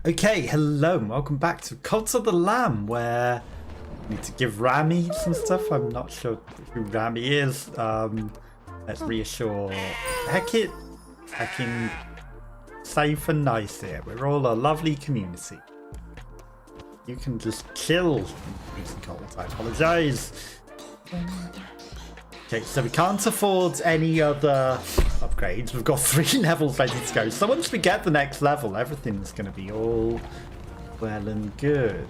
Okay, hello and welcome back to Cult of the Lamb, where we need to give Rami some stuff. I'm not sure who Rami is. Let's reassure Hecate. Hecking safe and nice here. We're all a lovely community. You can just chill. Using cold, I apologise. Okay, so we can't afford any other upgrades. We've got 3 levels ready to go. So once we get the next level, everything's going to be all well and good.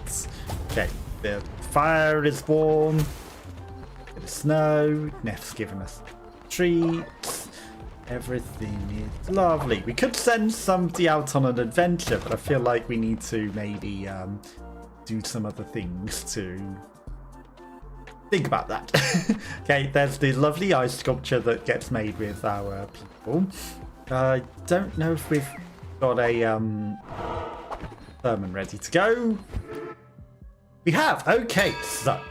Okay, the fire is warm. Bit of snow. Neff's given us treats. Everything is lovely. We could send somebody out on an adventure, but I feel like we need to maybe do some other things to think about that. Okay, there's the lovely ice sculpture that gets made with our people. I don't know if we've got a sermon ready to go. We have. Okay, so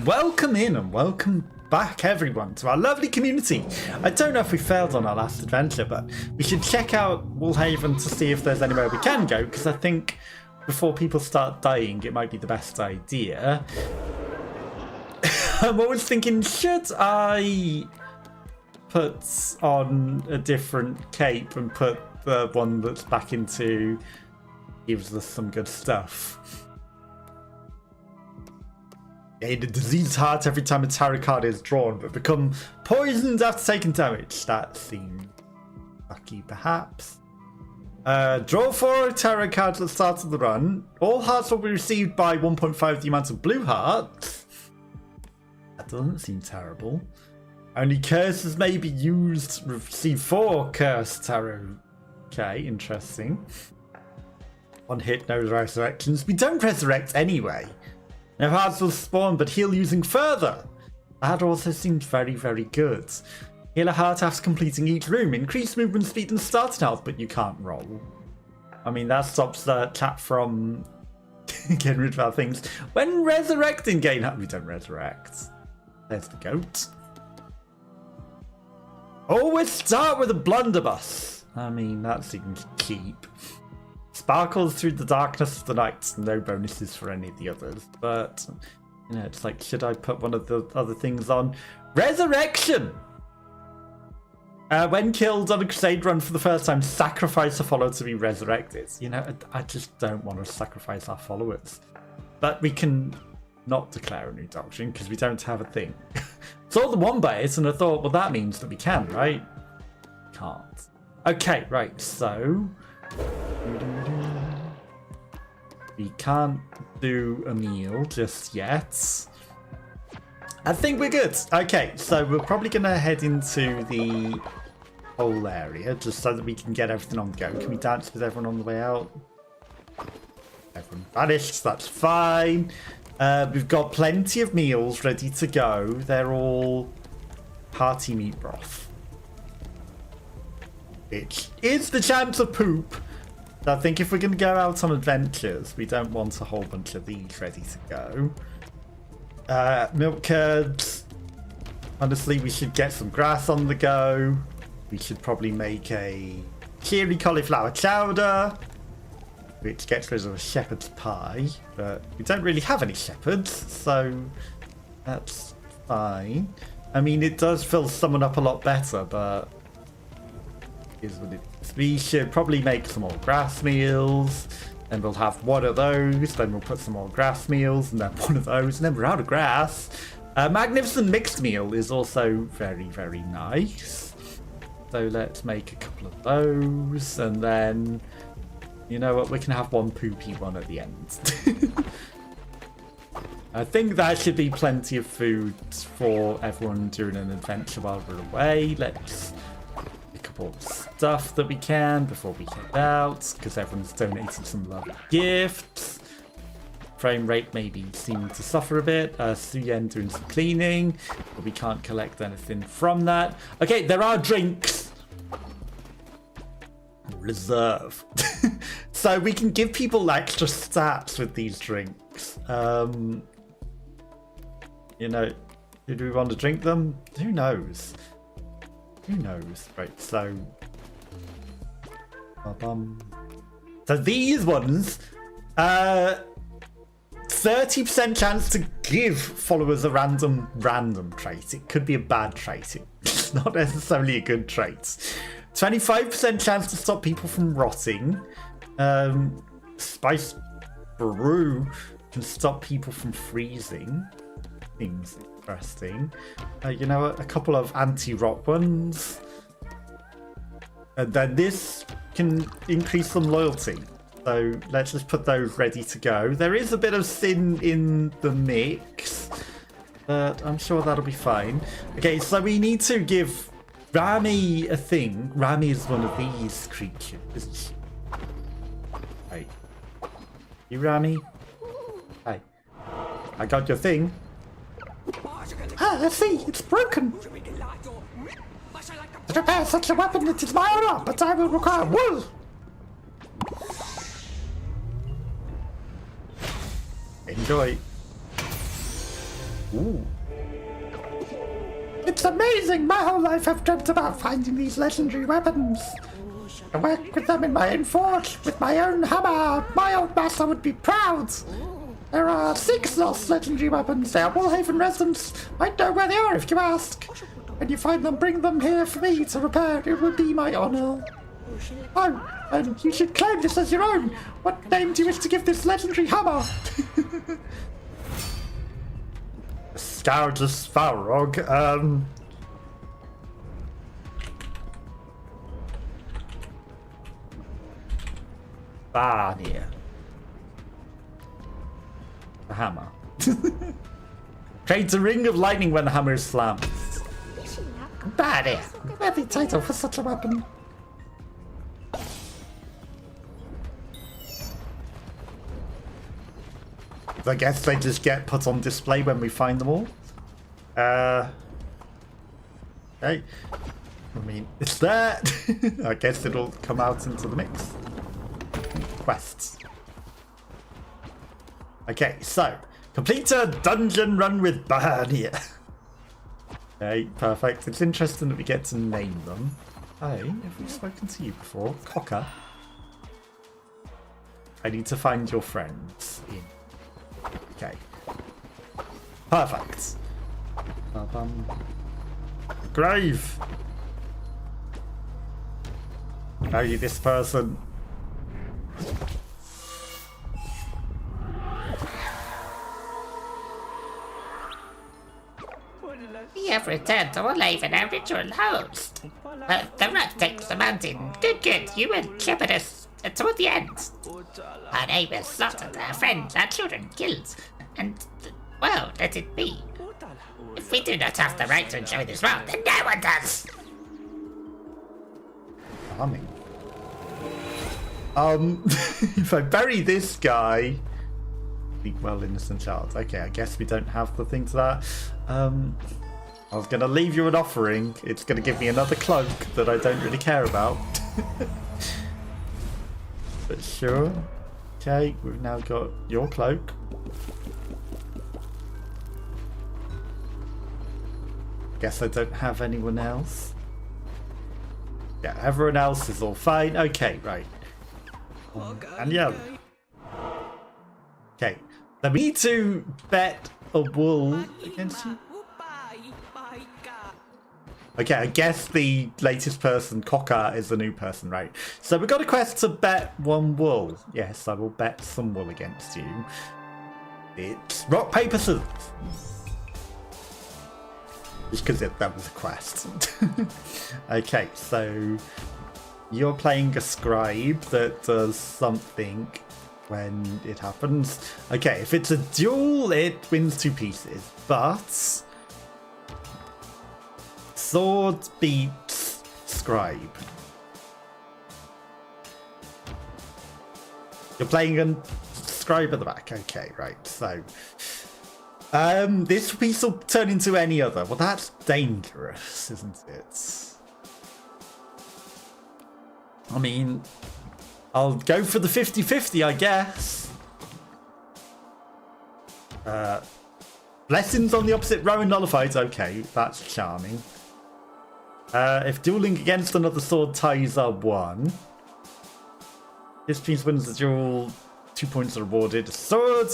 welcome in and welcome back everyone to our lovely community. I don't know if we failed on our last adventure, but we should check out Woolhaven to see if there's anywhere we can go, because I think before people start dying it might be the best idea. I'm always thinking, should I put on a different cape and put the one that's back into gives us some good stuff? Gain a diseased heart every time a tarot card is drawn, but become poisoned after taking damage. That seems lucky, perhaps. Draw 4 tarot cards at the start of the run. All hearts will be received by 1.5 the amount of blue hearts. That doesn't seem terrible. Only curses may be used. Receive 4 cursed tarot. Okay, interesting. 1 hit, no resurrections. We don't resurrect anyway. No hearts will spawn, but heal using further. That also seems very, very good. Heal a heart after completing each room. Increase movement speed and starting health, but you can't roll. I mean, that stops the chat from getting rid of our things. When resurrecting, gain health. We don't resurrect. There's the goat. Always start with a blunderbuss. I mean, that seems cheap. Sparkles through the darkness of the night. No bonuses for any of the others. But, you know, it's like, should I put one of the other things on? Resurrection! When killed on a crusade run for the first time, sacrifice a follower to be resurrected. You know, I just don't want to sacrifice our followers. But we can not declare a new doctrine because we don't have a thing. Saw the one by it and I thought, well, that means that we can, right? Can't. Okay, right, so we can't do a meal just yet. I think we're good. Okay, so we're probably gonna head into the whole area just so that we can get everything on the go. Can we dance with everyone on the way out? Everyone vanished, that's fine. We've got plenty of meals ready to go. They're all hearty meat broth, which is the chance of poop. So I think if we're going to go out on adventures, we don't want a whole bunch of these ready to go. Milk curds. Honestly, we should get some grass on the go. We should probably make a cheery cauliflower chowder, which gets rid of a shepherd's pie, but we don't really have any shepherds, so that's fine. I mean, it does fill someone up a lot better, but it is what it is. We should probably make some more grass meals, and we'll have one of those, then we'll put some more grass meals, and then one of those, and then we're out of grass. Magnificent mixed meal is also very, very nice. So let's make a couple of those, and then, you know what, we can have one poopy one at the end. I think that should be plenty of food for everyone during an adventure while we're away. Let's pick up all the stuff that we can before we head out, because everyone's donated some lovely gifts. Frame rate maybe seeming to suffer a bit. Suyen doing some cleaning, but we can't collect anything from that. Okay, there are drinks. Reserve. So we can give people extra stats with these drinks. You know, do we want to drink them? Who knows? Who knows? Right, so So these ones, 30% chance to give followers a random trait. It could be a bad trait. It's not necessarily a good trait. 25% chance to stop people from rotting. Spice brew can stop people from freezing. Seems interesting. You know, a couple of anti-rot ones. And then this can increase some loyalty. So let's just put those ready to go. There is a bit of sin in the mix, but I'm sure that'll be fine. Okay, so we need to give Rami a thing. Rami is one of these creatures. Hey. You, Rami? Hey. I got your thing. Ah, I see. It's broken. To repair such a weapon, it is my honor, but I will require wool. Enjoy. Ooh. It's amazing! My whole life I've dreamt about finding these legendary weapons. I work with them in my own forge, with my own hammer. My old master would be proud. There are 6 lost legendary weapons. They are Woolhaven residents. I know where they are if you ask. When you find them, bring them here for me to repair. It would be my honor. Oh, and you should claim this as your own. What name do you wish to give this legendary hammer? Scourgeous Falrog. Barnier. The hammer. Creates a ring of lightning when the hammer is slammed. Barnier. Worthy title for such a weapon. I guess they just get put on display when we find them all. Okay. I mean, it's there. I guess it'll come out into the mix. Quests. Okay, so complete a dungeon run with Barnier. Okay, perfect. It's interesting that we get to name them. Hey, have we spoken to you before? Cocker. I need to find your friends in. Okay. Perfect. Grave. Are you this person? We have returned to Woolhaven, our ritual host. The rat takes the mountain. Good. You and Shepherdess toward the end. Our neighbours slaughtered, our friends, our children killed. And, well, let it be. If we do not have the right to enjoy this world, then no one does. Charming. If I bury this guy... Well, innocent child. Okay, I guess we don't have the thing to that. I was going to leave you an offering. It's going to give me another cloak that I don't really care about. But sure. Okay, we've now got your cloak. Guess I don't have anyone else. Yeah, everyone else is all fine. Okay, right. And yeah. Okay, then we need to bet a wool against you. Okay, I guess the latest person, Cocker, is the new person, right? So we got a quest to bet 1 wool. Yes, I will bet some wool against you. It's rock, paper, scissors. Just because that was a quest. Okay, so you're playing a scribe that does something when it happens. Okay, if it's a duel, it wins 2 pieces, but sword beats scribe. You're playing a scribe at the back. Okay, right. So this piece will turn into any other. Well, that's dangerous, isn't it? I mean, I'll go for the 50-50, I guess. Blessings on the opposite row and nullified. Okay, that's charming. If dueling against another sword ties are 1. This piece wins the duel. 2 points are awarded. Sword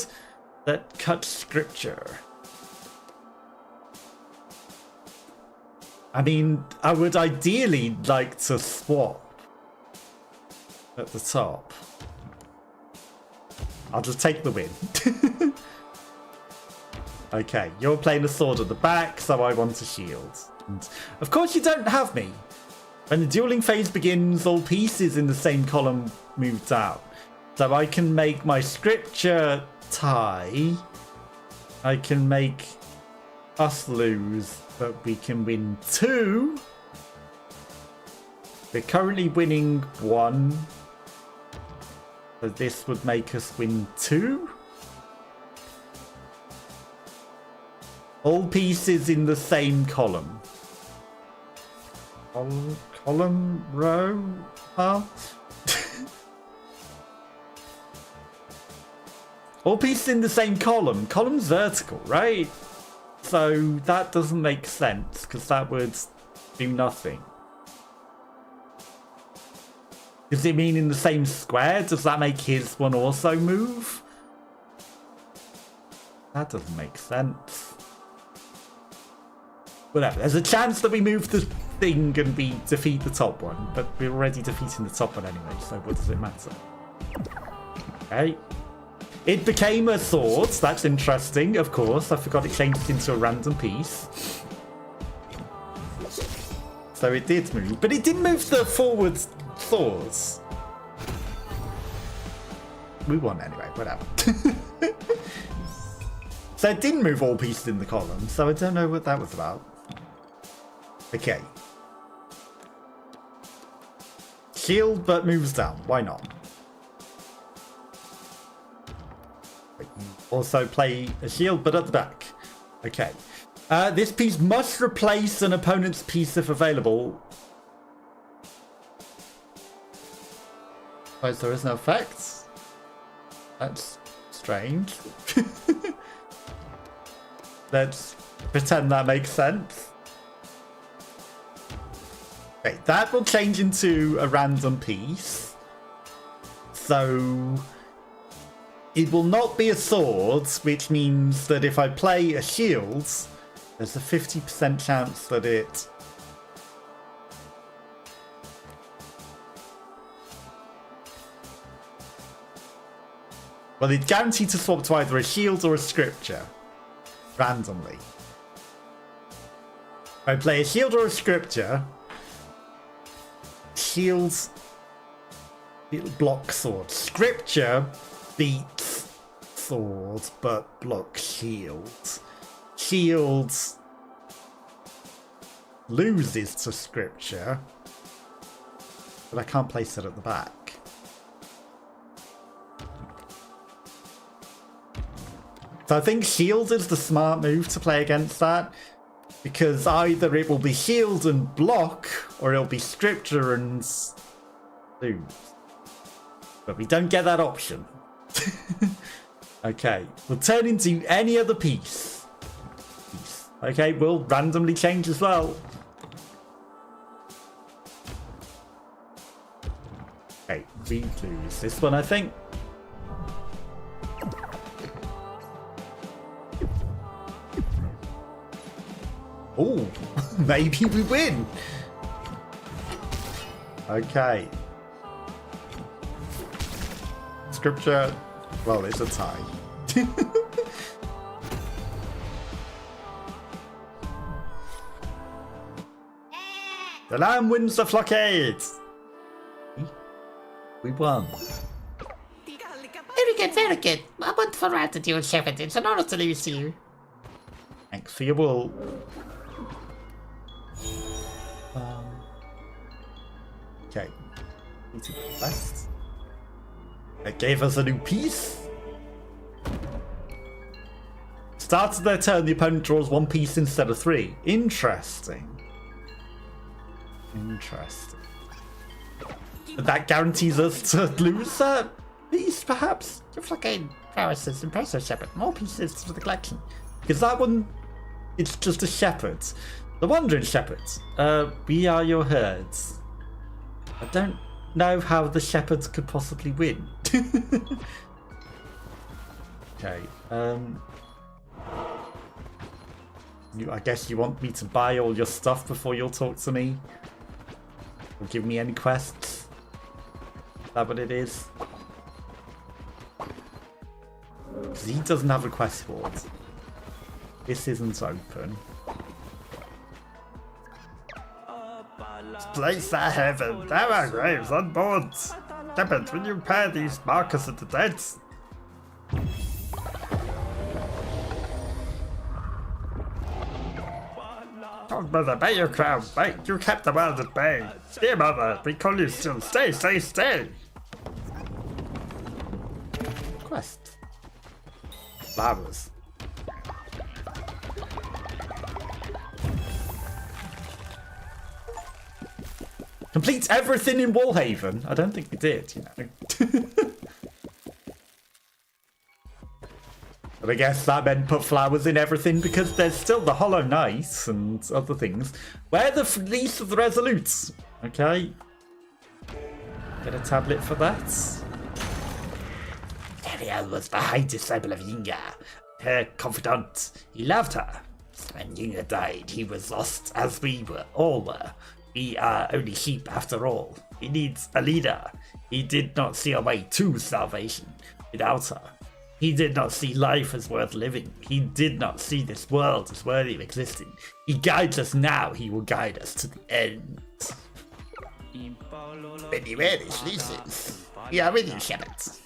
that cuts scripture. I mean, I would ideally like to swap at the top. I'll just take the win. Okay, you're playing a sword at the back, so I want a shield. And of course you don't have me. When the dueling phase begins, all pieces in the same column move down. So I can make my scripture tie. I can make us lose, but we can win 2. We're currently winning 1. So this would make us win 2. All pieces in the same column. Column, row, huh? All pieces in the same column. Column's vertical, right? So that doesn't make sense, because that would do nothing. Does it mean in the same square? Does that make his one also move? That doesn't make sense. Whatever. There's a chance that we move the thing and we defeat the top one, but we're already defeating the top one anyway, so what does it matter? Okay. It became a sword. That's interesting, of course. I forgot it changed into a random piece. So it did move, but it didn't move the forward swords. We won anyway, whatever. So it didn't move all pieces in the column, so I don't know what that was about. Okay. Shield, but moves down. Why not? Also play a shield, but at the back. Okay. This piece must replace an opponent's piece if available. Oh, there is no effect? That's strange. Let's pretend that makes sense. Okay, that will change into a random piece. So it will not be a sword, which means that if I play a shield, there's a 50% chance that it... Well, it's guaranteed to swap to either a shield or a scripture. Randomly. If I play a shield or a scripture, shields it'll block sword. Scripture beats sword but blocks shields. Shields loses to scripture, but I can't place it at the back. So I think shield is the smart move to play against that, because either it will be shield and block, or it'll be scripture and lose. But we don't get that option. Okay, we'll turn into any other piece. Okay, we'll randomly change as well. Okay, we lose this one, I think. Oh, maybe we win. Okay. Scripture, well, it's a tie. The lamb wins the flockade. We won. Very good, very good. A wonderful round to duel, Shepherd. It's an honor to lose to you. Thanks for your wool. Okay. Best. It gave us a new piece. Start of their turn, the opponent draws 1 piece instead of 3. Interesting. Interesting. That guarantees us to lose that piece, perhaps? Your flockade prowess is impressive, Shepherd. More pieces for the collection. Because that one, it's just a shepherd. The wandering shepherds. We are your herds. I don't know how the shepherds could possibly win. Okay. I guess you want me to buy all your stuff before you'll talk to me? Or give me any quests? Is that what it is? Because he doesn't have a quest board. This isn't open. Place our heaven, there are graves on boards. Shepherd, will you pair these markers of the dead? Oh, mother, may your crown, may you kept the world at bay. Dear mother, we call you still. Stay, stay, stay. Quest. Flowers. Complete everything in Woolhaven? I don't think we did, you know. But I guess that meant put flowers in everything because there's still the Hollow Knight and other things. Where the Fleece of the Resolutes? Okay. Get a tablet for that. Ariel was the high disciple of Yinga, her confidant. He loved her. When Yinga died, he was lost as we all were. We are only sheep after all. He needs a leader. He did not see a way to salvation without her. He did not see life as worth living. He did not see this world as worthy of existing. He guides us now. He will guide us to the end. Many vanish leases. We are with you, shepherds.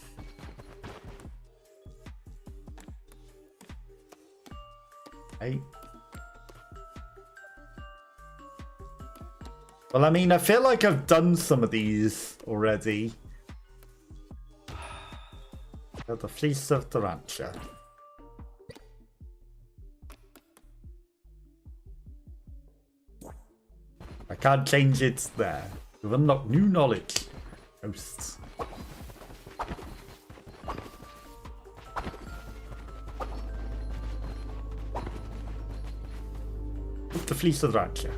Hey. Well, I mean, I feel like I've done some of these already. The Fleece of the Rancher. I can't change it there. We've unlocked new knowledge. Ghosts. The Fleece of the Rancher.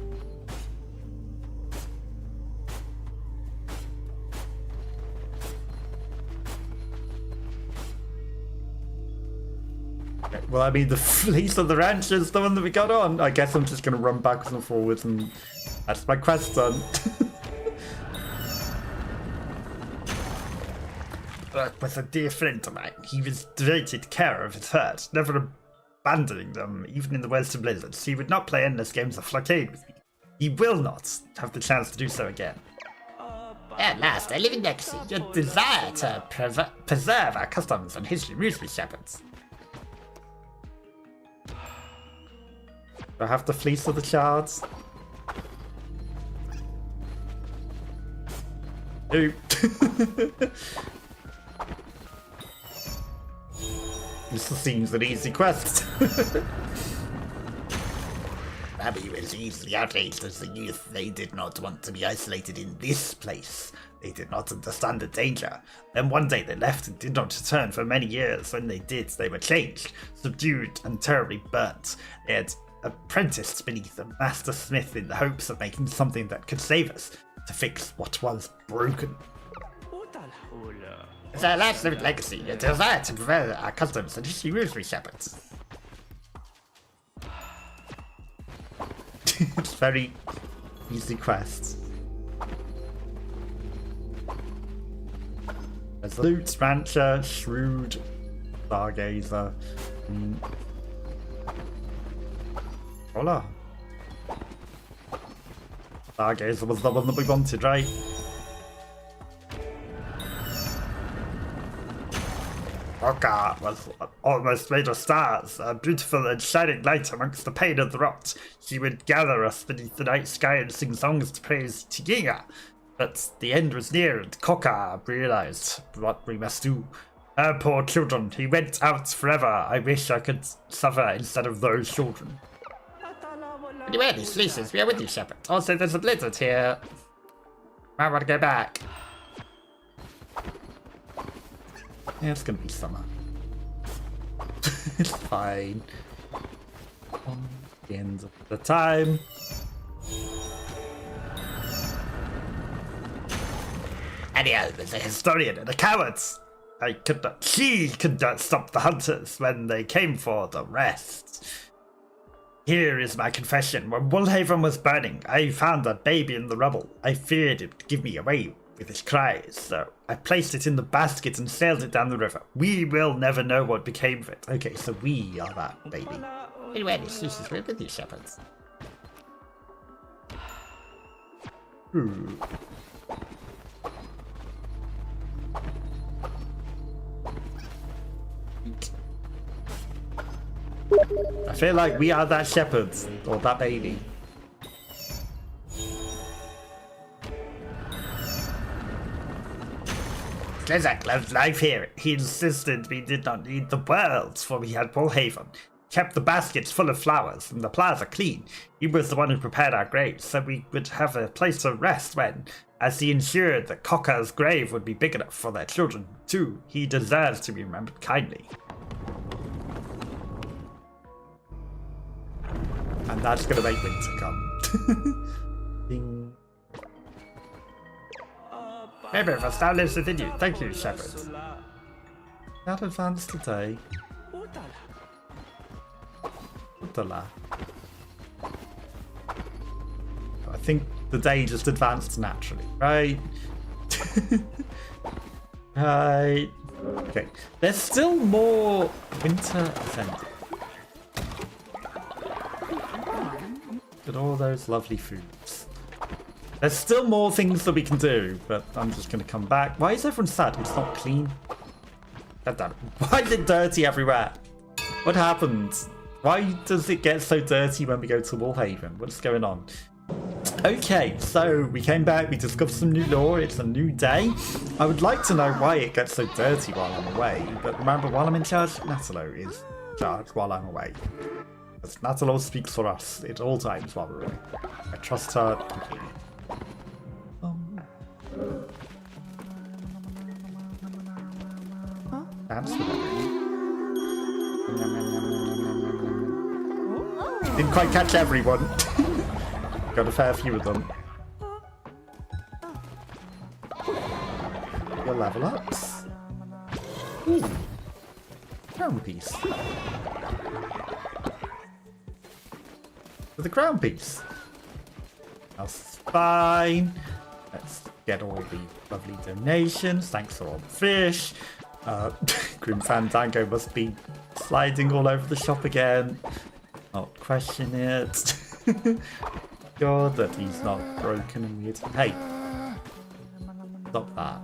Well, I mean, the Fleece of the Rancher is the one that we got on. I guess I'm just going to run backwards and forwards and that's my quest done. Burke was a dear friend of mine. He was devoted care of his herd, never abandoning them, even in the worst of blizzards. He would not play endless games of flockade with me. He will not have the chance to do so again. At last, I live in legacy. Your desire to preserve our customs and history moves me, shepherds. Do I have the Fleece of the Shards? Nope. This seems an easy quest. Abby was easily outraged as a youth. They did not want to be isolated in this place. They did not understand the danger. Then one day they left and did not return for many years. When they did, they were changed, subdued, and terribly burnt. They had apprenticed beneath a master smith in the hopes of making something that could save us, to fix what was broken. It's our last living legacy, a desire to preserve our customs and history moves me, shepherds. It's very easy quest. Resolute, Rancher, Shrewd, Stargazer. Hola. Stargazer was the one that we wanted, right? Oka was almost made of stars, a beautiful and shining light amongst the pain of the rot. She would gather us beneath the night sky and sing songs to praise Tiginga. But the end was near, and Koka realized what we must do. Her poor children, he went out forever. I wish I could suffer instead of those children. Anyway, these fleeces, we are with you, shepherd. Also, there's a blizzard here. Might want to go back. Yeah, it's gonna be summer. It's fine. On the end of the time. Daniel was a historian and a coward. She could not stop the hunters when they came for the rest. Here is my confession. When Woolhaven was burning, I found a baby in the rubble. I feared it would give me away with his cries, so I placed it in the basket and sailed it down the river. We will never know what became of it. Okay, so we are that baby. And where is Jesus with these shepherds? I feel like we are that shepherd, or that baby. Slezak loved life here. He insisted we did not need the world, for we had Woolhaven. Kept the baskets full of flowers and the plaza clean. He was the one who prepared our graves, so we would have a place to rest when, as he ensured that Cocker's grave would be big enough for their children too. He deserves to be remembered kindly. And that's gonna make winter come. Ding. Maybe if I still lives within you. Thank you, Shepherd. Not advanced today. Utala. I think the day just advanced naturally, right? Right. Okay. There's still more winter ascending. Look at all those lovely foods. There's still more things that we can do, but I'm just going to come back. Why is everyone sad? It's not clean. God damn it. Why is it dirty everywhere? What happened? Why does it get so dirty when we go to Woolhaven? What's going on? Okay, so we came back, we discovered some new lore, it's a new day. I would like to know why it gets so dirty while I'm away, but remember, while I'm in charge, Natalo is in charge while I'm away. As Natalo speaks for us at all times while we're away. I trust her completely. Dance with everyone. Didn't quite catch everyone. Got a fair few of them. Your level ups. Ooh. Crown piece. With a crown piece. That's fine. Let's get all the lovely donations. Thanks for all the fish. Grim Fandango must be sliding all over the shop again. Not question it. God, that he's not broken and weird. Hey, stop that.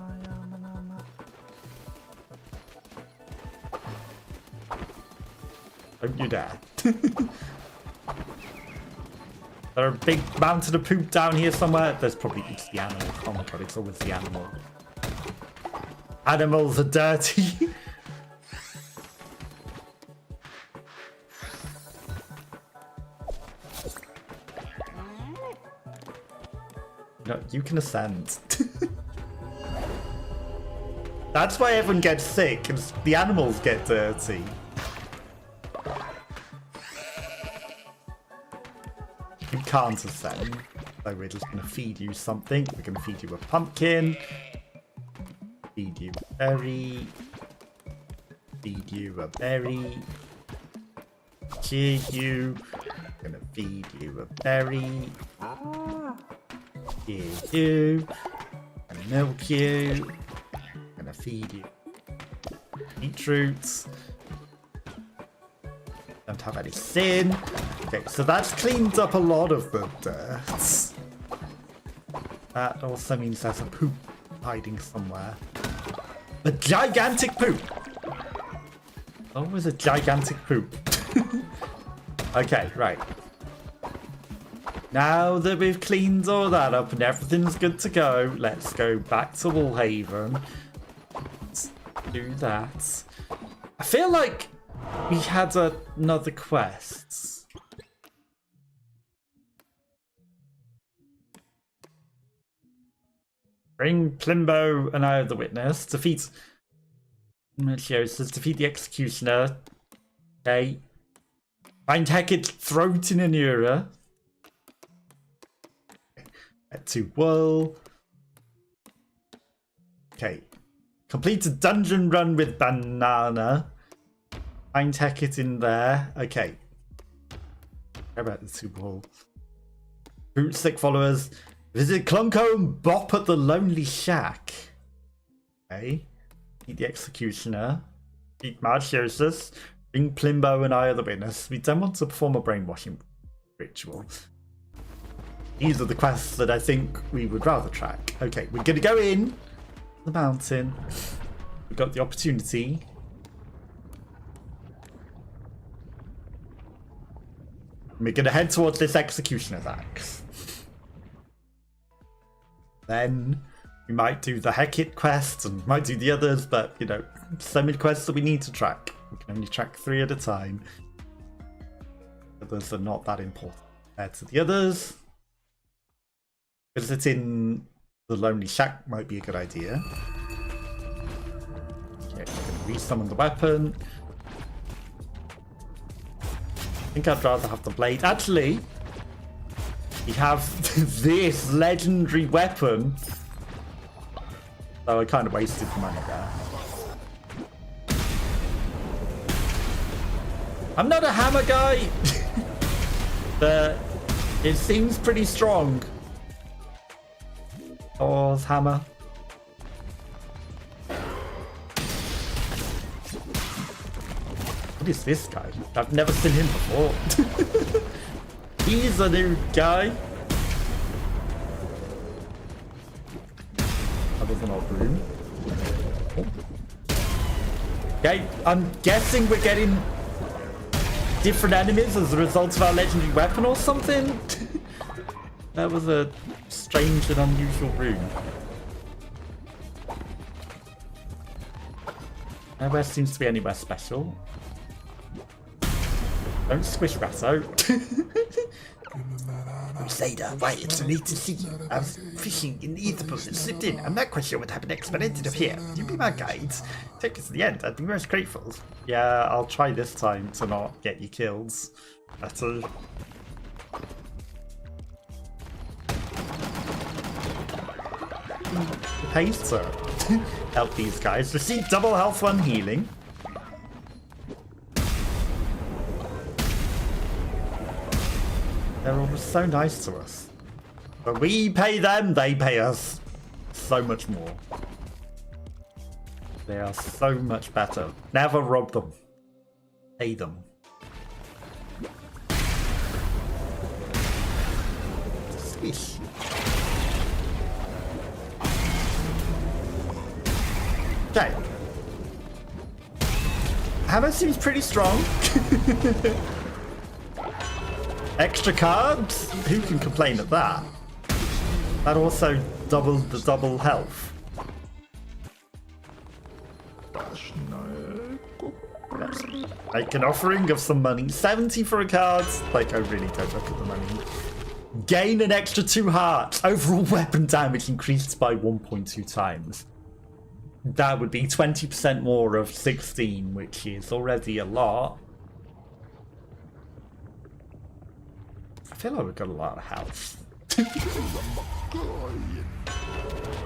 Don't you dare. There are a big mountain of poop down here somewhere. There's probably, it's the animal. Oh my god, it's always the animal. Animals are dirty. No, you can ascend. That's why everyone gets sick, because the animals get dirty. You can't ascend. So we're just going to feed you something. We're going to feed you a pumpkin. Feed you a berry. Feed you a berry. Cheer you. Gonna feed you a berry. Cheer you. And milk you. Gonna feed you beetroots. Don't have any sin. Okay, so that's cleaned up a lot of the dirt. That also means there's a poop hiding somewhere. A gigantic poop! Oh, it was a gigantic poop. Okay, right. Now that we've cleaned all that up and everything's good to go, let's go back to Woolhaven. Let's do that. I feel like we had another quest. Bring Plimbo and I of the Witness. Defeat Merciosus. Defeat the Executioner. Okay. Find Hecate's throat in Anura. Get to Wool. Okay. Complete a dungeon run with banana. Find Hecate in there. Okay. How about the two balls? Fruit stick followers. Visit Clunko and bop at the Lonely Shack. Okay. Meet the Executioner. Beat Marchiosus. Bring Plimbo and Eye of the Witness. We don't want to perform a brainwashing ritual. These are the quests that I think we would rather track. Okay, we're going to go in the mountain. We've got the opportunity. We're going to head towards this Executioner's Axe. Then we might do the Hecate quest and might do the others, but, you know, so many quests that we need to track. We can only track 3 at a time. Others are not that important compared to the others. Visit in the Lonely Shack might be a good idea. Okay, we're going to re-summon the weapon. I think I'd rather have the blade. Actually, we have this legendary weapon. So I kind of wasted the money there. I'm not a hammer guy, but it seems pretty strong. Thor's hammer. What is this guy? I've never seen him before. He's a new guy. Other than our room. Okay, I'm guessing we're getting different enemies as a result of our legendary weapon or something. That was a strange and unusual room. Nowhere seems to be anywhere special. Don't squish Ratto. Crusader, why, it's a neat to see you. I was fishing in the ether pool and slipped in. I'm not quite sure what happened next, but I ended up here. You'd be my guide. Take us to the end. I'd be most grateful. Yeah, I'll try this time to not get you killed. Better. The pace to help these guys. Receive double health when healing. They're all so nice to us. But we pay them, they pay us so much more. They are so much better. Never rob them. Pay them. Squish. Okay. Hammer seems pretty strong. Extra cards? Who can complain at that? That also doubled the double health. Let's make an offering of some money. 70 for a card. Like, I really don't look at the money. Gain an extra 2 hearts. Overall weapon damage increased by 1.2 times. That would be 20% more of 16, which is already a lot. I feel like we've got a lot of health. I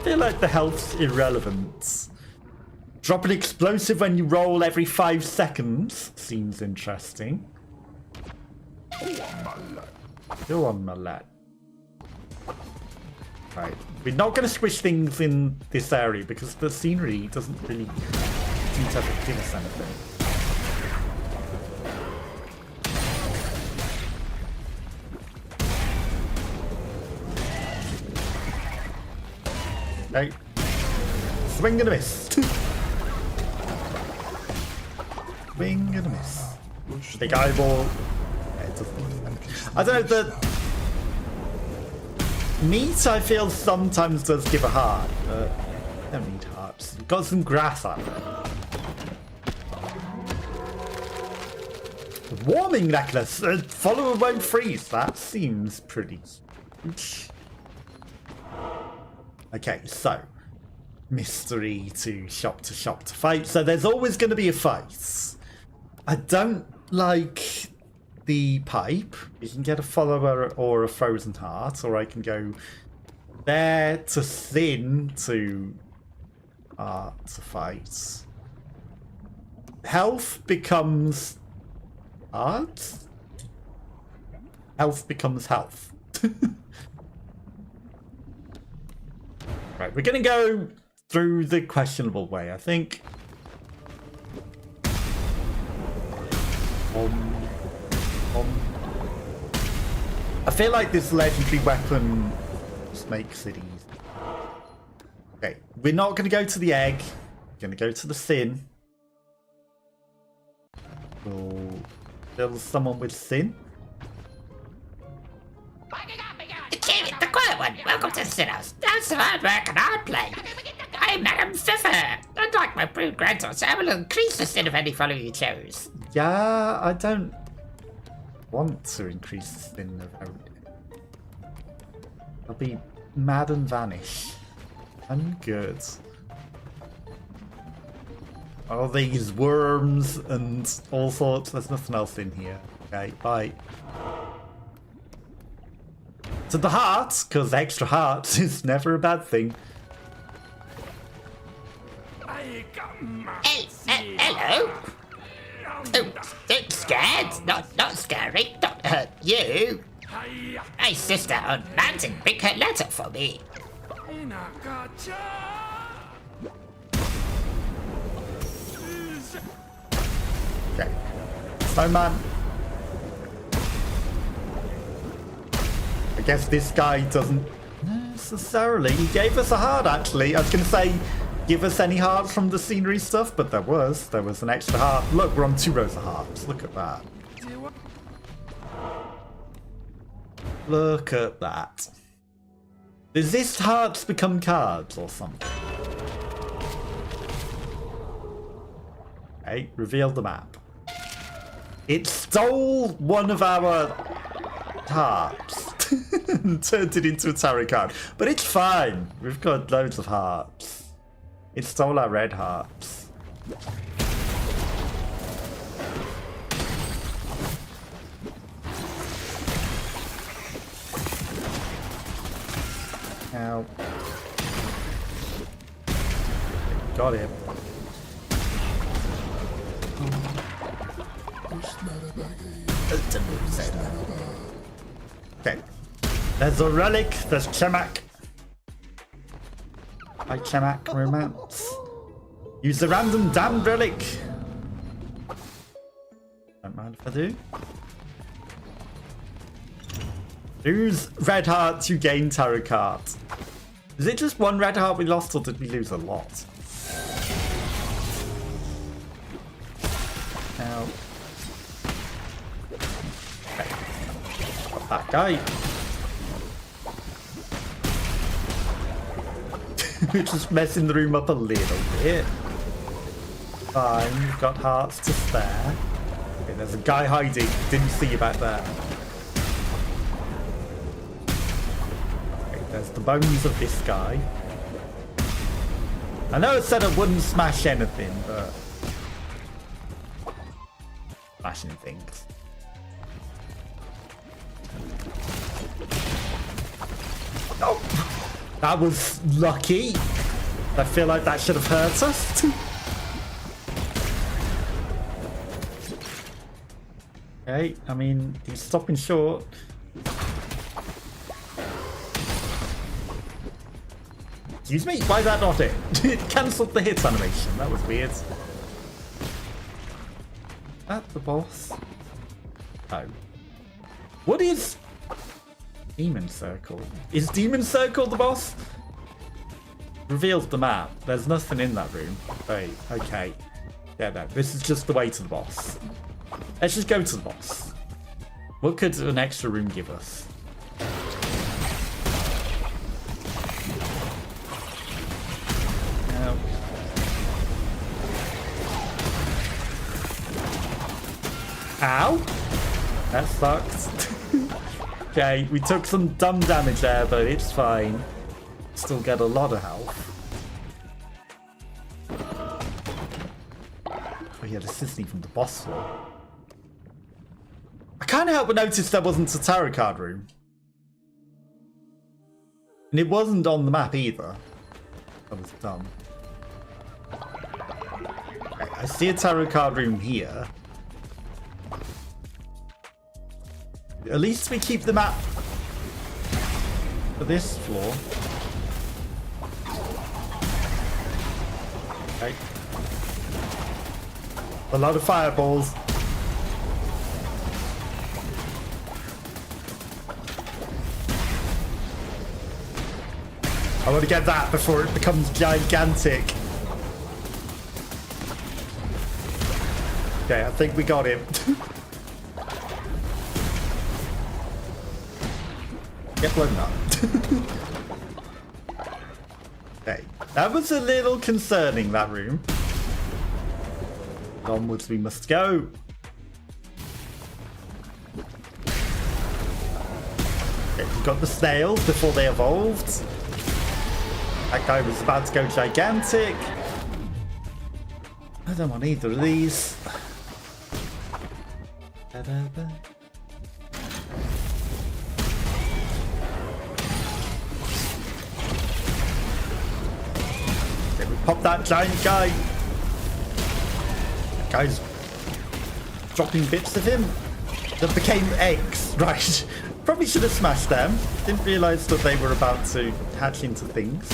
feel like the health's irrelevant. Drop an explosive when you roll every 5 seconds. Seems interesting. Go on, my lad. Right. We're not going to squish things in this area because the scenery doesn't really seem to give us anything. Okay. Swing and a miss. Swing and a miss. Big eyeball. Yeah, it doesn't. I don't know, the meat I feel sometimes does give a heart, but I don't need hearts. We've got some grass out there. Warming necklace. Follower won't freeze. That seems pretty huge. Okay, so mystery to shop to fight. So there's always going to be a fight. I don't like the pipe. You can get a follower or a frozen heart, or I can go there to Sin to to fight. Health becomes hard. Health becomes health. Right, we're gonna go through the questionable way, I think. I feel like this legendary weapon just makes it easy. Okay, we're not going to go to the egg. We're going to go to the sin. We'll kill someone with sin. David, the quiet one. Welcome to the Sin House. That's the hard work and hard play. I'm Madam Pfeffer. Unlike my prude grandsons, I will increase the sin of any follow you chose. Yeah, I don't want to increase the sin of every... I'll be mad and vanish. I'm good. All these worms and all sorts. There's nothing else in here. Okay, bye. To the heart, because extra hearts is never a bad thing. Hello? Oh, don't scared. Not scary. Don't hurt you. My sister on mountain bring her letter for me. Okay. Snowman. I guess this guy doesn't necessarily. He gave us a heart, actually. I was going to say, give us any hearts from the scenery stuff, but there was an extra heart. Look, we're on 2 rows of hearts. Look at that. Look at that. Does this hearts become cards or something? Okay, reveal the map. It stole one of our hearts and turned it into a tarot card. But it's fine. We've got loads of hearts. It stole our red hearts. Ow. Got him. Okay. There's a relic. There's Chemak. Hi, Chemak. Romance. Use the random damned relic. Don't mind if I do. Lose red heart, you gain tarot cards. Is it just 1 red heart we lost, or did we lose a lot? Now, okay. Got that guy. We're just messing the room up a little bit. Fine, we've got hearts to spare. Okay, there's a guy hiding. Didn't see you back there. There's the bones of this guy. I know it said I wouldn't smash anything, but... smashing things. Oh! That was lucky. I feel like that should have hurt us. Okay, I mean, he's stopping short. Excuse me? Why is that not it? It cancelled the hit animation. That was weird. Is that the boss? Oh. What is Demon Circle? Is Demon Circle the boss? Reveals the map. There's nothing in that room. Wait, okay. Yeah, no. This is just the way to the boss. Let's just go to the boss. What could an extra room give us? Ow! That sucks. Okay, we took some dumb damage there, but it's fine. Still get a lot of health. Oh yeah, this isn't even the boss floor. I can't help but notice there wasn't a tarot card room. And it wasn't on the map either. That was dumb. I see a tarot card room here. At least we keep the map for this floor. Okay. A lot of fireballs. I want to get that before it becomes gigantic. Okay, I think we got him. Get blown up. Okay, that was a little concerning, that room. Onwards we must go. Okay, we got the snails before they evolved. That guy was about to go gigantic. I don't want either of these. Da-da-da. Okay, we pop that giant guy. Guys dropping bits of him that became eggs. Right. Probably should have smashed them. Didn't realise that they were about to hatch into things.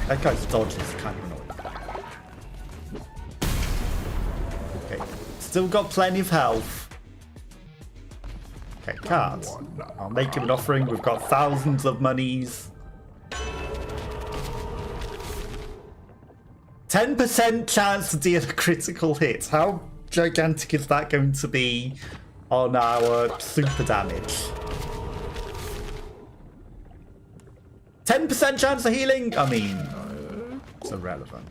That guy's dodge is kind of annoying. Okay. Still got plenty of health. Okay, cards. I'll make him an offering. We've got thousands of monies. 10% chance to deal a critical hit. How gigantic is that going to be on our super damage? 10% chance of healing? I mean, it's irrelevant.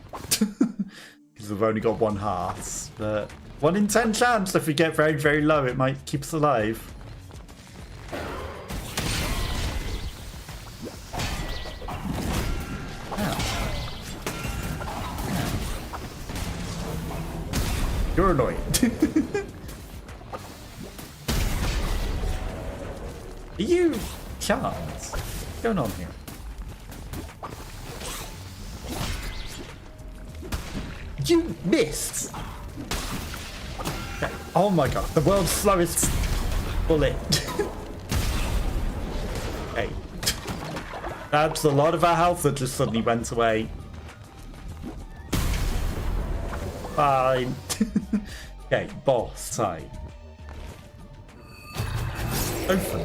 Because we've only got one heart. But 1 in 10 chance, if we get very, very low, it might keep us alive. You're annoying. Are you Charles? What's going on here? You missed! Okay. Oh my god, the world's slowest bullet. Hey. That's a lot of our health that just suddenly went away. Fine. Okay, boss time. Open.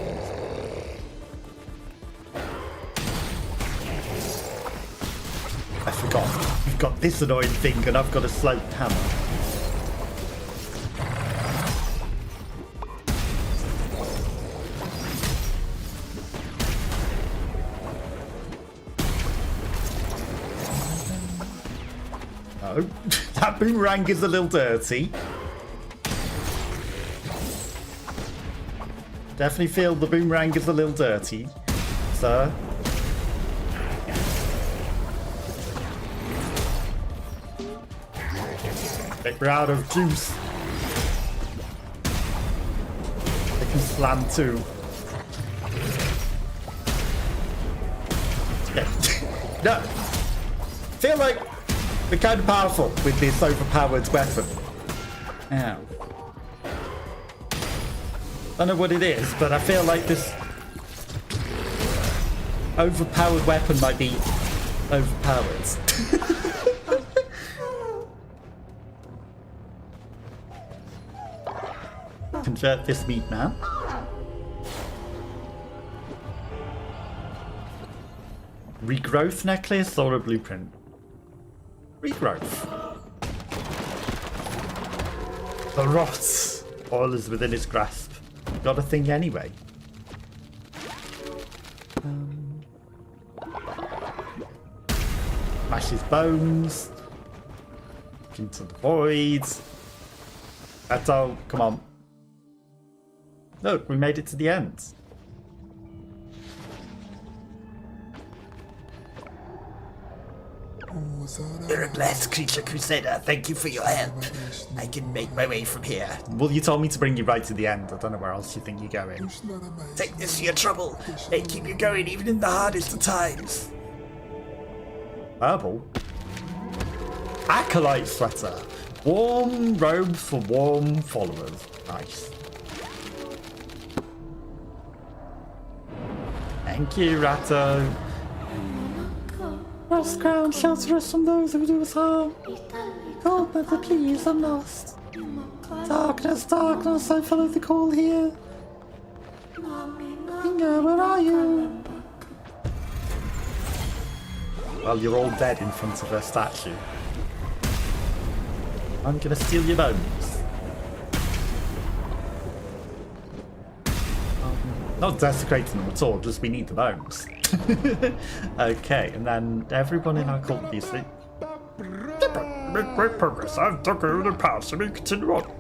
I forgot. You've got this annoying thing and I've got a sloped hammer. No. That boomerang is a little dirty. Definitely feel the boomerang is a little dirty, sir. We're out of juice. They can slam too. Okay. No. Feel like we're kind of powerful with this overpowered weapon. Ow. I don't know what it is, but I feel like this overpowered weapon might be overpowered. Convert this meat now. Regrowth necklace or a blueprint? Regrowth. The rot. All is within his grasp. Got a thing anyway. Smash his bones. Into the void. That's all. Come on. Look, we made it to the end. You're a blessed creature, Crusader. Thank you for your help. I can make my way from here. Well, you told me to bring you right to the end. I don't know where else you think you're going. Take this for your trouble. They keep you going even in the hardest of times. Herbal? Acolyte sweater. Warm robes for warm followers. Nice. Thank you, Ratto. Rust ground, shelter us from those who do us harm. Cold weather, please, I'm lost. Darkness, darkness, I follow the call here. Inga, where are you? Well, you're all dead in front of her statue. I'm gonna steal your bones. Not desecrating them at all, just we need the bones. Okay, and then everyone in our cult obviously. Make great progress. I've dug over the past, so we continue on.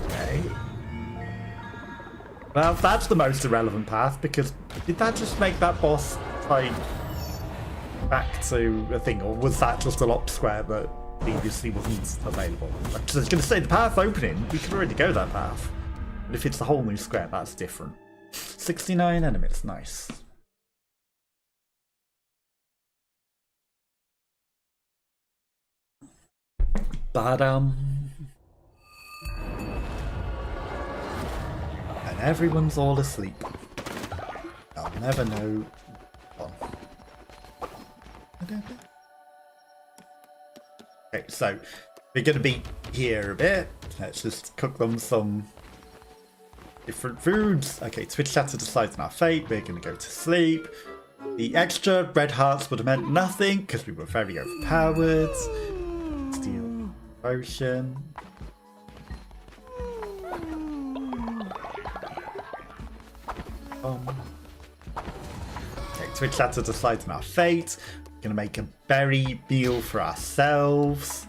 Okay. Well, that's the most irrelevant path, because did that just make that boss like back to a thing, or was that just a lock square that previously wasn't available? I was going to say, the path opening, we could already go that path. But if it's the whole new square, that's different. 69 enemies, nice. But, and everyone's all asleep. I'll never know. Okay, so we're gonna be here a bit. Let's just cook them some different foods. Okay, Twitch chat decides on our fate. We're gonna go to sleep. The extra red hearts would have meant nothing because we were very overpowered. Steal potion. Okay, Twitch chat decides on our fate. We're gonna make a berry meal for ourselves.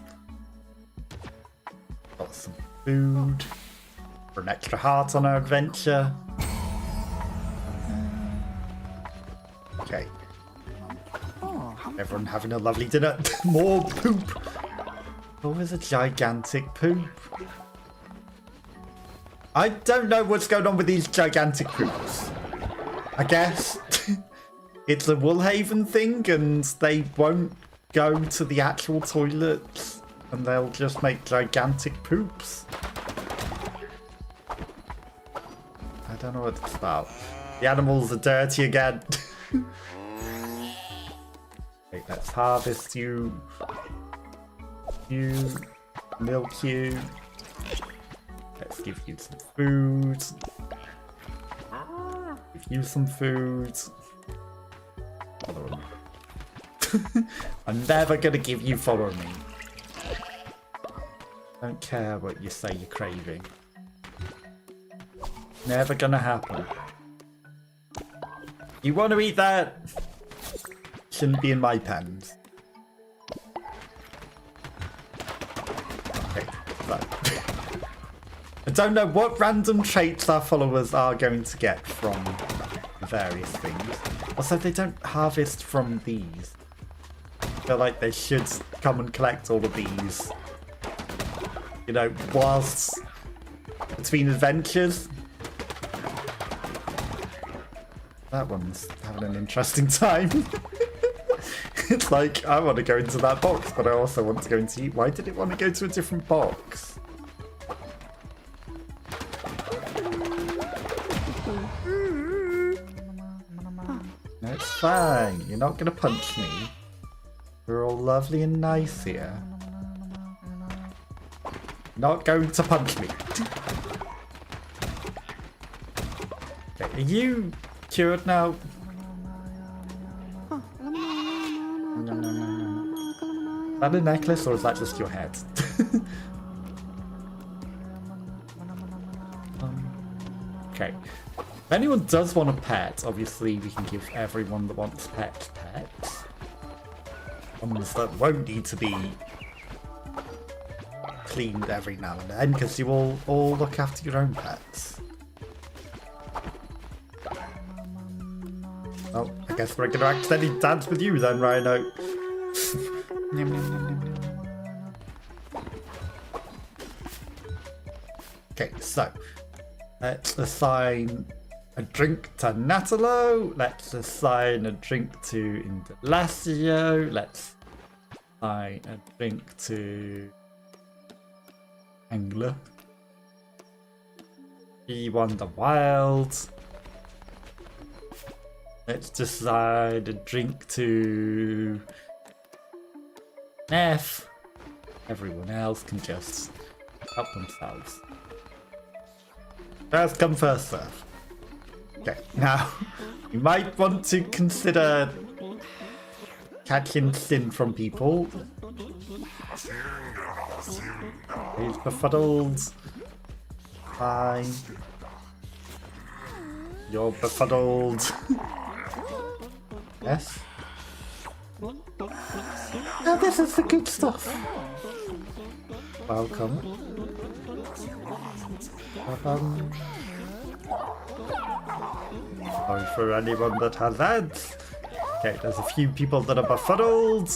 Got some food for an extra heart on our adventure. Okay. Everyone having a lovely dinner. More poop. Always a gigantic poop. I don't know what's going on with these gigantic poops. I guess it's a Woolhaven thing and they won't go to the actual toilets and they'll just make gigantic poops. I don't know what it's about. The animals are dirty again. Okay, let's harvest you. You. Milk you. Let's give you some food. Give you some food. Follow me. I'm never gonna give you follow me. Don't care what you say you're craving. Never gonna happen. You want to eat that? Shouldn't be in my pens. Okay, so. I don't know what random traits our followers are going to get from various things. Also, they don't harvest from these. I feel like they should come and collect all of these. You know, whilst between adventures. That one's having an interesting time. It's like, I want to go into that box, but I also want to go into... Why did it want to go to a different box? No, it's fine. You're not going to punch me. We're all lovely and nice here. Not going to punch me. Okay, are you cured now? Is that a necklace or is that just your head? Okay. If anyone does want a pet, obviously we can give everyone that wants pets. Ones that won't need to be cleaned every now and then, because you all look after your own pets. Oh, I guess we're gonna accidentally dance with you then, Rhino. Okay, so let's assign a drink to Natalo. Let's assign a drink to Indelacio. Let's assign a drink to Angler. E1 the Wild. Let's decide a drink to F. Everyone else can just help themselves. First come, first serve. Okay, now you might want to consider catching sin from people. He's befuddled. Fine. You're befuddled. Yes. Now this is the good stuff. Welcome. Sorry for anyone that has ads. Okay, there's a few people that are befuddled.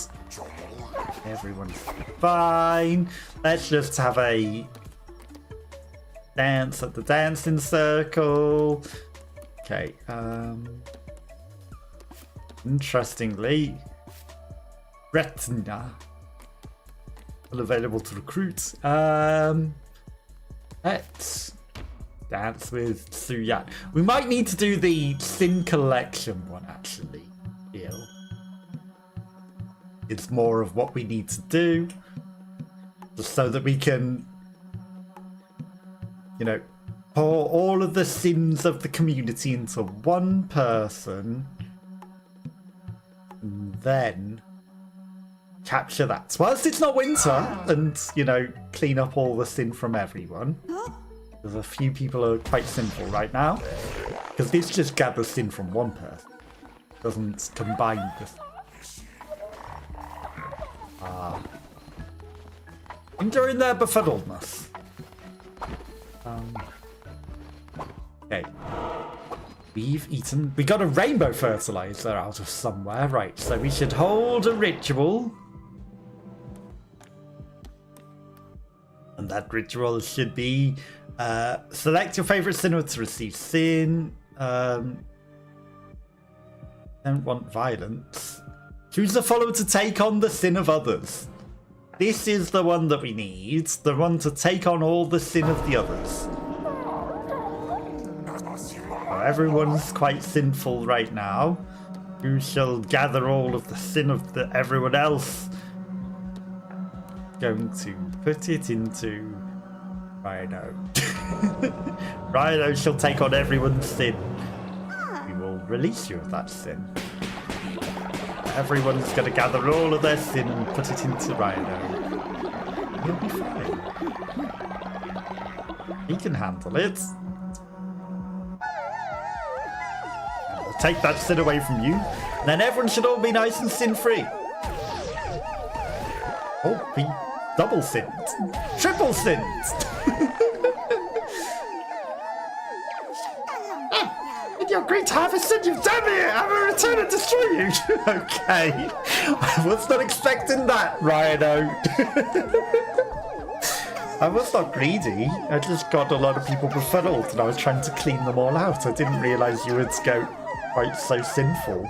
Everyone's fine. Let's just have a dance at the dancing circle. Okay, interestingly, Retina still available to recruit. Let's dance with Suyan. We might need to do the Sin Collection one, actually. It's more of what we need to do, just so that we can, you know, pour all of the sins of the community into one person, and then capture that. Whilst it's not winter, and, you know, clean up all the sin from everyone. There's a few people who are quite sinful right now, because this just gathers sin from one person. It doesn't combine this. Enjoying their befuddledness. Okay. We've eaten. We got a rainbow fertilizer out of somewhere, right? So we should hold a ritual. And that ritual should be select your favorite sinner to receive sin. Don't want violence. Choose the follower to take on the sin of others. This is the one that we need. The one to take on all the sin of the others. Oh, everyone's quite sinful right now. Who shall gather all of the sin of everyone else? Going to put it into Rhino. Rhino shall take on everyone's sin. We will release you of that sin. Everyone's going to gather all of their sin and put it into Rhino. He'll be fine. He can handle it. And we'll take that sin away from you. And then everyone should all be nice and sin-free. Oh, we double sinned. Triple sinned. You're great to have a sin, you've done it! I will return and destroy you! Okay. I was not expecting that, Rhino. I was not greedy. I just got a lot of people befuddled and I was trying to clean them all out. I didn't realise you would go quite so sinful.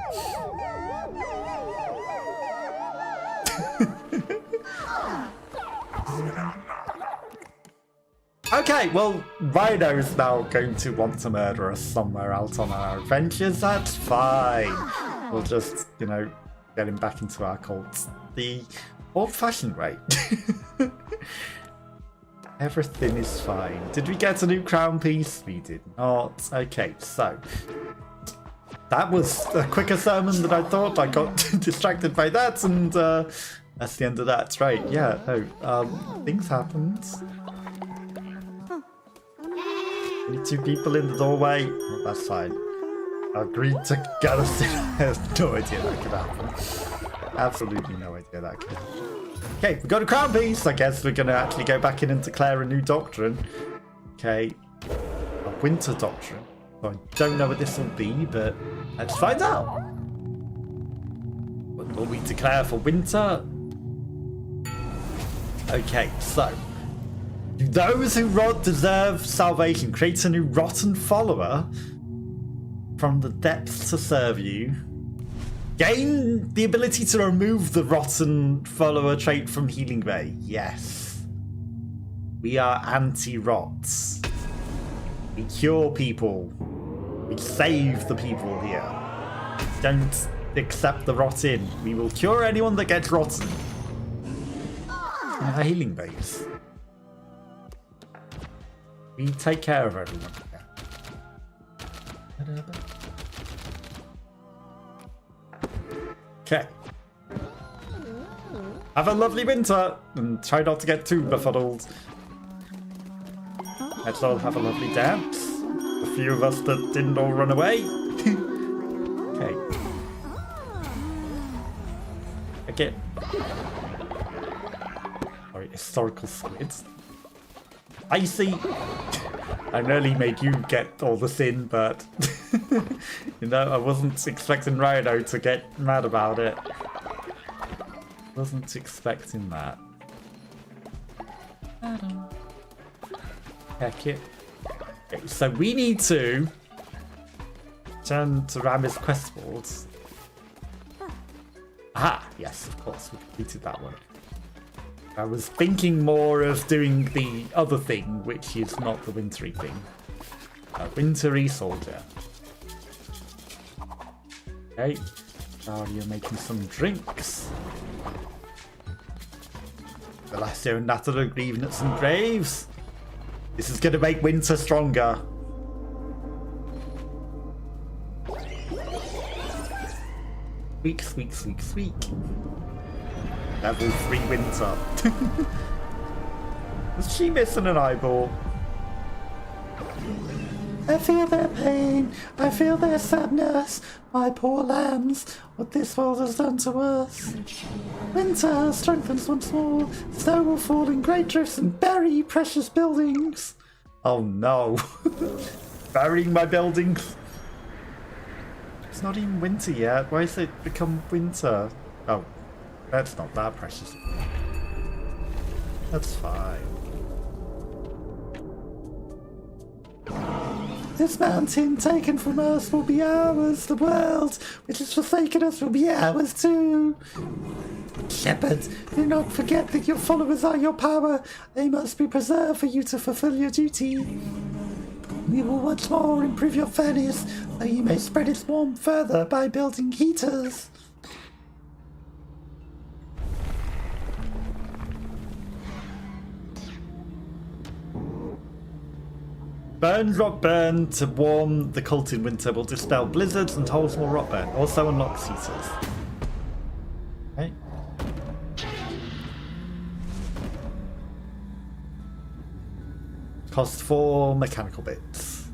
Okay, well, Rhino's now going to want to murder us somewhere out on our adventures. That's fine. We'll just, you know, get him back into our cult the old-fashioned way. Everything is fine. Did we get a new crown piece? We did not. Okay, so that was a quicker sermon than I thought. I got distracted by that, and that's the end of that. Right, yeah, no, things happened. Only 2 people in the doorway. Oh, that's fine. I agreed to get us in. I have no idea that could happen. Absolutely no idea that could happen. Okay, we got a crown piece. I guess we're going to actually go back in and declare a new doctrine. Okay. A winter doctrine. So I don't know what this will be, but let's find out. What will we declare for winter? Okay, so. Those who rot deserve salvation. Creates a new rotten follower. from the depths to serve you. Gain the ability to remove the rotten follower trait from Healing Bay. Yes. We are anti-rots. We cure people. We save the people here. Don't accept the rot in. We will cure anyone that gets rotten. In our healing base. We take care of everyone here. Okay. Have a lovely winter and try not to get too befuddled. Let's all have a lovely dance. A few of us that didn't all run away. Okay. Again. Sorry, historical squids. I see. I nearly made you get all the sin, but you know, I wasn't expecting Rhino to get mad about it. Wasn't expecting that. Heck it. Okay, so we need to turn to Ram's quest boards. Aha! Yes, of course, we completed that one. I was thinking more of doing the other thing, which is not the wintry thing. A wintry soldier. Okay. Now you're making some drinks. Indelacio and Natter are grieving at some graves. This is going to make winter stronger. Squeak, squeak, squeak, squeak. Level 3 winter. Was she missing an eyeball? I feel their pain. I feel their sadness. My poor lambs. What this world has done to us. Winter strengthens once more. Snow will fall in great drifts and bury precious buildings. Oh no. Burying my buildings. It's not even winter yet. Why has it become winter? Oh. That's not that precious. That's fine. This mountain taken from us will be ours. The world which has forsaken us will be ours too. Shepherds, do not forget that your followers are your power. They must be preserved for you to fulfill your duty. We will once more improve your furnace, so you may spread its warmth further by building heaters. Burn, rock burn to warm the cult in winter will dispel blizzards and holds more rock burn. Also unlocks heaters. Okay. Cost 4 mechanical bits.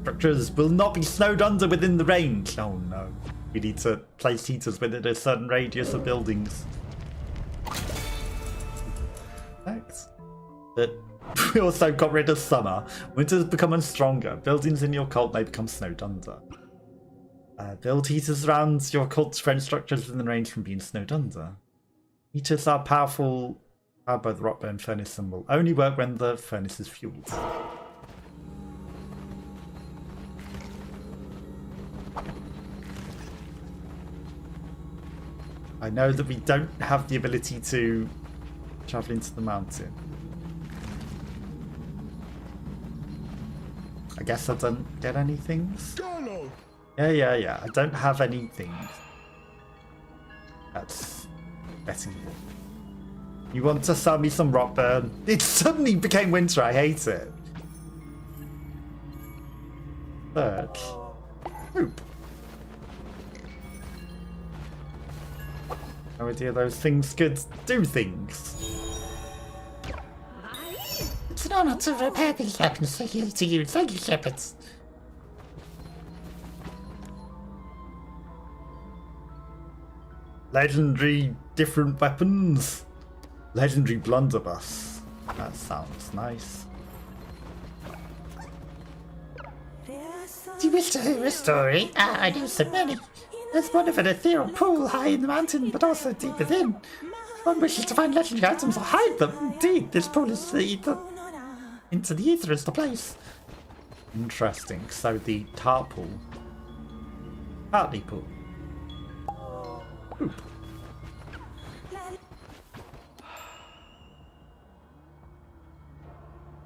Structures will not be snowed under within the range. Oh no. We need to place heaters within a certain radius of buildings. Thanks. But we also got rid of summer. Winter's becoming stronger. Buildings in your cult may become snowed under. Build heaters around your cult's friend structures within range from being snowed under. Heaters are powerful, powered by the rockburn furnace and will only work when the furnace is fueled. I know that we don't have the ability to travel into the mountain. I guess I don't get any things. Yeah. I don't have anything. That's betting. You want to sell me some rockburn? It suddenly became winter. I hate it. Search. Poop. No idea those things could do things. It's an honor to repair these weapons for you to use. Thank you, shepherds. Legendary different weapons. Legendary blunderbuss. That sounds nice. Do you wish to hear a story? I know so many. There's one of an ethereal pool high in the mountain, but also deep within. One wishes to find legendary items or hide them. Indeed, this pool is the ether. Into the ether is the place. Interesting. So the tar pool. Partly pool. Poop.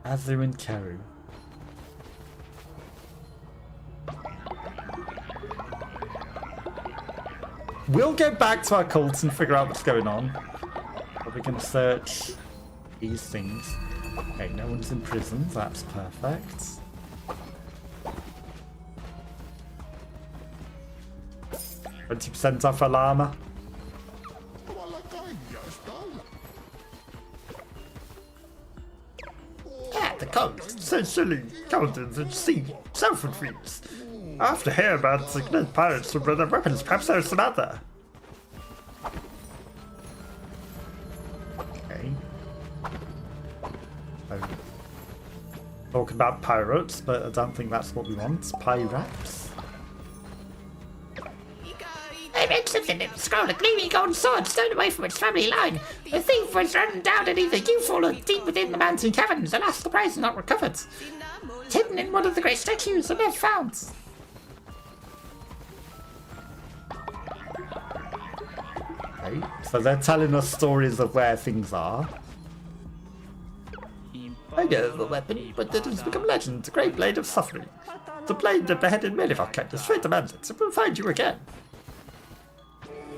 Azu and Keru. We'll go back to our cults and figure out what's going on. But we're going to search these things. Okay, no one's in prison. That's perfect. 20% off a llama. Yeah, the coast. So silly, mountains and sea, self-infused. After hearing about the great pirates with their weapons, perhaps there's some other. Okay. Talk about pirates, but I don't think that's what we want. Pirates. I read something in the scroll, a gleaming golden sword stolen away from its family line. The thief was run down in either youthful or deep within the mountain caverns. Alas, the prize is not recovered. It's hidden in one of the great statues and never found. Okay. So they're telling us stories of where things are. I know of a weapon, but it has become legend, the great blade of suffering. The blade that beheaded many of our characters, fate demands it, it will find you again.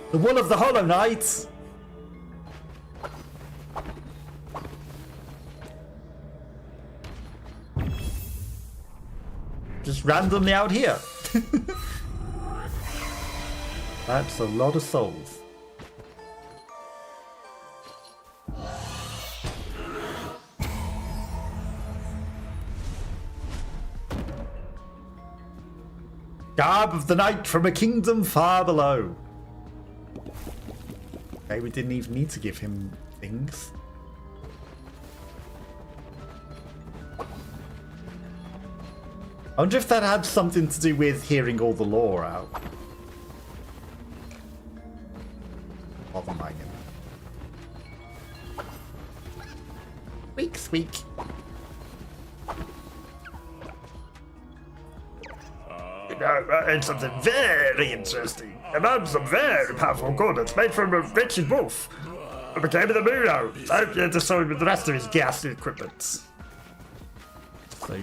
The Wool of the Hollow Knight! Just randomly out here. That's a lot of souls. Garb of the Knight from a kingdom far below. Okay, we didn't even need to give him things. I wonder if that had something to do with hearing all the lore out. Bother mining. Squeak, squeak. It's something very interesting. About some very powerful coordinates made from a wretched wolf who became the Muno. I hope you destroy with the rest of his ghastly equipment. So,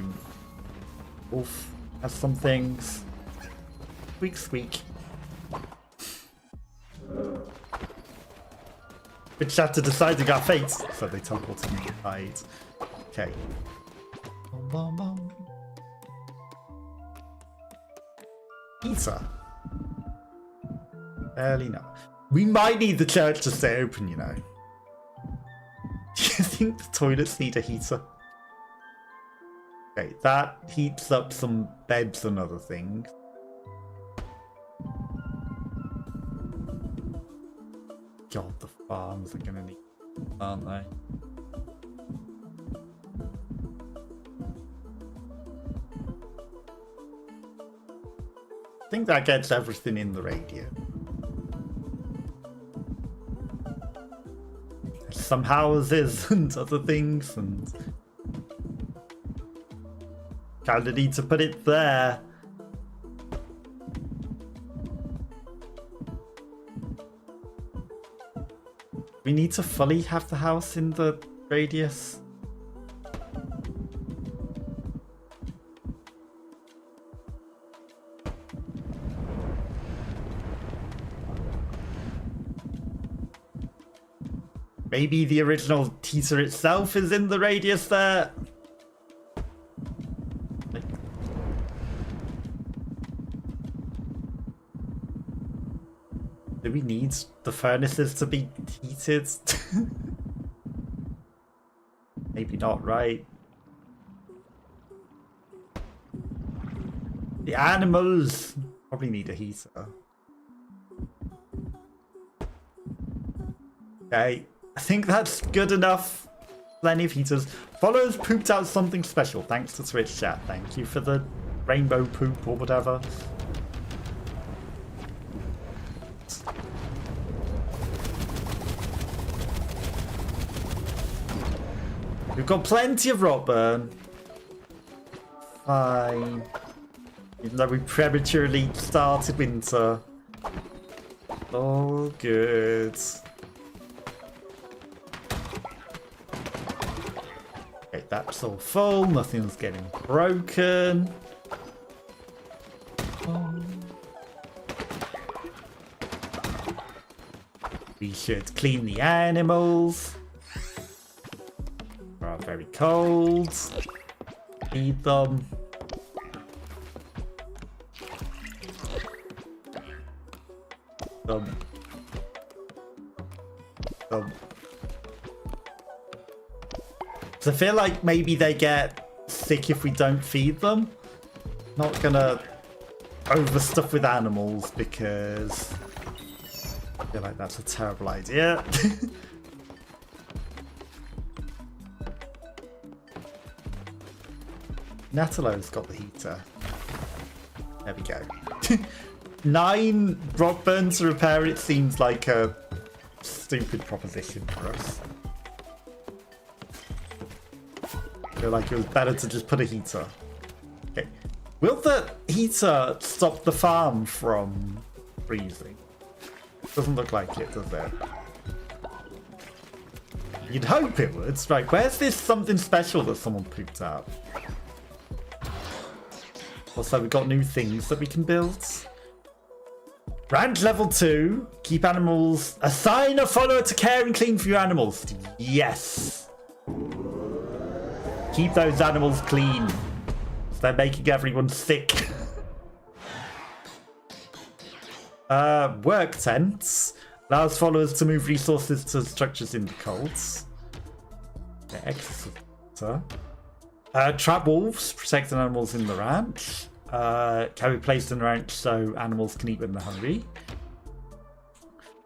Wolf has some things. Squeak, squeak. Which after deciding our fate, so they teleported and died. Okay. Bum, bum, bum. Pizza. Barely no. We might need the church to stay open, you know. Do you think the toilets need a heater? Okay, that heats up some beds and other things. God, the farms are gonna need, aren't they? I think that gets everything in the radio. Some houses and other things, and kinda need to put it there. We need to fully have the house in the radius. Maybe the original teaser itself is in the radius there. Do we need the furnaces to be heated? Maybe not, right? The animals probably need a heater. Okay, I think that's good enough. Plenty of heaters. Follows pooped out something special. Thanks to Twitch chat. Thank you for the rainbow poop or whatever. We've got plenty of rock burn. fine. Even though we prematurely started winter. All good. Okay, that's all full. Nothing's getting broken. We should clean the animals. They are very cold. Feed them. So I feel like maybe they get sick if we don't feed them. Not gonna overstuff with animals because I feel like that's a terrible idea. Natalo's got the heater. There we go. 9 rock burn to repair it seems like a stupid proposition for us. I feel like it was better to just put a heater. Okay. Will the heater stop the farm from freezing? Doesn't look like it, does it? You'd hope it would. Right, where's this something special that someone pooped out? Also, we've got new things that we can build. Ranch level 2. Keep animals. Assign a follower to care and clean for your animals. Yes. Keep those animals clean. They're making everyone sick. Work tents. Allows followers to move resources to structures in the cults. Okay, trap wolves. Protecting animals in the ranch. Can be placed in the ranch so animals can eat when they're hungry.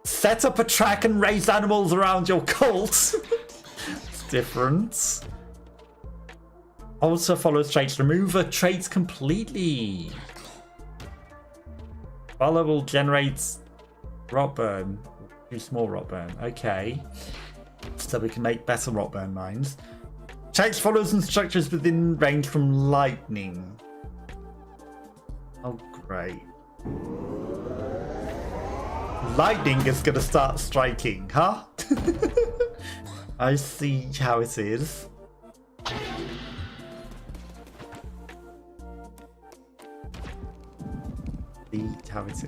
Set up a track and raise animals around your cult. It's different. Also follows traits. Remove a trait completely. Follow will generate rot burn. Use more rot burn. Okay. So we can make better rot burn mines. Checks follows and structures within range from lightning. Oh, great. Lightning is going to start striking, huh? I see how it is. See how it is.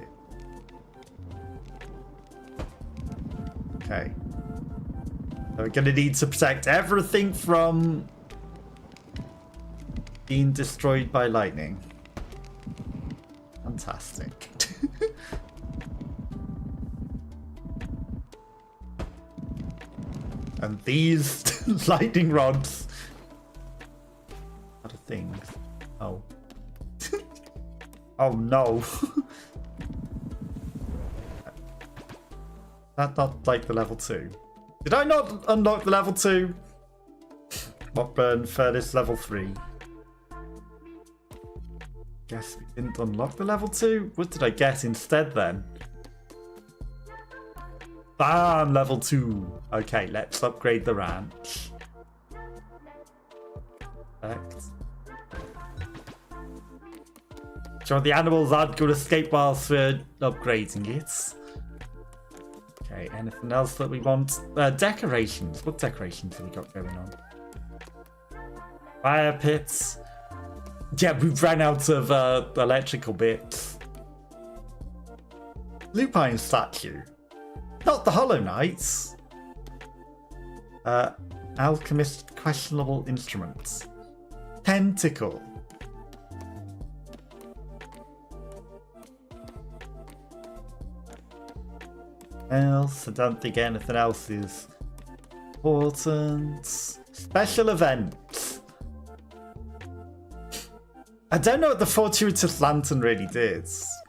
Okay. So we're going to need to protect everything from being destroyed by lightning. Fantastic. And these lightning rods are the things. Oh. Oh no. That's not like the level 2. Did I not unlock the level 2? What burn furnace level 3? Guess we didn't unlock the level 2? What did I get instead then? Bam! Level 2. Okay, let's upgrade the ranch. Perfect. Sure, the animals aren't going to escape whilst we're upgrading it. Okay, anything else that we want? Decorations. What decorations have we got going on? Fire pits. Yeah, we've ran out of electrical bits. Lupine statue. Not the Hollow Knights. Alchemist questionable instruments. Tentacle. Else, I don't think anything else is important. Special events. I don't know what the fortuitous lantern really did.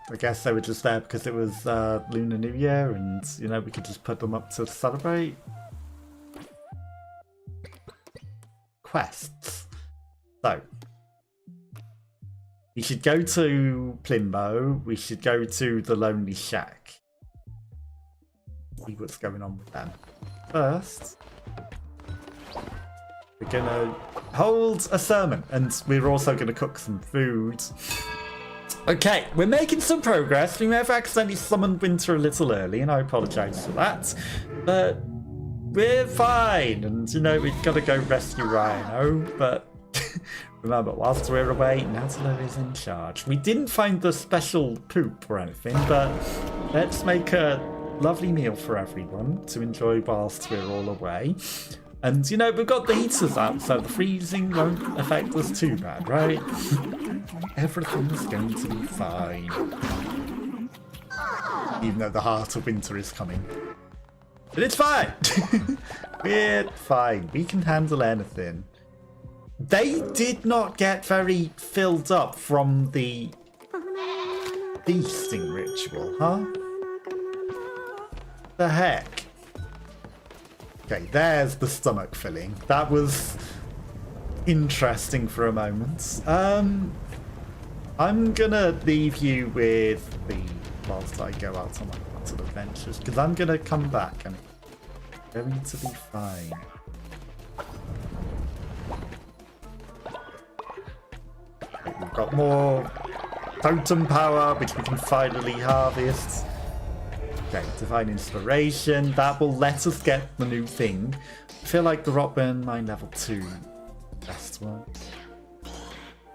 I guess they were just there because it was Lunar New Year and, you know, we could just put them up to celebrate. Quests. So, we should go to Plimbo. We should go to the Lonely Shack. See what's going on with them. First, We're gonna hold a sermon, and we're also gonna cook some food. Okay, we're making some progress. We may have accidentally summoned Winter a little early, and I apologise for that. But we're fine, and you know, we've got to go rescue Rhino, but remember, whilst we're away, Natala is in charge. We didn't find the special poop or anything, but let's make a lovely meal for everyone to enjoy whilst we're all away. And, you know, we've got the heaters out, so the freezing won't affect us too bad, right? Everything's going to be fine. Even though the heart of winter is coming. But it's fine! We're fine. We can handle anything. They did not get very filled up from the feasting ritual, huh? The heck? Okay, there's the stomach filling. That was interesting for a moment. I'm gonna leave you with the whilst I go out on my little adventures, because I'm gonna come back and it's going to be fine. Okay, we've got more totem power, which we can finally harvest. Okay, divine inspiration. That will let us get the new thing. I feel like the Rockburn Mine level 2 best one.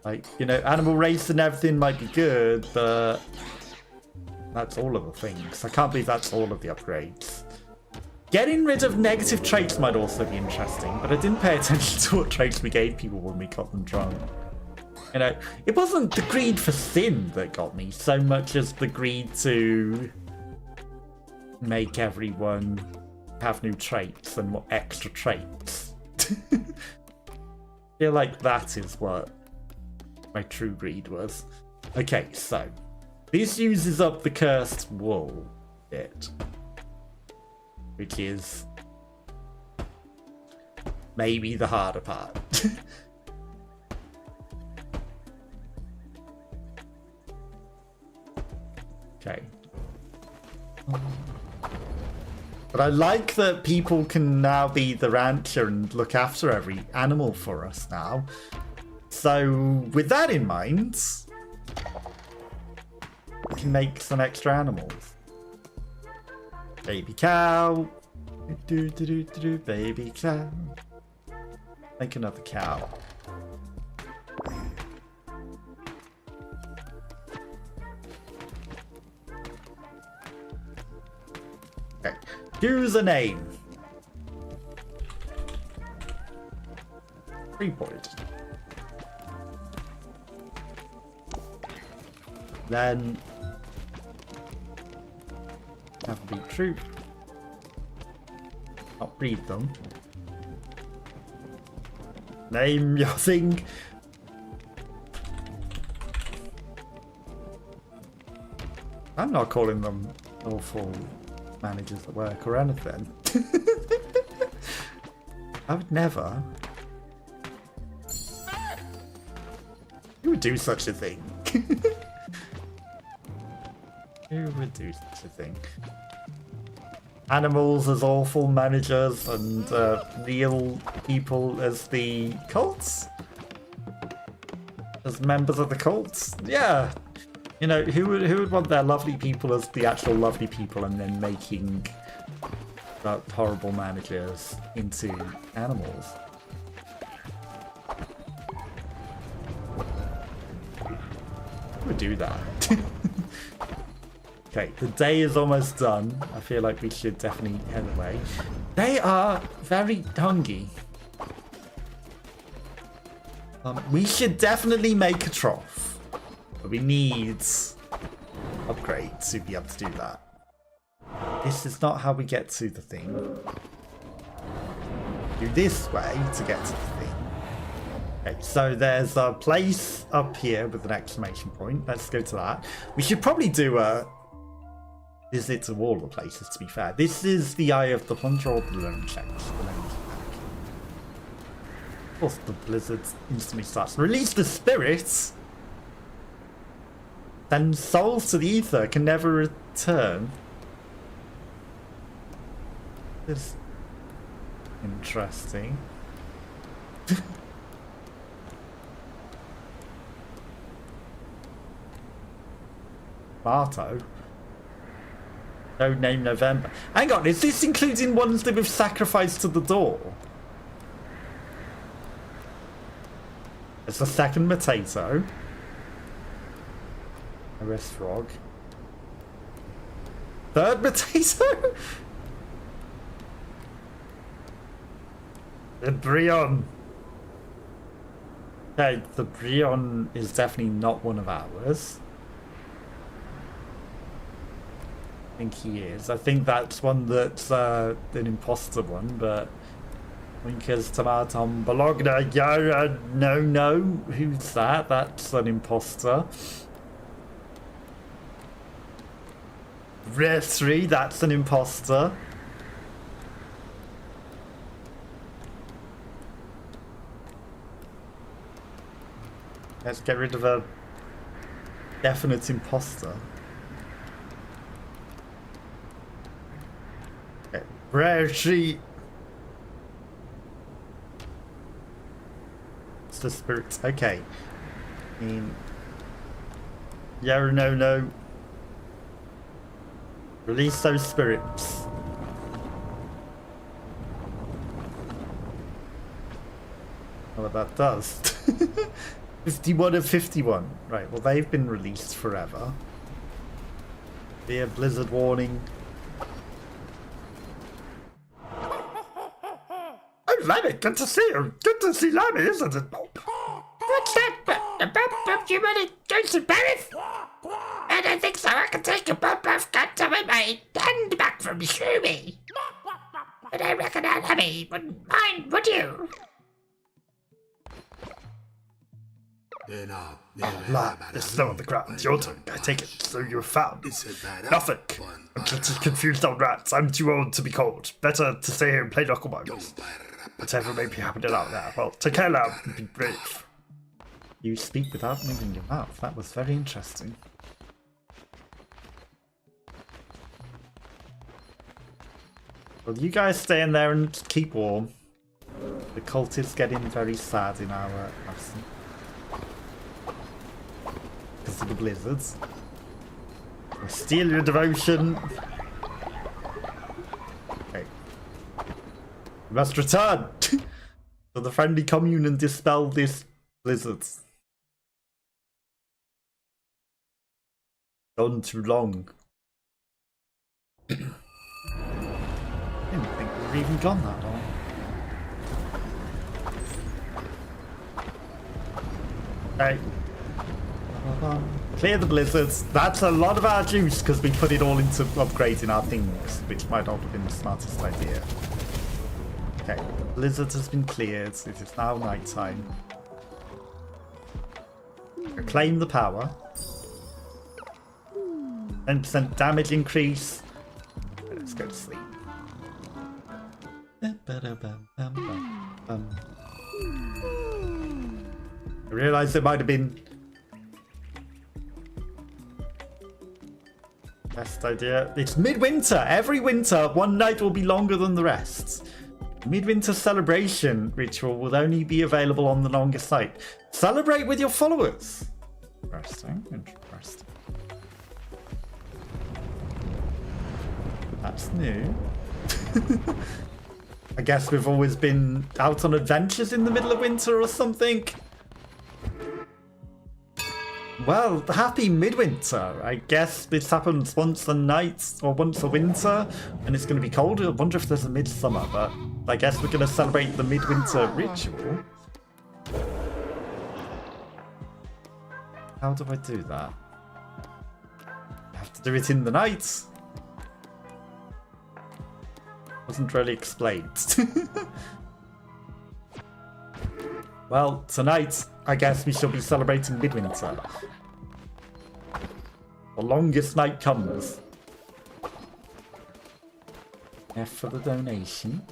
Like, you know, animal race and everything might be good, but that's all of the things. I can't believe that's all of the upgrades. Getting rid of negative traits might also be interesting, but I didn't pay attention to what traits we gave people when we got them drunk. You know, it wasn't the greed for sin that got me so much as the greed to make everyone have new traits and more extra traits. I feel like that is what my true greed was. Okay, so this uses up the cursed wool bit, which is maybe the harder part. Okay. But I like that people can now be the rancher and look after every animal for us now. So with that in mind, we can make some extra animals. Baby cow. Baby cow. Make another cow. Okay. Choose a name. 3 points. Then have to be true. Not breed them. Name your thing. I'm not calling them awful managers at work or anything. I would never. Who would do such a thing? Who would do such a thing? Animals as awful managers and real people as the cults? As members of the cults? Yeah. You know, who would want their lovely people as the actual lovely people and then making horrible managers into animals? Who would do that? Okay, the day is almost done. I feel like we should definitely head away. They are very hungry. We should definitely make a trough. But we need upgrades to be able to do that. This is not how we get to the thing. Do this way to get to the thing. Okay, so there's a place up here with an exclamation point. Let's go to that. We should probably do a visit to all the places, to be fair. This is the Eye of the Hunter or the Lone Check. Of course, the blizzard instantly starts. Release the spirits! Then souls to the ether can never return. This interesting. Barto? No name November. Hang on, is this including ones that we've sacrificed to the door? It's the second potato. Arrest frog. Third potato? The Brion. Okay, the Brion is definitely not one of ours. I think he is. I think that's one that's an imposter one, but Winkers Tomatom Bologna Yara no. Who's that? That's an imposter. Rare 3, that's an imposter. Let's get rid of a definite imposter. Okay. Rare 3. It's the spirits. Okay. Yeah, no. Release those spirits. Well, that does. 51 of 51. Right, well, they've been released forever. Dear blizzard warning. Oh, Lammy, good to see you. Good to see Lammy, isn't it? What's that? You want to go to Paris? I don't think so. I can take a bump. I've got to win my hand back from Shooby. But I reckon Lammy wouldn't mind, would you? Lad, there's snow on the ground. Your turn. I take it. So you're found. Nothing. I'm just confused on rats. I'm too old to be cold. Better to stay here and play knucklebags. Whatever may be happening out there. Well, take care now and be brave. You speak without moving your mouth. That was very interesting. Well, you guys stay in there and keep warm. The cult is getting very sad in our absence. Because of the blizzards. We'll steal your devotion. Okay. We must return to the friendly commune and dispel this blizzard. Gone too long. I didn't think we were even gone that long. Okay. Clear the blizzards. That's a lot of our juice because we put it all into upgrading our things, which might not have been the smartest idea. Okay, the blizzard has been cleared. It is now night time. Reclaim the power. 10% damage increase. Let's go to sleep. I realised it might have been best idea. It's midwinter. Every winter, one night will be longer than the rest. Midwinter celebration ritual will only be available on the longest night. Celebrate with your followers. Interesting. That's new. I guess we've always been out on adventures in the middle of winter or something. Well, happy midwinter. I guess this happens once a night or once a winter, and it's going to be colder. I wonder if there's a midsummer, but I guess we're going to celebrate the midwinter ritual. How do I do that? I have to do it in the night. Wasn't really explained. Well, tonight, I guess we shall be celebrating midwinter. The longest night comes. F for the donation.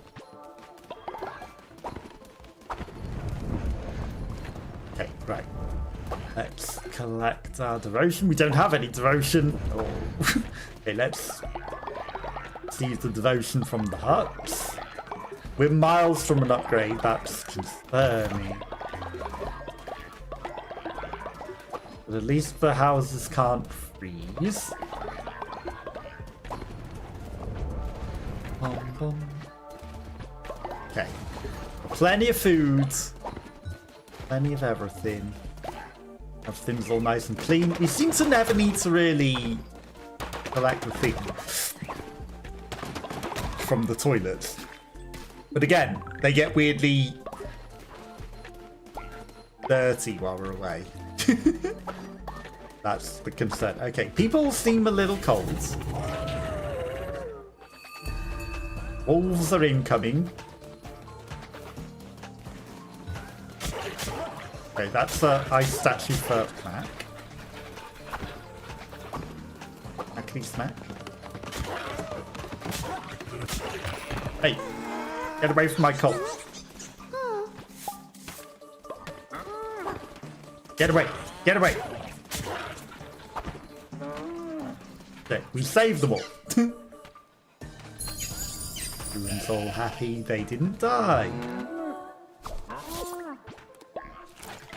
Okay, right. Let's collect our devotion. We don't have any devotion. Oh. Okay, let's use the devotion from the huts. We're miles from an upgrade. That's concerning. But at least the houses can't freeze. Okay. Plenty of food. Plenty of everything. Everything's all nice and clean. We seem to never need to really collect the things from the toilets. But again, they get weirdly dirty while we're away. That's the concern. Okay, people seem a little cold. Wolves are incoming. Okay, that's the ice statue for Mac. Mackety smack. Hey, get away from my colt. Get away, get away. Okay, we saved them all. Everyone's all happy they didn't die.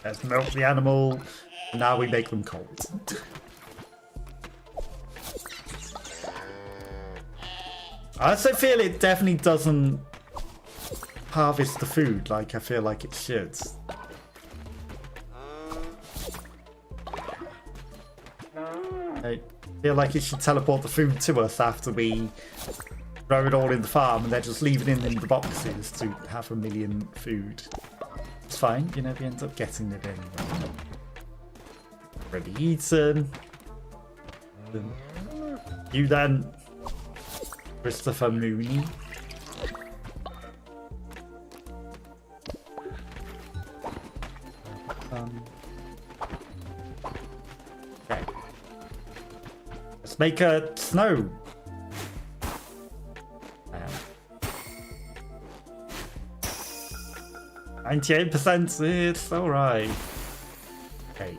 Let's milk the animal. Now we make them cold. I also feel it definitely doesn't harvest the food like I feel like it should. I feel like it should teleport the food to us after we throw it all in the farm and then just leave it in the boxes to have 1 million food. It's fine, you know, we end up getting it anyway. Already eaten. You then, Christopher Mooney. Okay. Let's make a snow. 98%, it's alright. Okay.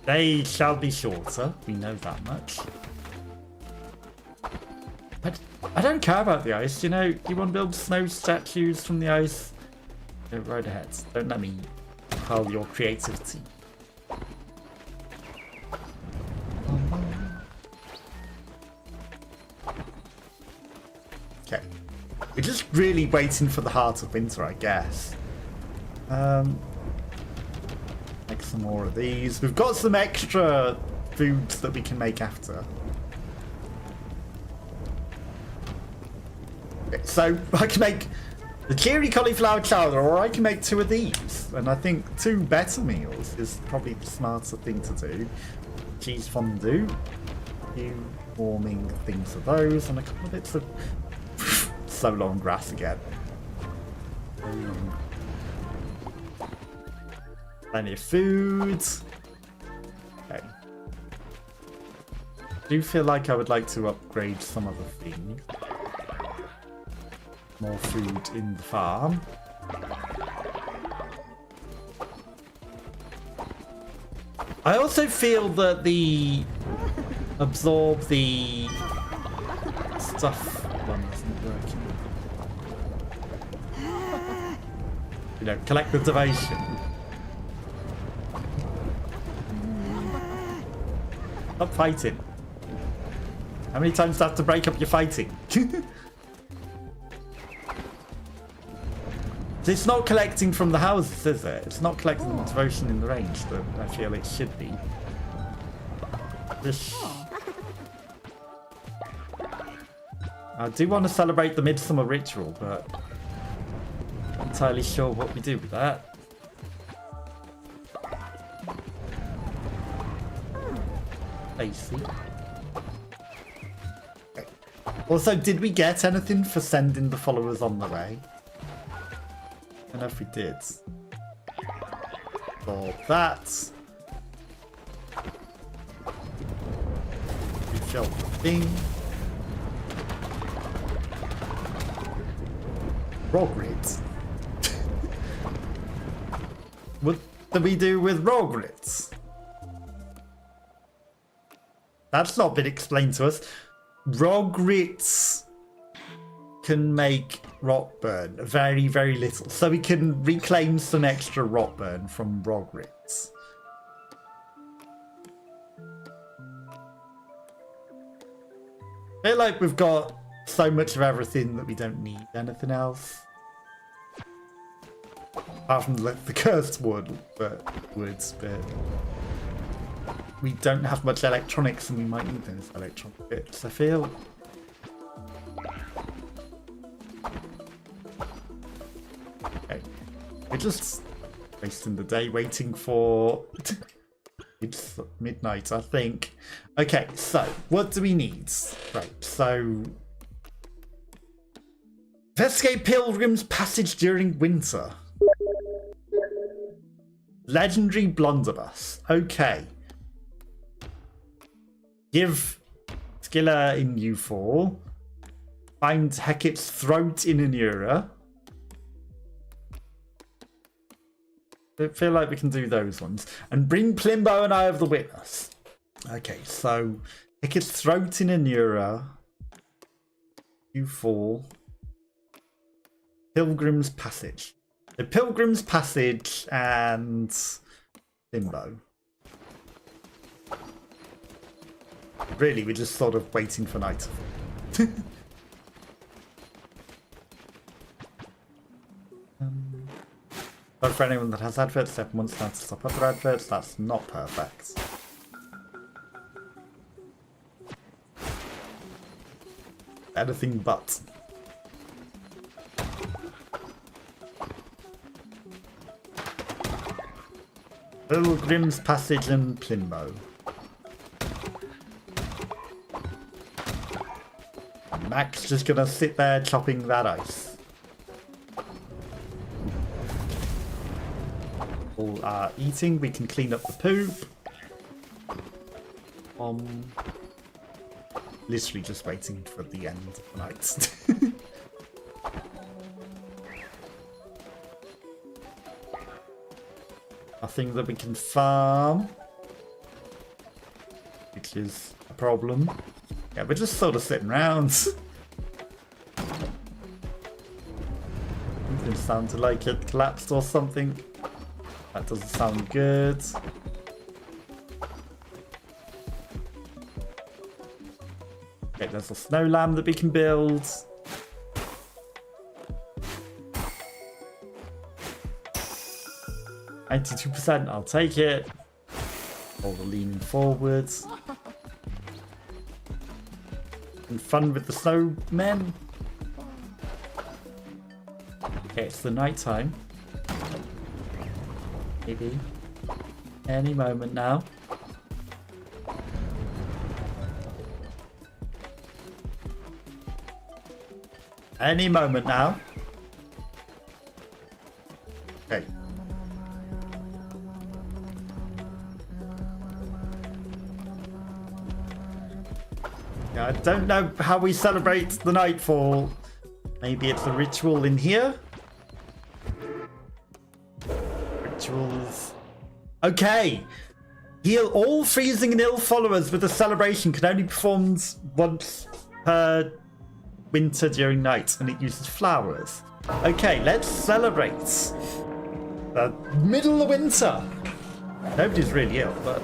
They shall be shorter, we know that much. But I don't care about the ice, you know, you want to build snow statues from the ice? Go right ahead. Don't let me cull your creativity. Okay. We're just really waiting for the heart of winter, I guess. Make some more of these. We've got some extra foods that we can make after. Okay, so I can make the cherry cauliflower chowder, or I can make 2 of these. And I think 2 better meals is probably the smarter thing to do. Cheese fondue, a few warming things of those, and a couple of bits of so long grass again. Plenty of food. Okay. I do feel like I would like to upgrade some other things. More food in the farm. I also feel that the absorb the stuff one isn't working. You know, collect the devotion. Stop fighting. How many times do I have to break up your fighting? It's not collecting from the houses, is it? It's not collecting the devotion in the range that I feel it should be. I do want to celebrate the Midsummer Ritual, but I'm not entirely sure what we do with that. Lacy. Okay. Also, did we get anything for sending the followers on the way? I don't know if we did. For that. We filled the thing. Raw grits. What do we do with raw grits? That's not been explained to us. Raw grits can make rot burn. Very, very little. So we can reclaim some extra rot burn from Rogrits. I feel like we've got so much of everything that we don't need anything else. Apart from the cursed woods, but we don't have much electronics and we might need those electronic bits, I feel. Okay. We're just wasting the day waiting for... It's midnight, I think. Okay, so what do we need? Right, so... Investigate Pilgrim's Passage during winter. Legendary Blunderbuss. Okay. Give Skilla in U4. Find Hecate's throat in Anura. I feel like we can do those ones. And bring Plimbo and Eye of the Witness. Okay, so Hecate's throat in Anura. U4. Pilgrim's Passage. The Pilgrim's Passage and Limbo. Really, we're just sort of waiting for nightfall. But for anyone that has adverts, step 1 now to stop other adverts. That's not perfect. Anything but. Pilgrim's Passage and Plimbo. Mac's just gonna sit there chopping that ice. All are eating, we can clean up the poop. Literally just waiting for the end of the night. Nothing that we can farm, which is a problem. Yeah, we're just sort of sitting around. Something sounded like it collapsed or something. That doesn't sound good. Okay, there's a snow lamb that we can build. %, I'll take it. All the leaning forwards. And fun with the snowmen. Okay, it's the night time. Maybe any moment now. Any moment now. Okay. I don't know how we celebrate the nightfall. Maybe it's a ritual in here. Rituals. Okay. Heal all freezing and ill followers with a celebration. Can only be performed once per winter during night, and it uses flowers. Okay, let's celebrate the middle of winter. Nobody's really ill, but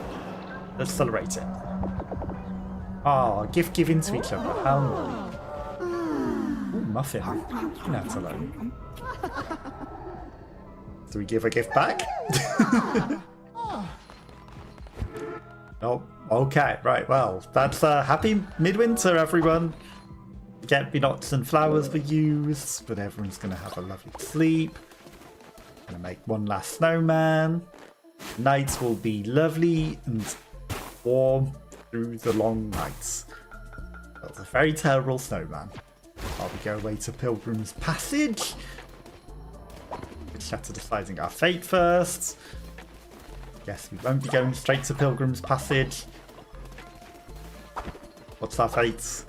let's celebrate it. Oh, gift giving to each other. How nice. Ooh, muffin. You're not alone. Do we give a gift back? Oh, okay, right. Well, that's happy midwinter, everyone. Get binots and flowers were used, but everyone's gonna have a lovely sleep. Gonna make one last snowman. Nights will be lovely and warm through the long nights. That's a very terrible snowman. While we go away to Pilgrim's Passage. Which after deciding our fate first. Yes, we won't be going straight to Pilgrim's Passage. What's our fate?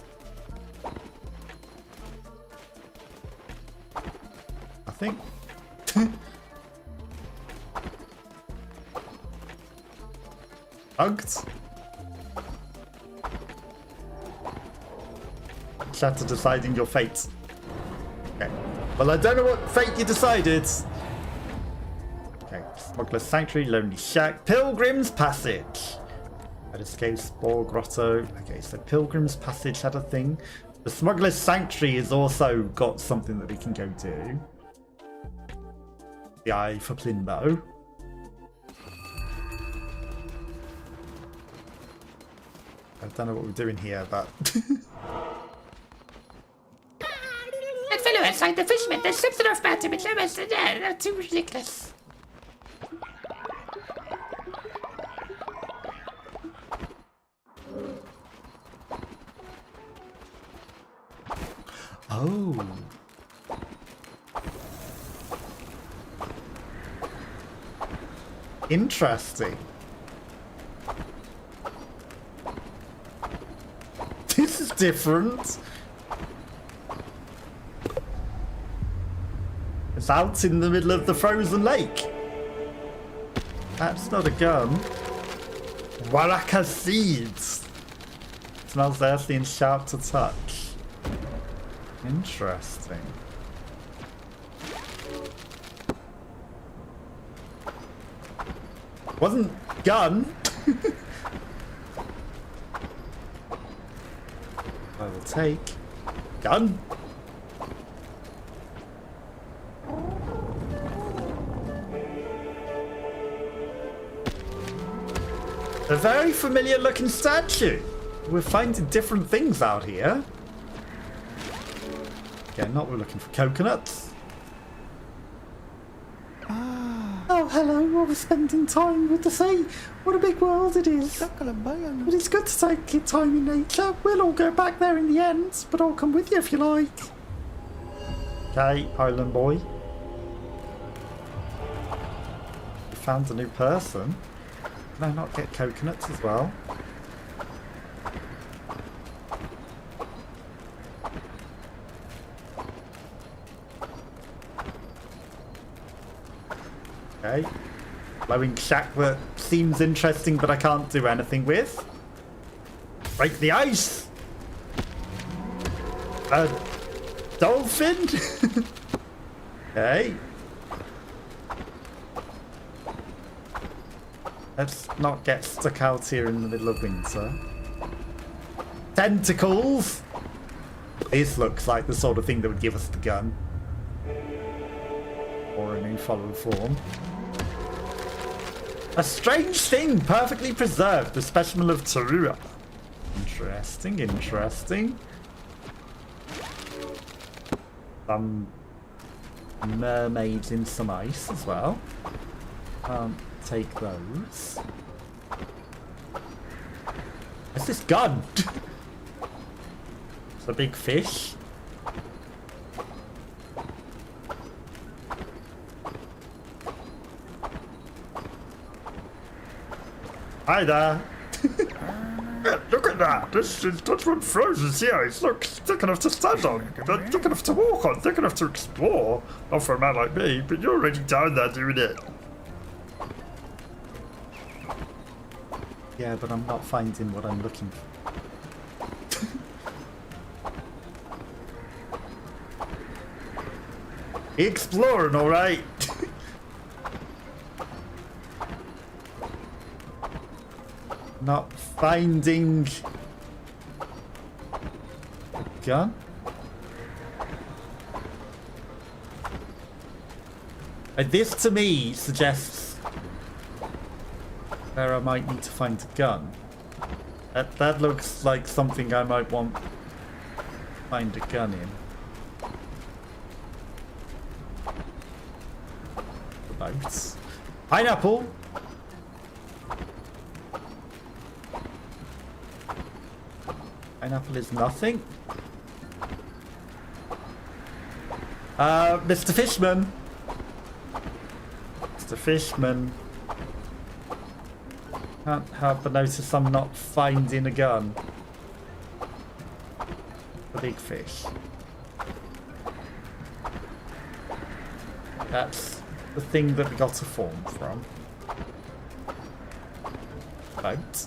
I think. Hugged. After deciding your fate. Okay. Well, I don't know what fate you decided. Okay, Smuggler's Sanctuary, Lonely Shack, Pilgrim's Passage. That escapes Spore Grotto. Okay, so Pilgrim's Passage had a thing. The Smuggler's Sanctuary has also got something that we can go do. The Eye for Plimbo. I don't know what we're doing here, but... That fellow outside the fisherman, there's something off about him. It's almost too ridiculous. Oh. Interesting. This is different. It's out in the middle of the frozen lake. That's not a gun. Waraka seeds. Smells earthy and sharp to touch. Interesting. Wasn't gun. I will take gun. A very familiar looking statue. We're finding different things out here. Again, not we're looking for coconuts. Oh, hello. I was spending time with the sea. What a big world it is. But it's good to take your time in nature. We'll all go back there in the end, but I'll come with you if you like. Okay, Island Boy. We found a new person. Can I not get coconuts as well? Okay. Glowing shack that seems interesting, but I can't do anything with. Break the ice! A dolphin? Okay. Let's not get stuck out here in the middle of winter. Tentacles! This looks like the sort of thing that would give us the gun. Or a new follow form. A strange thing, perfectly preserved, the specimen of Tarua. Interesting, interesting. Some mermaids in some ice as well. Can't take those. What's this gun? It's a big fish. Hi there. Look at that! That's what freezes here. It looks thick enough to stand on, thick enough to walk on, thick enough to explore. Not for a man like me, but you're already down there doing it. Yeah, but I'm not finding what I'm looking for. Exploring, alright. Not finding a gun. This to me suggests where I might need to find a gun. That looks like something I might want to find a gun in. Boats. Pineapple! Pineapple is nothing. Mr. Fishman. Mr. Fishman. Can't help but notice I'm not finding a gun. The big fish. That's the thing that we got a form from. Boat.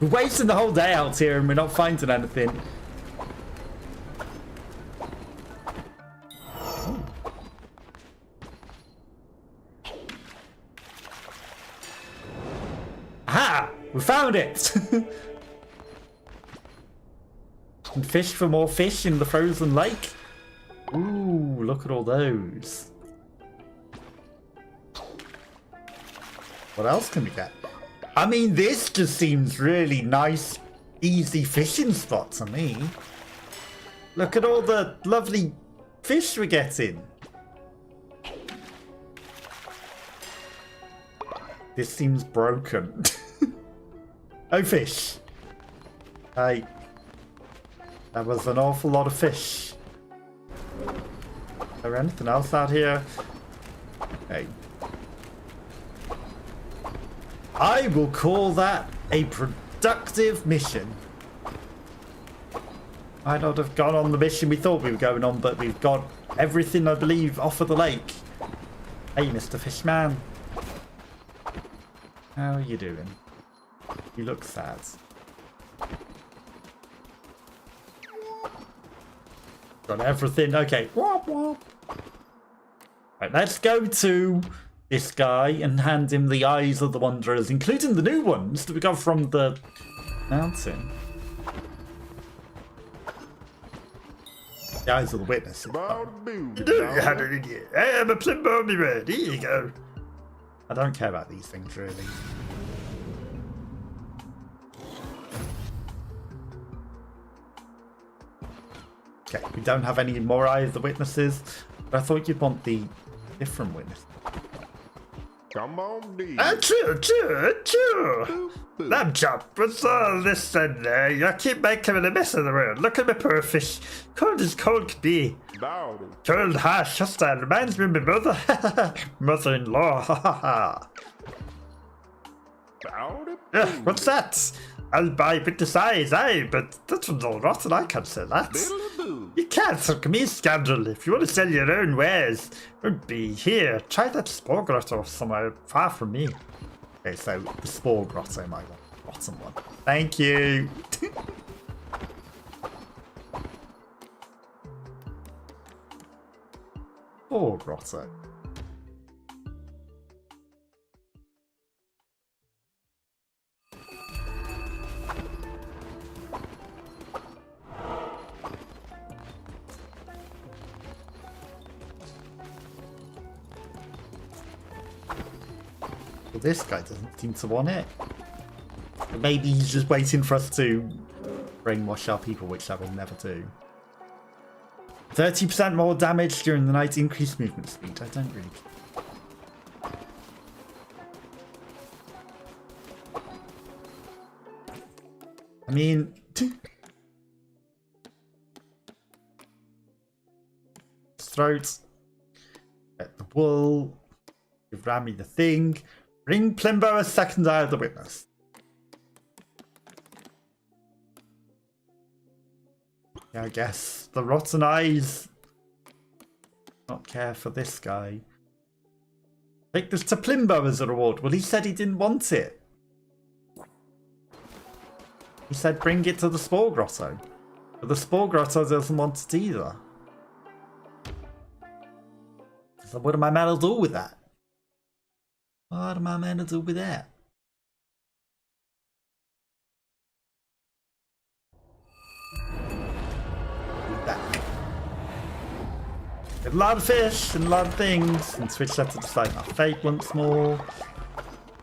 We're wasting the whole day out here and we're not finding anything. found it! And fish for more fish in the frozen lake. Ooh, look at all those. What else can we get? I mean, this just seems really nice, easy fishing spot to me. Look at all the lovely fish we're getting. This seems broken. Oh, fish. Hey. That was an awful lot of fish. Is there anything else out here? Hey. I will call that a productive mission. Might not have gone on the mission we thought we were going on, but we've got everything, I believe, off of the lake. Hey, Mr. Fishman. How are you doing? You look sad. Got everything. Okay. Womp womp. Right, let's go to this guy and hand him the eyes of the wanderers, including the new ones that we got from the mountain. The eyes of the witness. You had an idiot. I am a Plimbo bird. Here you go. I don't care about these things, really. Okay, we don't have any more eyes of the witnesses, but I thought you'd want the different witness. Come on, D. Achoo. Lamb chop, what's all this and you keep making a mess of the world. Look at my poor fish. Cold as cold could be. Dowdy. Cold, harsh, hostile. Reminds me of my mother. Mother-in-law. Dowdy. What's that? I'll buy witness eyes, aye, but that one's all rotten. I can't sell that. Diddle-a-boo. You can't, so come here, scoundrel. If you want to sell your own wares, don't be here. Try that spore grotto somewhere far from me. Okay, so the spore grotto, my bottom one. Thank you. Spore grotto. Well, this guy doesn't seem to want it. But maybe he's just waiting for us to brainwash our people, which I will never do. 30% more damage during the night, increased movement speed. I don't really... I mean... Throat. Get the wool. Give Rami the thing. Bring Plimbo a second eye of the witness. Yeah, I guess the rotten eyes not care for this guy. Take this to Plimbo as a reward. Well, he said he didn't want it. He said bring it to the Spore Grotto. But the Spore Grotto doesn't want it either. So what am I meant to do with that? What am I meant to do with that? Back. A lot of fish and a lot of things. And switch that to decide our fate once more.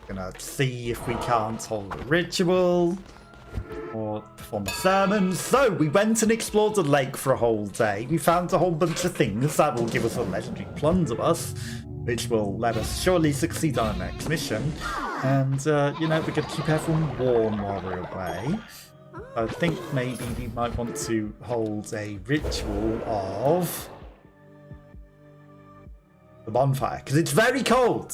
Gonna see if we can't hold a ritual or perform a sermon. So we went and explored the lake for a whole day. We found a whole bunch of things that will give us a legendary Blunderbuss, which will let us surely succeed on our next mission. And, you know, we're going to keep everyone warm while we're away. I think maybe we might want to hold a ritual of the bonfire, because it's very cold.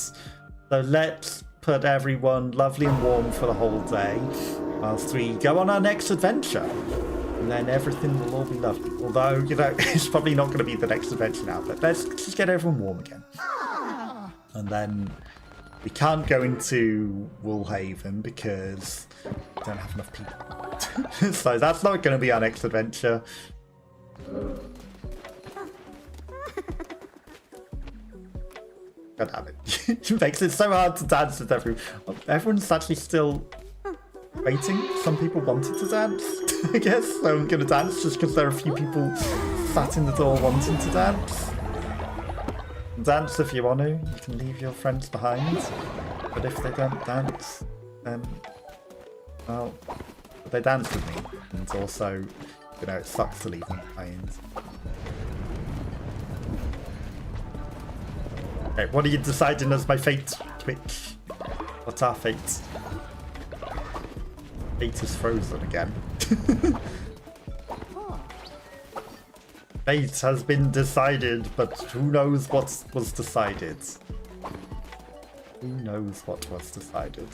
So let's put everyone lovely and warm for the whole day whilst we go on our next adventure. And then everything will all be lovely. Although, you know, it's probably not going to be the next adventure now, but let's just get everyone warm again. And then we can't go into Woolhaven because we don't have enough people. So that's not going to be our next adventure. God damn it. It makes it so hard to dance with everyone. Everyone's actually still waiting. Some people wanted to dance, I guess. So I'm going to dance just because there are a few people sat in the door wanting to dance. Dance if you want to. You can leave your friends behind. But if they don't dance, then, well, they dance with me. And also, you know, it sucks to leave them behind. Okay, what are you deciding as my fate, Twitch? What's our fate? Fate is frozen again. Fate has been decided, but who knows what was decided? Who knows what was decided?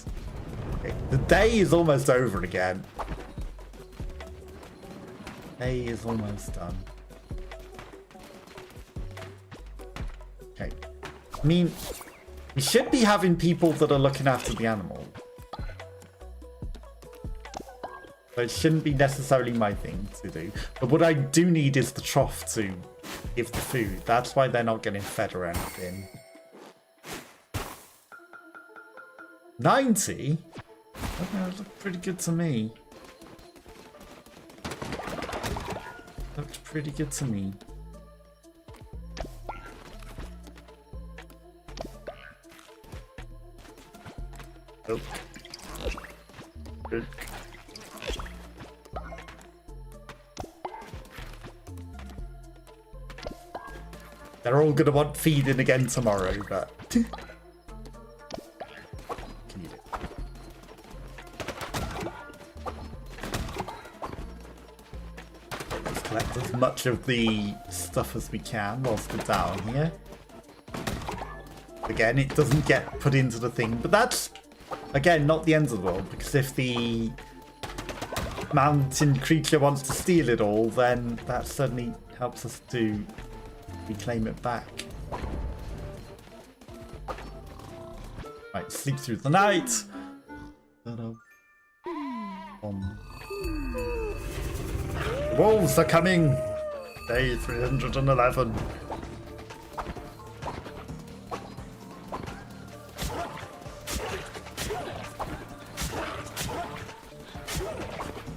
Okay, the day is almost over again. Day is almost done. Okay. I mean, we should be having people that are looking after the animal. So it shouldn't be necessarily my thing to do. But what I do need is the trough to give the food. That's why they're not getting fed or anything. 90? Oh, that looked pretty good to me. Looked pretty good to me. Oh. Good. They're all gonna want feeding again tomorrow, but can you do? Let's collect as much of the stuff as we can whilst we're down here. Again, it doesn't get put into the thing, but that's, again, not the end of the world, because if the mountain creature wants to steal it all, then that certainly helps us to reclaim it back. Right, sleep through the night. The wolves are coming. Day 311.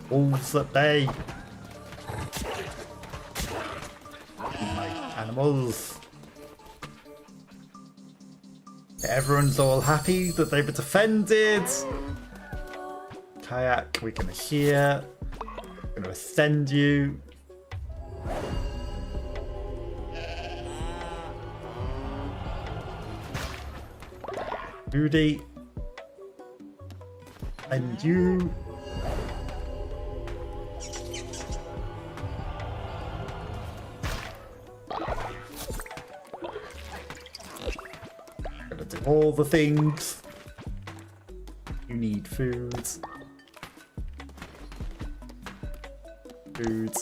Wolves at bay. Animals. Everyone's all happy that they were defended. Kayak, we're gonna hear. We're gonna ascend you. Rudy. And you. All the things. You need food. Food.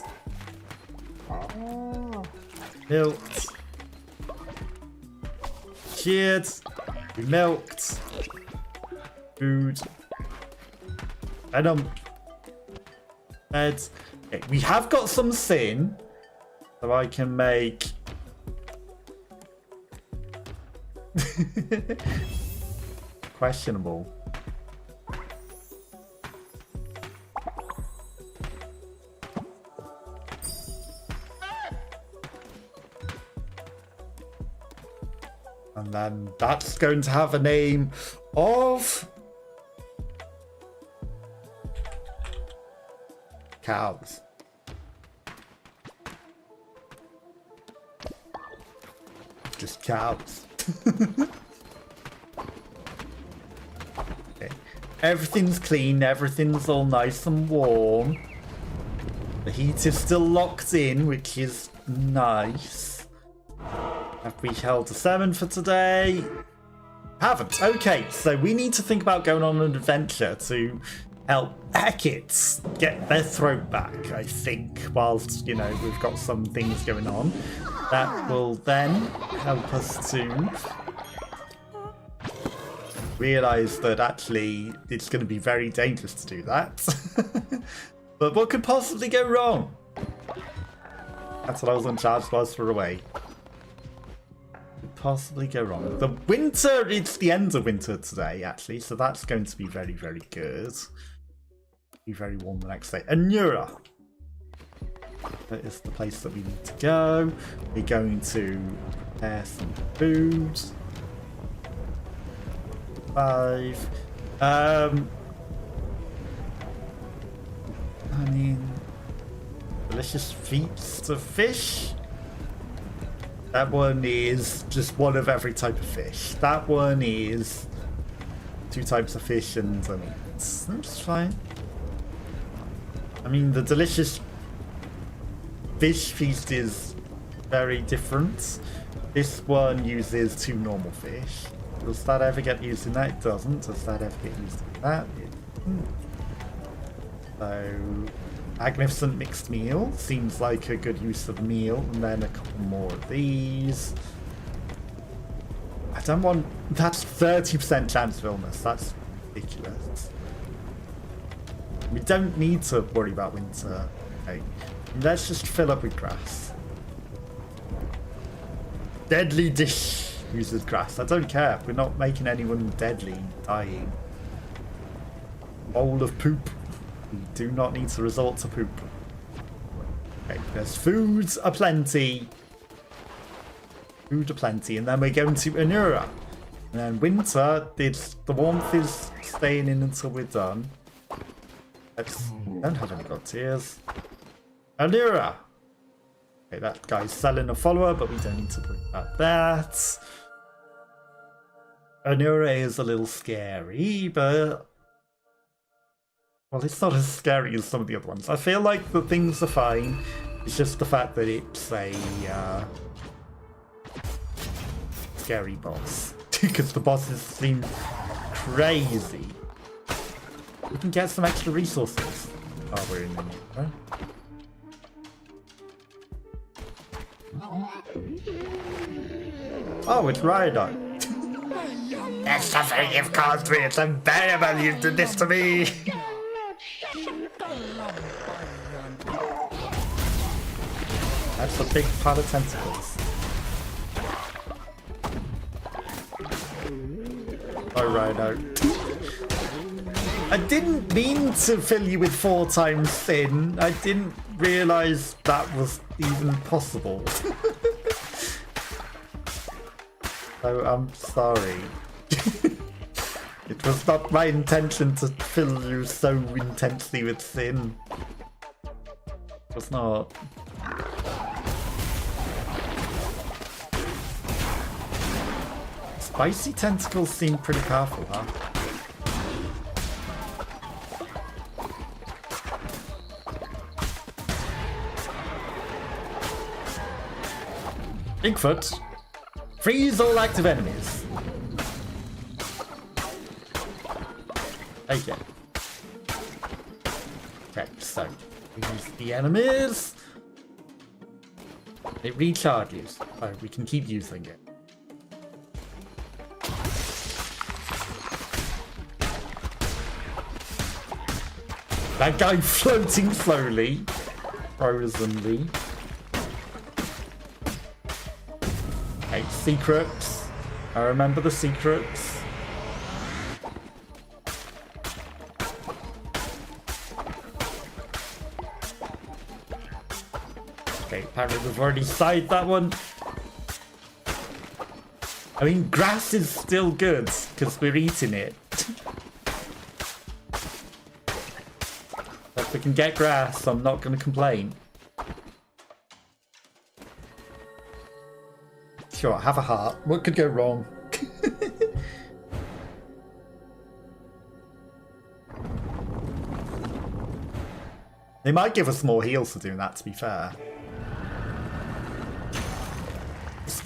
Milked. Cheered. We milked. Food. Venom. Fed. Okay, we have got some sin. So I can make questionable. And then that's going to have a name of cows. Just cows. Okay. Everything's clean, everything's all nice and warm. The heat is still locked in, which is nice. Have we held a salmon for today? Haven't. Okay, so we need to think about going on an adventure to help Hecate get their throat back, I think, whilst, you know, we've got some things going on. That will then help us to realise that actually it's going to be very dangerous to do that. But what could possibly go wrong? That's what I was in charge whilst we're away. Could possibly go wrong. The winter, it's the end of winter today, actually, so that's going to be very, very good. Be very warm the next day. Anura. That is the place that we need to go. We're going to prepare some food. 5. I mean, delicious feats of fish. That one is just one of every type of fish. That one is 2 types of fish and I mean, that's fine. I mean, the delicious fish feast is very different. This one uses 2 normal fish. Does that ever get used in that? It doesn't. Does that ever get used in that? It doesn't. So, magnificent mixed meal seems like a good use of meal, and then a couple more of these. I don't want. That's 30% chance of illness. That's ridiculous. We don't need to worry about winter. Okay. Let's just fill up with grass. Deadly dish uses grass. I don't care. We're not making anyone deadly dying. Bowl of poop. We do not need to resort to poop. Okay, there's foods aplenty. Food aplenty. And then we're going to Anura. And then winter, the warmth is staying in until we're done. Don't have any god tears. Anura. Okay, that guy's selling a follower, but we don't need to worry about that. Anura is a little scary, but well, it's not as scary as some of the other ones. I feel like the things are fine. It's just the fact that it's a scary boss. Because the bosses seem crazy. We can get some extra resources. Oh, we're in the new, Oh, it's Rhino. The suffering you've caused me, it's unbearable. You did this to me. That's a big pot of tentacles. Oh, Rhino. I didn't mean to fill you with 4 times thin. I didn't realise that was even possible. So I'm sorry. It was not my intention to fill you so intensely with thin. It was not. Spicy tentacles seem pretty powerful, huh? Bigfoot, freeze all active enemies. Okay. Okay, so use the enemies. It recharges. Oh, we can keep using it. That guy floating slowly, frozenly. Okay, secrets. I remember the secrets. Okay, apparently we've already signed that one. I mean, grass is still good because we're eating it. If we can get grass, I'm not going to complain. Sure, have a heart. What could go wrong? They might give us more heals for doing that, to be fair.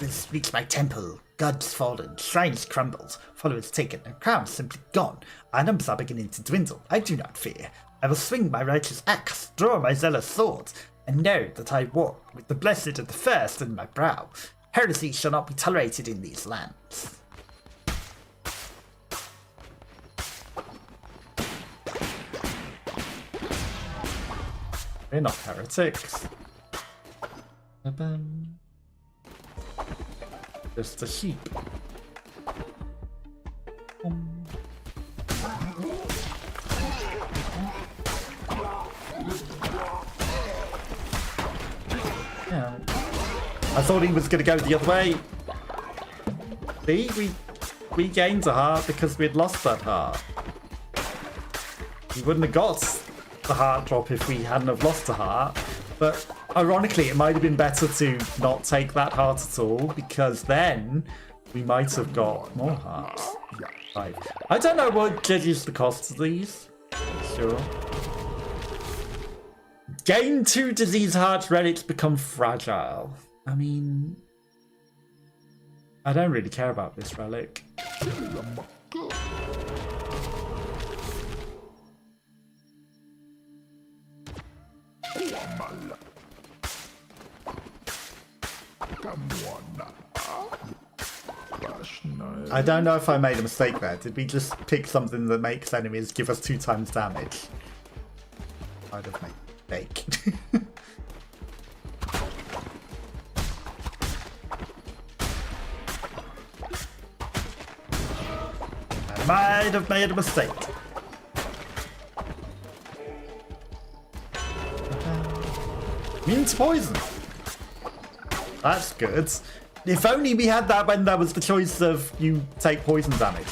This reached my temple. Gods fallen, shrines crumbled, followers taken, and crowns simply gone. Items are beginning to dwindle. I do not fear. I will swing my righteous axe, draw my zealous sword, and know that I walk with the blessed and the first in my brow. Heresy shall not be tolerated in these lands. We're not heretics. Just a sheep. I thought he was going to go the other way. See, we gained a heart because we had lost that heart. We wouldn't have got the heart drop if we hadn't have lost a heart. But ironically, it might have been better to not take that heart at all, because then we might have got more hearts. Right. I don't know what judges the cost of these. Sure. Gain 2 disease hearts, relics become fragile. I mean, I don't really care about this relic. I don't know if I made a mistake there. Did we just pick something that makes enemies give us 2 times damage? I'd have made a mistake. I might have made a mistake. Immune to poison. That's good. If only we had that when there was the choice of you take poison damage.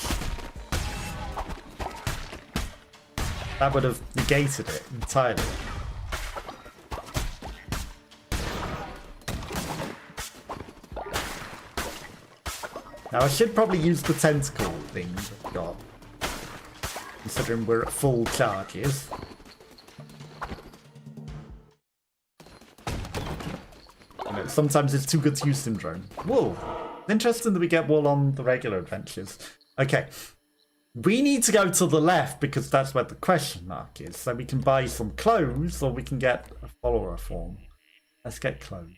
That would have negated it entirely. Now I should probably use the tentacle thing I've got, considering we're at full charges. Sometimes it's too good to use Syndrome. Wool. Interesting that we get wool on the regular adventures. Okay. We need to go to the left because that's where the question mark is. So we can buy some clothes or we can get a follower form. Let's get clothes.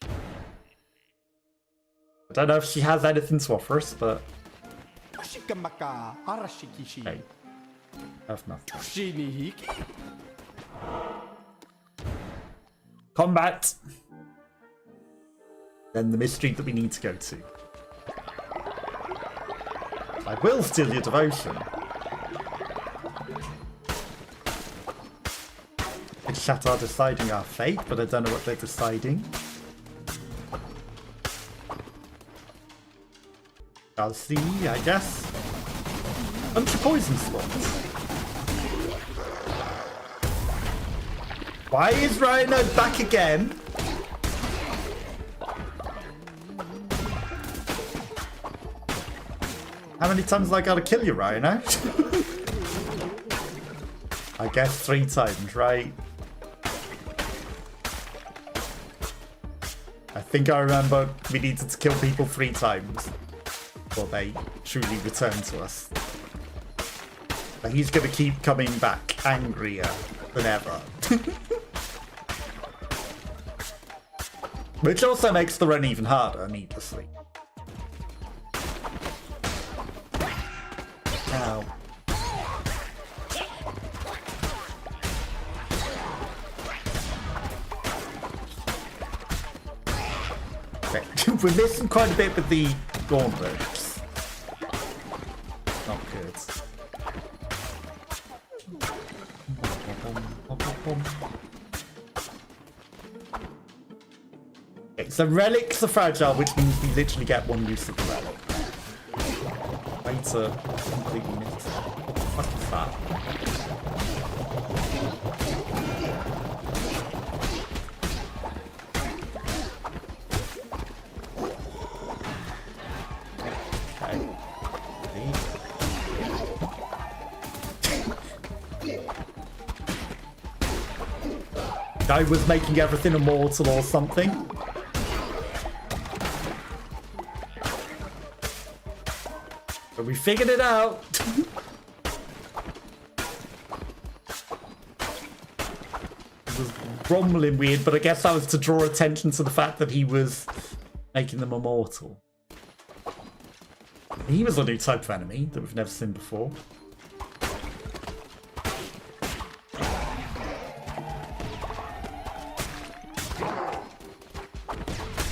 I don't know if she has anything to offer us, but... Okay. Have nothing. Combat! Then the mystery that we need to go to. I will steal your devotion. The chat are deciding our fate, but I don't know what they're deciding. I'll see, I guess. Bunch of poison slots. Why is Rhino back again? How many times have I got to kill you, Rhino? I guess 3 times, right? I think I remember we needed to kill people 3 times before they truly return to us. But he's going to keep coming back angrier than ever. Which also makes the run even harder, needlessly. Ow. Okay. We're missing quite a bit with the gauntlets. Not good. Okay, so relics are fragile, which means we literally get 1 use of the relic. Way to completely miss it. What the fuck is that? Okay. Guy was making everything immortal or something. But we figured it out. It was grumbling weird, but I guess that was to draw attention to the fact that he was making them immortal. He was a new type of enemy that we've never seen before.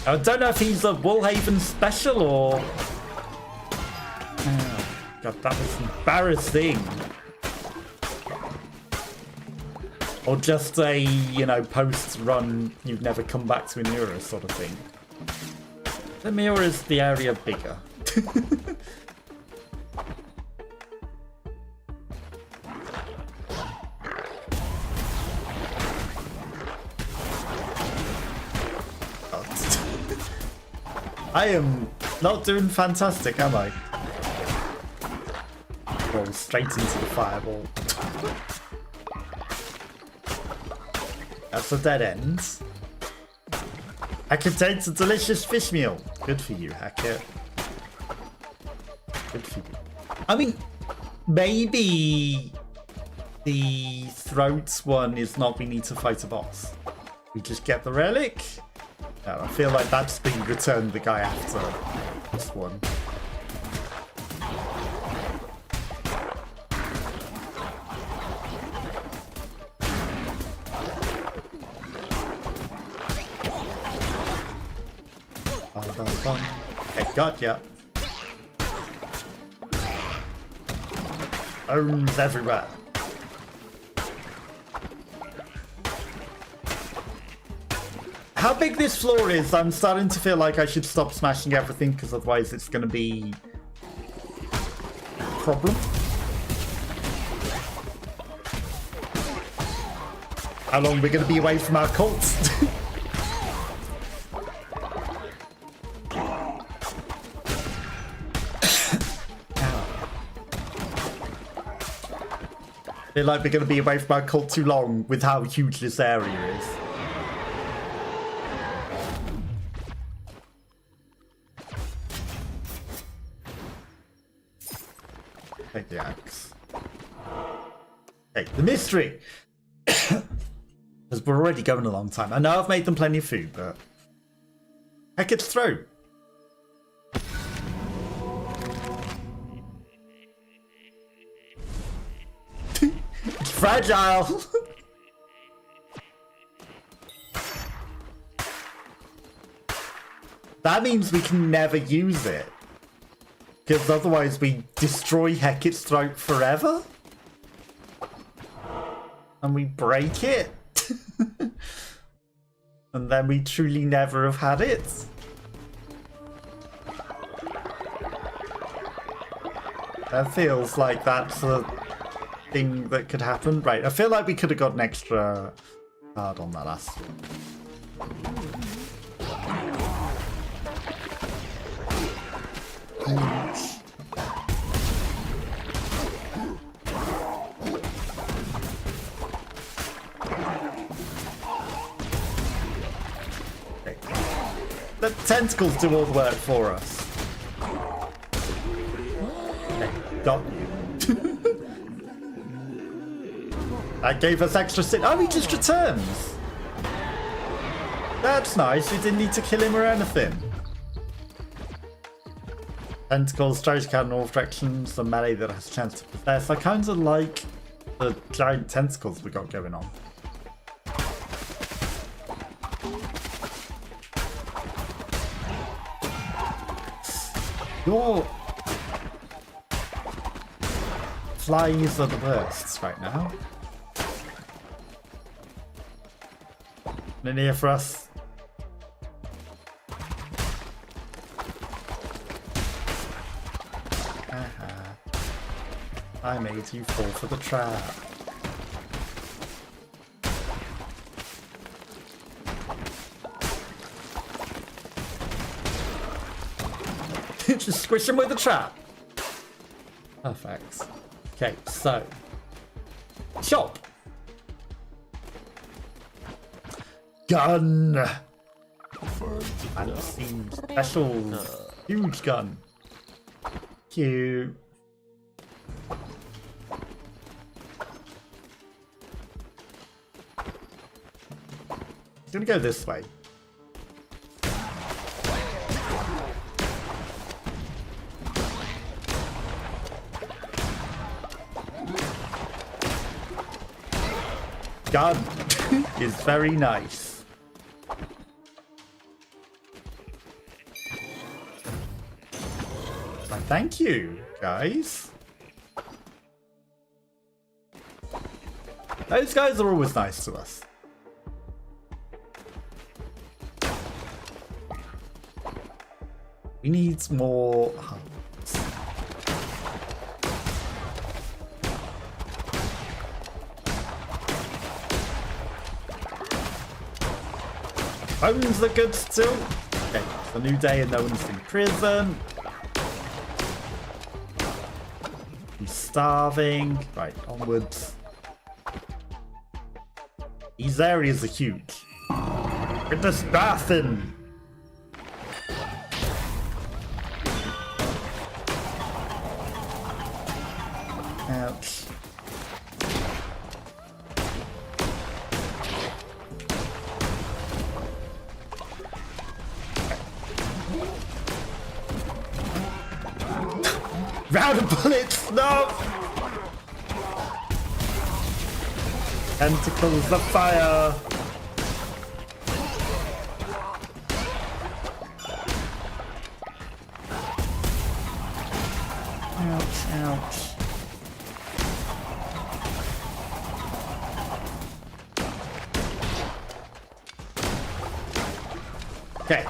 I don't know if he's a Woolhaven special or... Oh, God, that was embarrassing. Or just a, you know, post-run, you've never come back to Inura sort of thing. Or is the area bigger? I am not doing fantastic, am I? Roll straight into the fireball. That's a dead end. That contains a delicious fish meal. Good for you, Hacker. Good for you. I mean, maybe the throats one is not we need to fight a boss. We just get the relic. No, I feel like that's being returned the guy after this one. Okay, got ya. Bones everywhere. How big this floor is, I'm starting to feel like I should stop smashing everything because otherwise it's going to be a problem. How long are we going to be away from our cults? I feel like we're going to be away from our cult too long with how huge this area is. Take the axe. Okay, the mystery. Because we're already going a long time. I know I've made them plenty of food, but heck, it's through. It's fragile. That means we can never use it. Because otherwise we destroy Hecate's throat forever? And we break it? And then we truly never have had it? That feels like that's a thing that could happen. Right, I feel like we could have got an extra card on that last one. Okay. The tentacles do all the work for us. Okay, got you. That gave us extra sit. Oh, he just returns. That's nice. We didn't need to kill him or anything. Tentacles, throws count in all directions, the melee that has a chance to possess. I kind of like the giant tentacles we got going on. Your flies are the worst right now. In here for us. I made you fall for the trap. Just squish him with the trap. Perfect. Okay, so shop. Gun. Fancy special huge gun. Cute. It's gonna go this way. Gun is very nice. Well, thank you, guys. Those guys are always nice to us. We need more. Bones look good still. Okay, it's a new day and no one's in prison. He's starving. Right, onwards. These areas are huge. Get this bath in. Ouch. Round of bullets, no! Tentacles of fire. Ouch, ouch. Okay.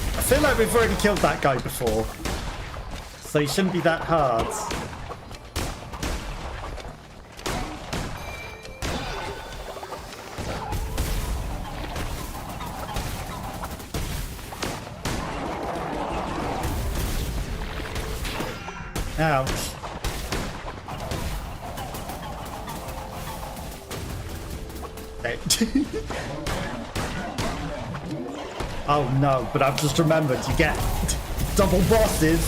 I feel like we've already killed that guy before, so he shouldn't be that hard. Ouch. Okay. Oh no, but I've just remembered you get double bosses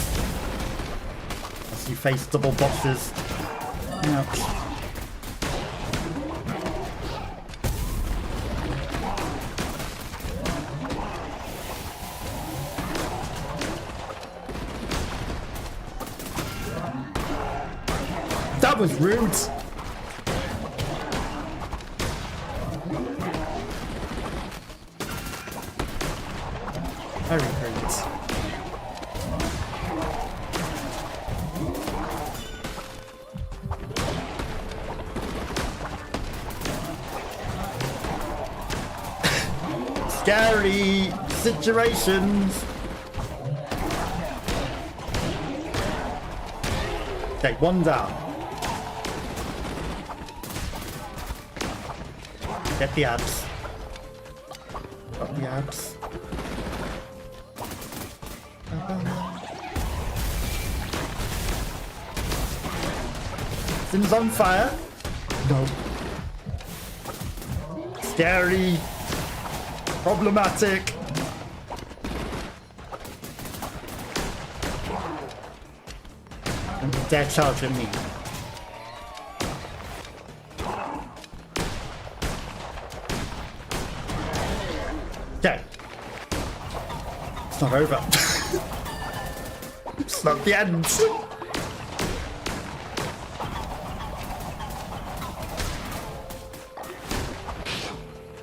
as you face double bosses. Ouch. That was rude. Very rude. Scary situations. Okay, one down. Get the abs. Got the abs. Things on fire. No. Scary. Problematic. And they're charging me. Okay. It's not over. It's not the end.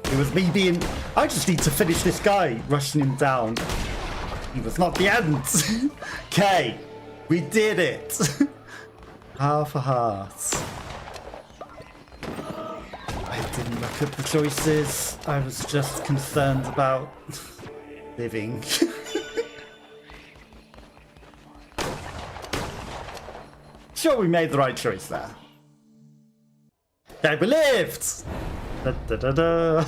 It was me being... I just need to finish this guy, rushing him down. It was not the end. Okay, we did it. Half a heart. I didn't look at the choices. I was just concerned about living. Sure, we made the right choice there. Okay, we lived. Da, da, da, da.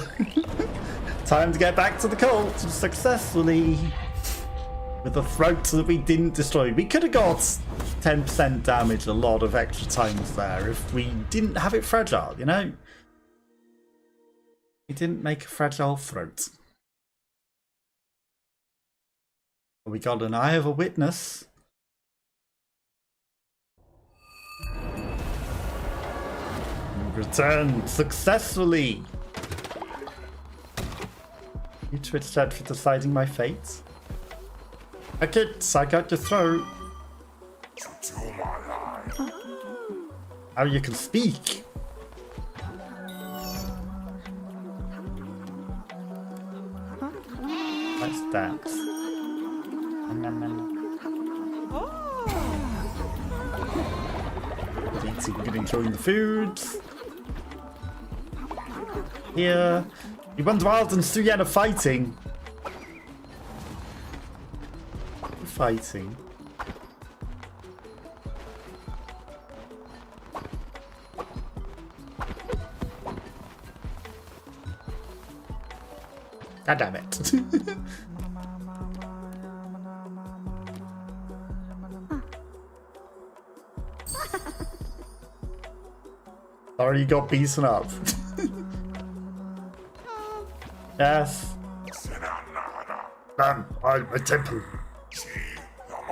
Time to get back to the cult successfully with a throat that we didn't destroy. We could have got 10% damage a lot of extra times there if we didn't have it fragile, you know? We didn't make a fragile throat. We got an eye of a witness. Returned successfully. You Twitch chat for deciding my fate. Okay, so I got your throat. How you can speak. Let's dance. Good eating, good enjoying the food. Here. You went wild and Suyen are fighting. Fighting. God damn it. Sorry you got beaten up. Yes. Man, I'm a temple.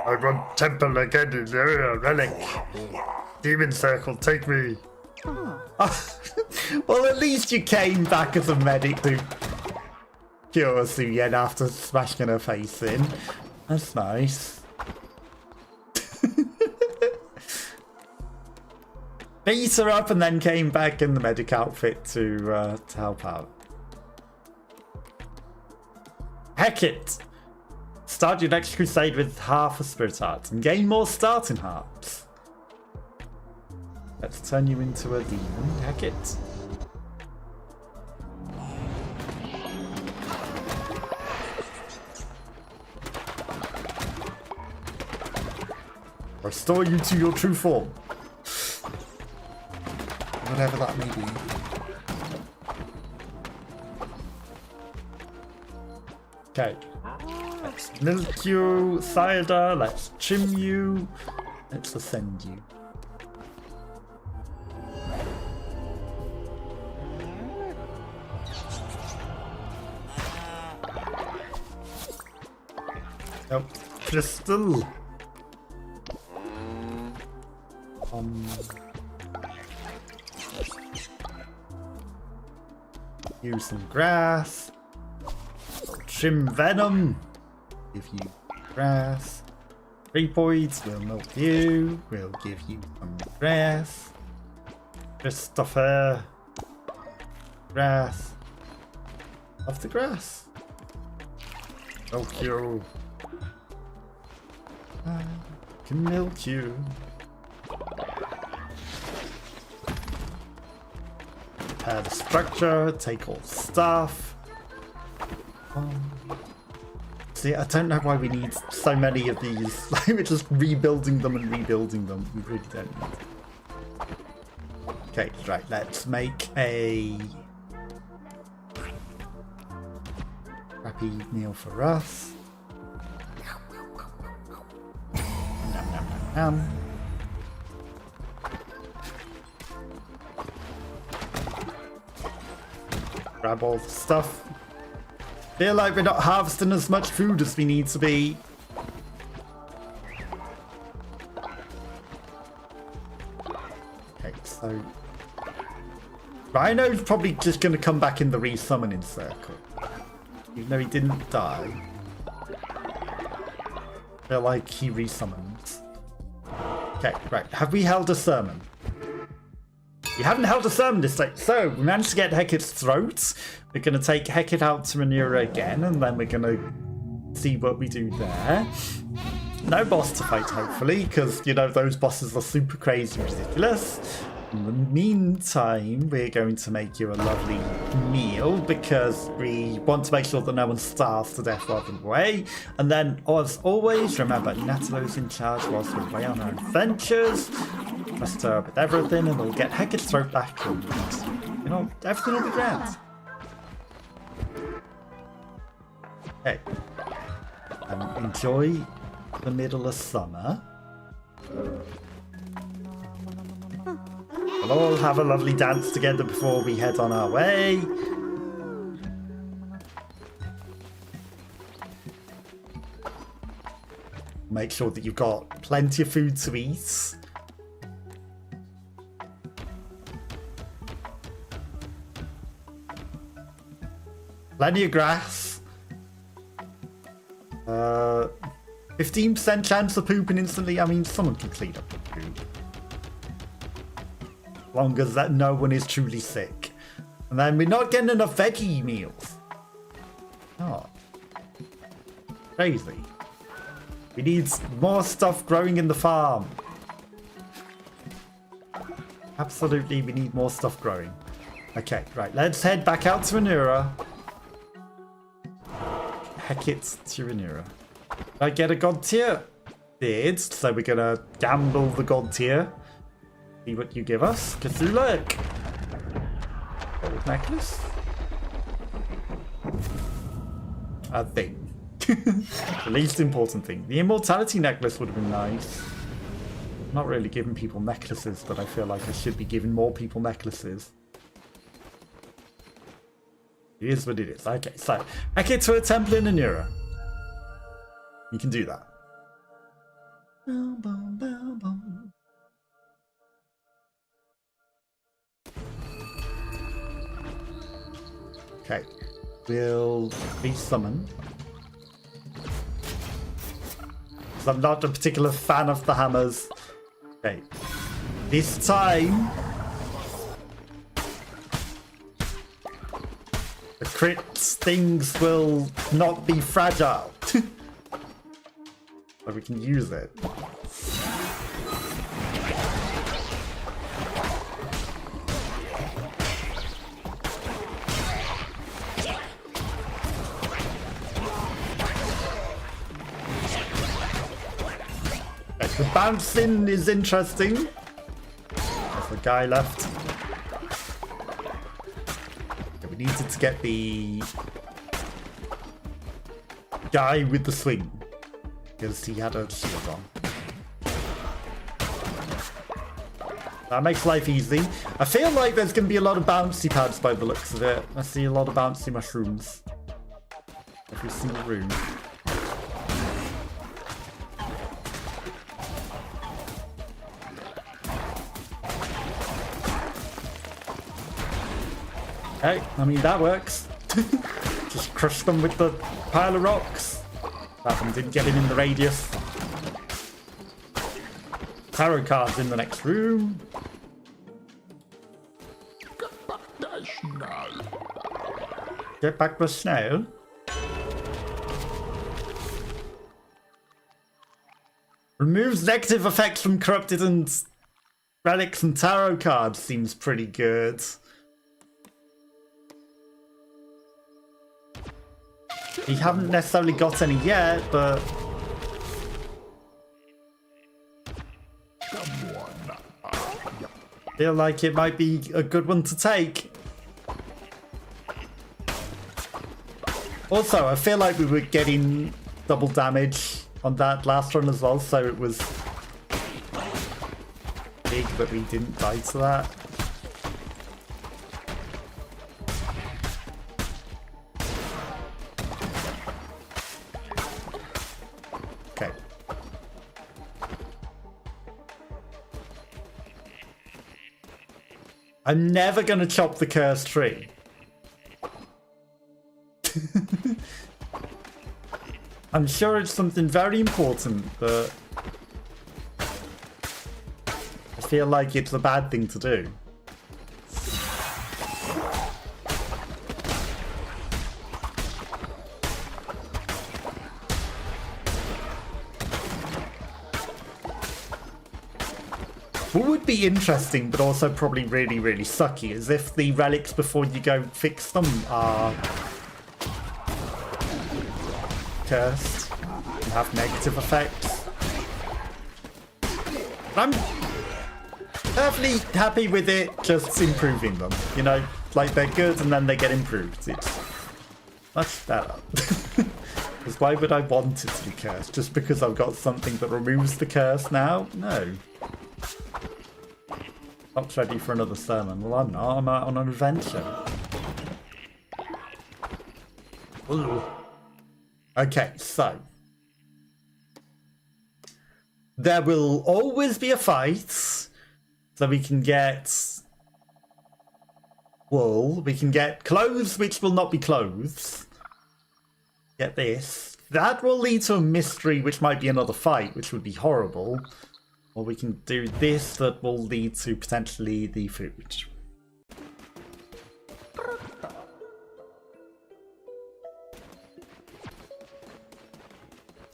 I want temple again in the area, relic. Demon circle, take me. Well, at least you came back as a medic to cure Suyen after smashing her face in. That's nice. Beat her up and then came back in the medic outfit to help out. Heck it! Start your next crusade with half a spirit heart and gain more starting hearts. Let's turn you into a demon. Heck it. Restore you to your true form. Whatever that may be. Okay. Let's milk you, cider. Let's trim you. Let's ascend you. Nope. Crystal. Use some grass. Trim venom. Give you grass. 3 points. We'll milk you. We'll give you some grass. Christopher. Grass. Love the grass. Milk you. I can milk you. Repair the structure. Take all stuff. See, I don't know why we need so many of these. Like, we're just rebuilding them and rebuilding them. We really don't need. Okay, right. Let's make a crappy meal for us. Nom, nom, nom, nom. Grab all the stuff. Feel like we're not harvesting as much food as we need to be. Okay, so Rhino's probably just going to come back in the resummoning circle. Even though he didn't die. I feel like he resummons. Okay, right. Have we held a sermon? We haven't held a sermon this day. So, we managed to get Hecate's throat. We're going to take Hecate out to Manura again, and then we're going to see what we do there. No boss to fight, hopefully, because, you know, those bosses are super crazy and ridiculous. In the meantime, we're going to make you a lovely meal, because we want to make sure that no one starves to death while we're away. And then, as always, remember, Natalo's in charge whilst we're away on our adventures. Trust her with everything, and we'll get Hecate's throat back, and, you know, everything will be grand. Hey, enjoy the middle of summer. We'll all have a lovely dance together before we head on our way. Make sure that you've got plenty of food to eat. Plenty of grass. 15% chance of pooping instantly. I mean, someone can clean up the poop. As long as that no one is truly sick. And then we're not getting enough veggie meals. Oh. Crazy. We need more stuff growing in the farm. Absolutely, we need more stuff growing. Okay, right. Let's head back out to Manura. Hecate Tyranura. Did I get a god tier? Did, so we're gonna gamble the god tier. See what you give us. Cthulhu. Gold necklace. A thing. The least important thing. The immortality necklace would have been nice. I'm not really giving people necklaces, but I feel like I should be giving more people necklaces. It is what it is. Okay, so Hecate to a temple in Anura. You can do that. Okay, we'll re-summon. Because I'm not a particular fan of the hammers. Okay, this time the crit things will not be fragile. So we can use it. The bouncing is interesting. There's a guy left. We needed to get the guy with the swing because he had a shield on. That makes life easy. I feel like there's going to be a lot of bouncy pads by the looks of it. I see a lot of bouncy mushrooms. Every single room. Hey, I mean, that works. Just crush them with the pile of rocks. That one didn't get him in the radius. Tarot cards in the next room. Get back the snail. Removes negative effects from corrupted and relics and tarot cards. Seems pretty good. We haven't necessarily got any yet, but feel like it might be a good one to take. Also, I feel like we were getting double damage on that last run as well, so it was big that we didn't die to that. Okay. I'm never going to chop the cursed tree. I'm sure it's something very important, but I feel like it's a bad thing to do. What would be interesting, but also probably really, really sucky, is if the relics before you go fix them are cursed and have negative effects. I'm perfectly happy with it just improving them. You know, like they're good and then they get improved. It's much better. Because why would I want it to be cursed? Just because I've got something that removes the curse now? No. Not ready for another sermon. Well, I'm not. I'm out on an adventure. Ooh. Okay, so there will always be a fight, so we can get wool, we can get clothes which will not be clothes. Get this. That will lead to a mystery which might be another fight, which would be horrible. Or we can do this that will lead to potentially the food.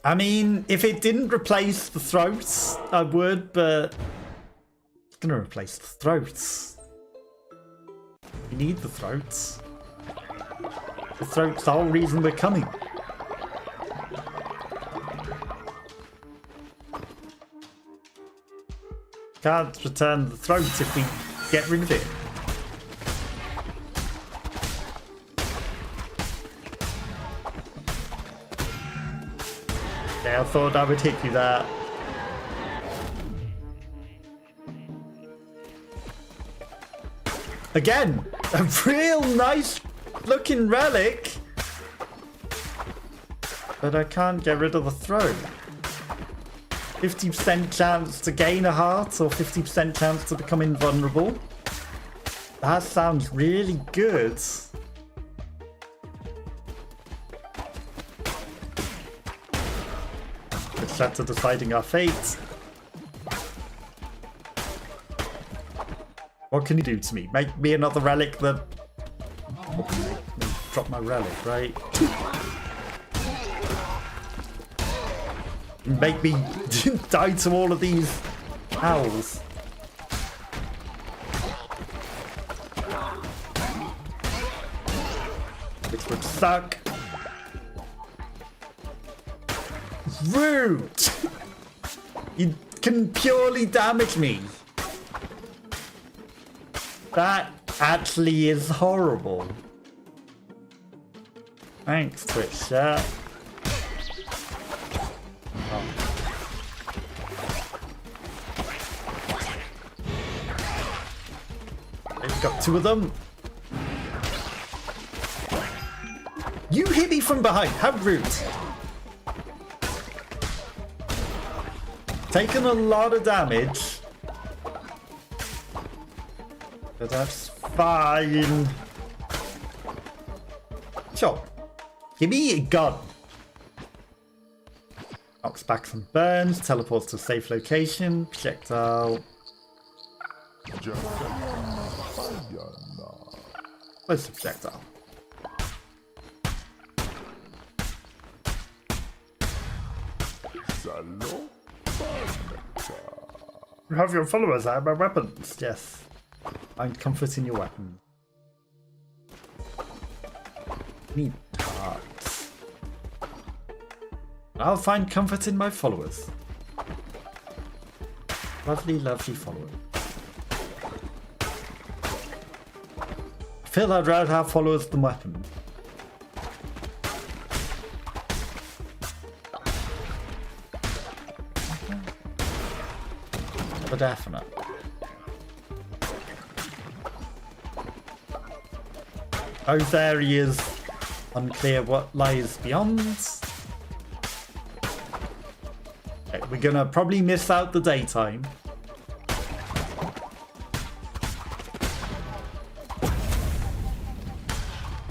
I mean, if it didn't replace the throats, I would, but it's gonna replace the throats. We need the throats. The throat's the whole reason we're coming. Can't return the throat if we get rid of it. Yeah, I thought I would hit you there. Again, a real nice looking relic. But I can't get rid of the throat. 50% chance to gain a heart or 50% chance to become invulnerable. That sounds really good. It's set to deciding our fate. What can you do to me? Make me another relic that... Drop my relic, right? Make me die to all of these owls. Which would suck. Rude! You can purely damage me. That actually is horrible. Thanks, Twitch chat. Got two of them. You hit me from behind. How rude. Taken a lot of damage. But that's fine. Sure. Give me a gun. Knocks back some burns. Teleports to a safe location. Projectile. Where's the projectile? You have your followers out my weapons. Yes. Find comfort in your weapon. Need parts. I'll find comfort in my followers. Lovely, lovely followers. I feel I'd rather have followers than weapons. For definite. Those areas unclear what lies beyond. Okay, we're gonna probably miss out the daytime.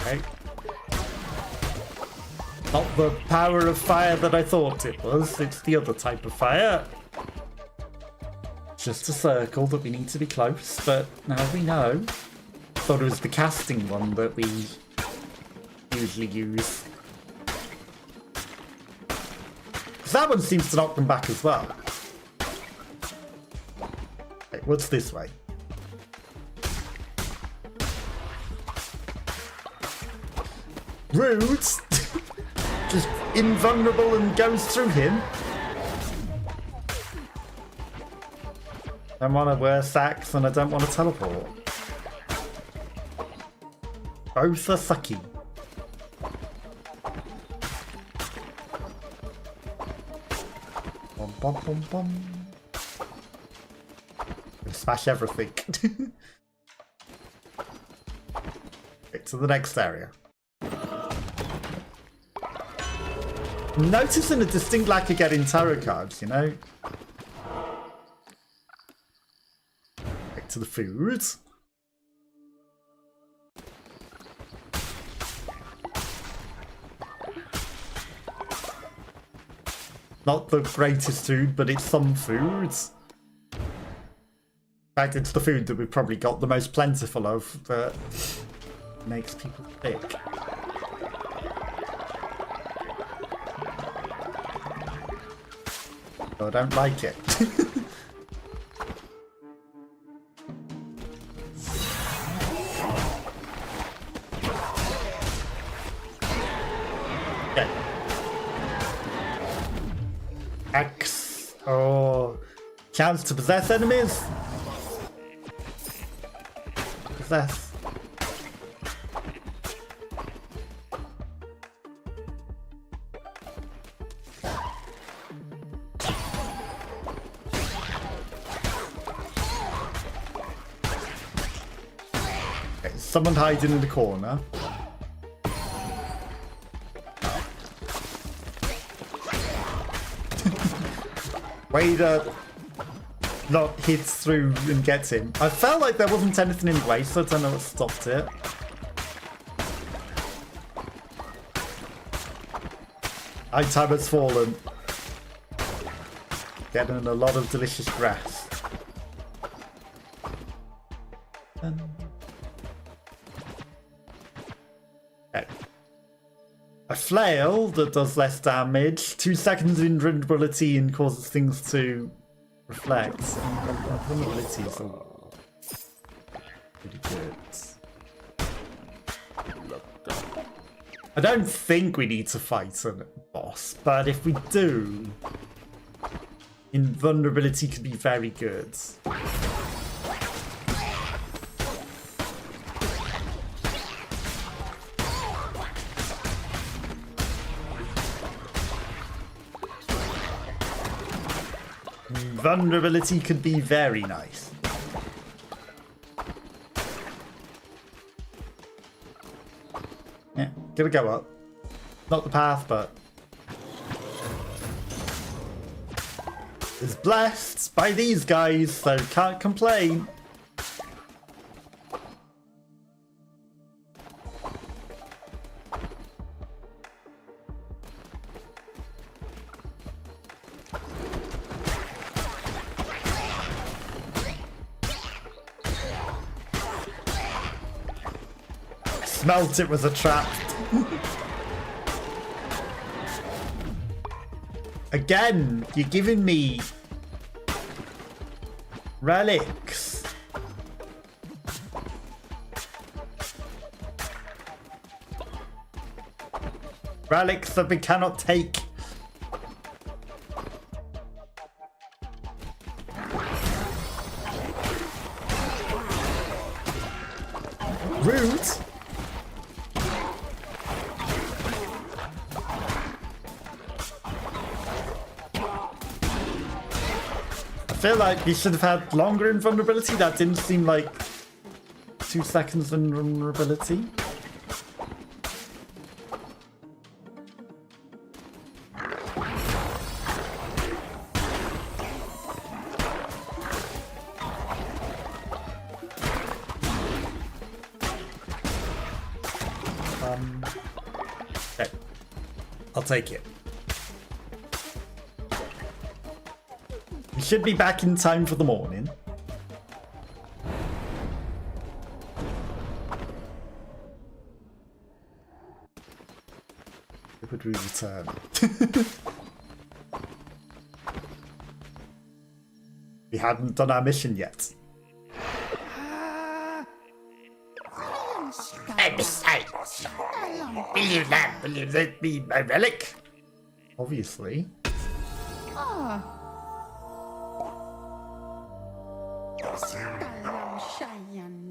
Okay. Not the power of fire that I thought it was, it's the other type of fire. Just a circle that we need to be close, but now we know. Thought it was the casting one that we usually use. That one seems to knock them back as well. Okay, what's this way? Rude! Just invulnerable and goes through him. I don't want to wear sacks and I don't want to teleport. Both are sucky. Bum, bum, bum, bum. Smash everything. Okay, to the next area. I'm noticing a distinct lack of getting tarot cards, you know? Back to the food. Not the greatest food, but it's some foods. In fact, it's the food that we've probably got the most plentiful of, but makes people thick. I don't like it. Okay. X. Oh. Chance to possess enemies. Possess. Okay, someone hiding in the corner. Wader not hits through and gets him. I felt like there wasn't anything in the way, so I don't know what stopped it. High time has fallen. Getting a lot of delicious grass. Okay. A flail that does less damage, 2 seconds invulnerability and causes things to reflect. Invulnerability is pretty good. I don't think we need to fight a boss, but if we do, invulnerability could be very good. Vulnerability could be very nice. Yeah, gonna go up. Not the path, but is blessed by these guys, so can't complain. Smelt it was a trap. Again, you're giving me relics. Relics that we cannot take. Rude. I feel like we should have had longer invulnerability. That didn't seem like 2 seconds invulnerability. Okay. I'll take it. We should be back in time for the morning. Would we return? We hadn't done our mission yet. Besides, will you let me my relic? Obviously.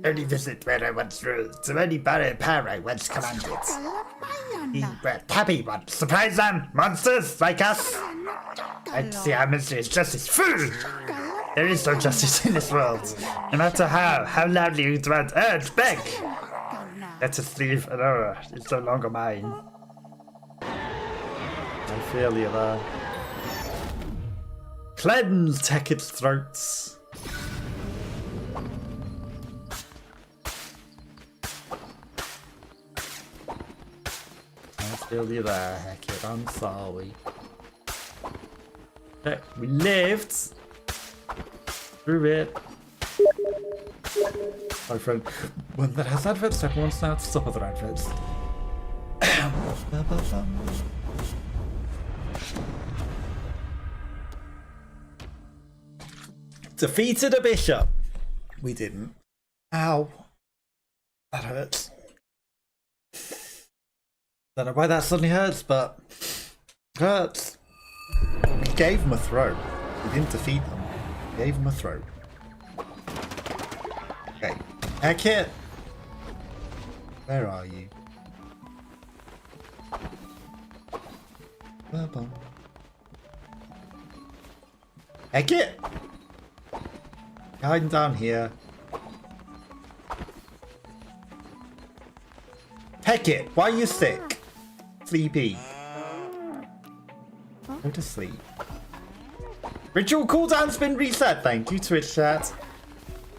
Only visit where I once ruled, to any barrier power I once commanded. The happy ones. Surprise them, monsters like us. I'd see our misery is justice. Food. There is no justice in this world. No matter how loudly you demand, urge, beg. Let us leave Aurora. It's no longer mine. I feel you there. Cleanse Hecate's throats. I feel you there, Hecate. I'm sorry. Okay, we lived through it. My friend, one that has adverts, everyone's now to stop other adverts. Defeated a bishop. We didn't. Ow. That hurts. Don't know why that suddenly hurts, but it hurts. We gave them a throw. We didn't defeat them. Gave him a throat. Okay. Heckit! Where are you? Heckit! Hiding down here. Heckit, why are you sick? Sleepy. Go to sleep. Ritual cooldown's been reset. Thank you, Twitch chat.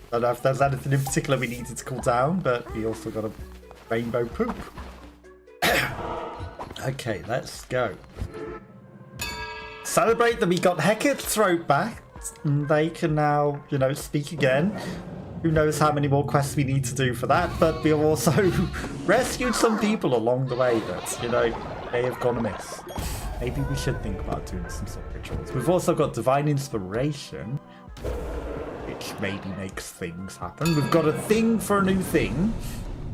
I don't know if there's anything in particular we needed to cool down, but we also got a rainbow poop. Okay, let's go. Celebrate that we got Hecket's throat back. And they can now, you know, speak again. Who knows how many more quests we need to do for that, but we've also rescued some people along the way that, you know, may have gone amiss. Maybe we should think about doing some sort of rituals. We've also got Divine Inspiration, which maybe makes things happen. We've got a thing for a new thing.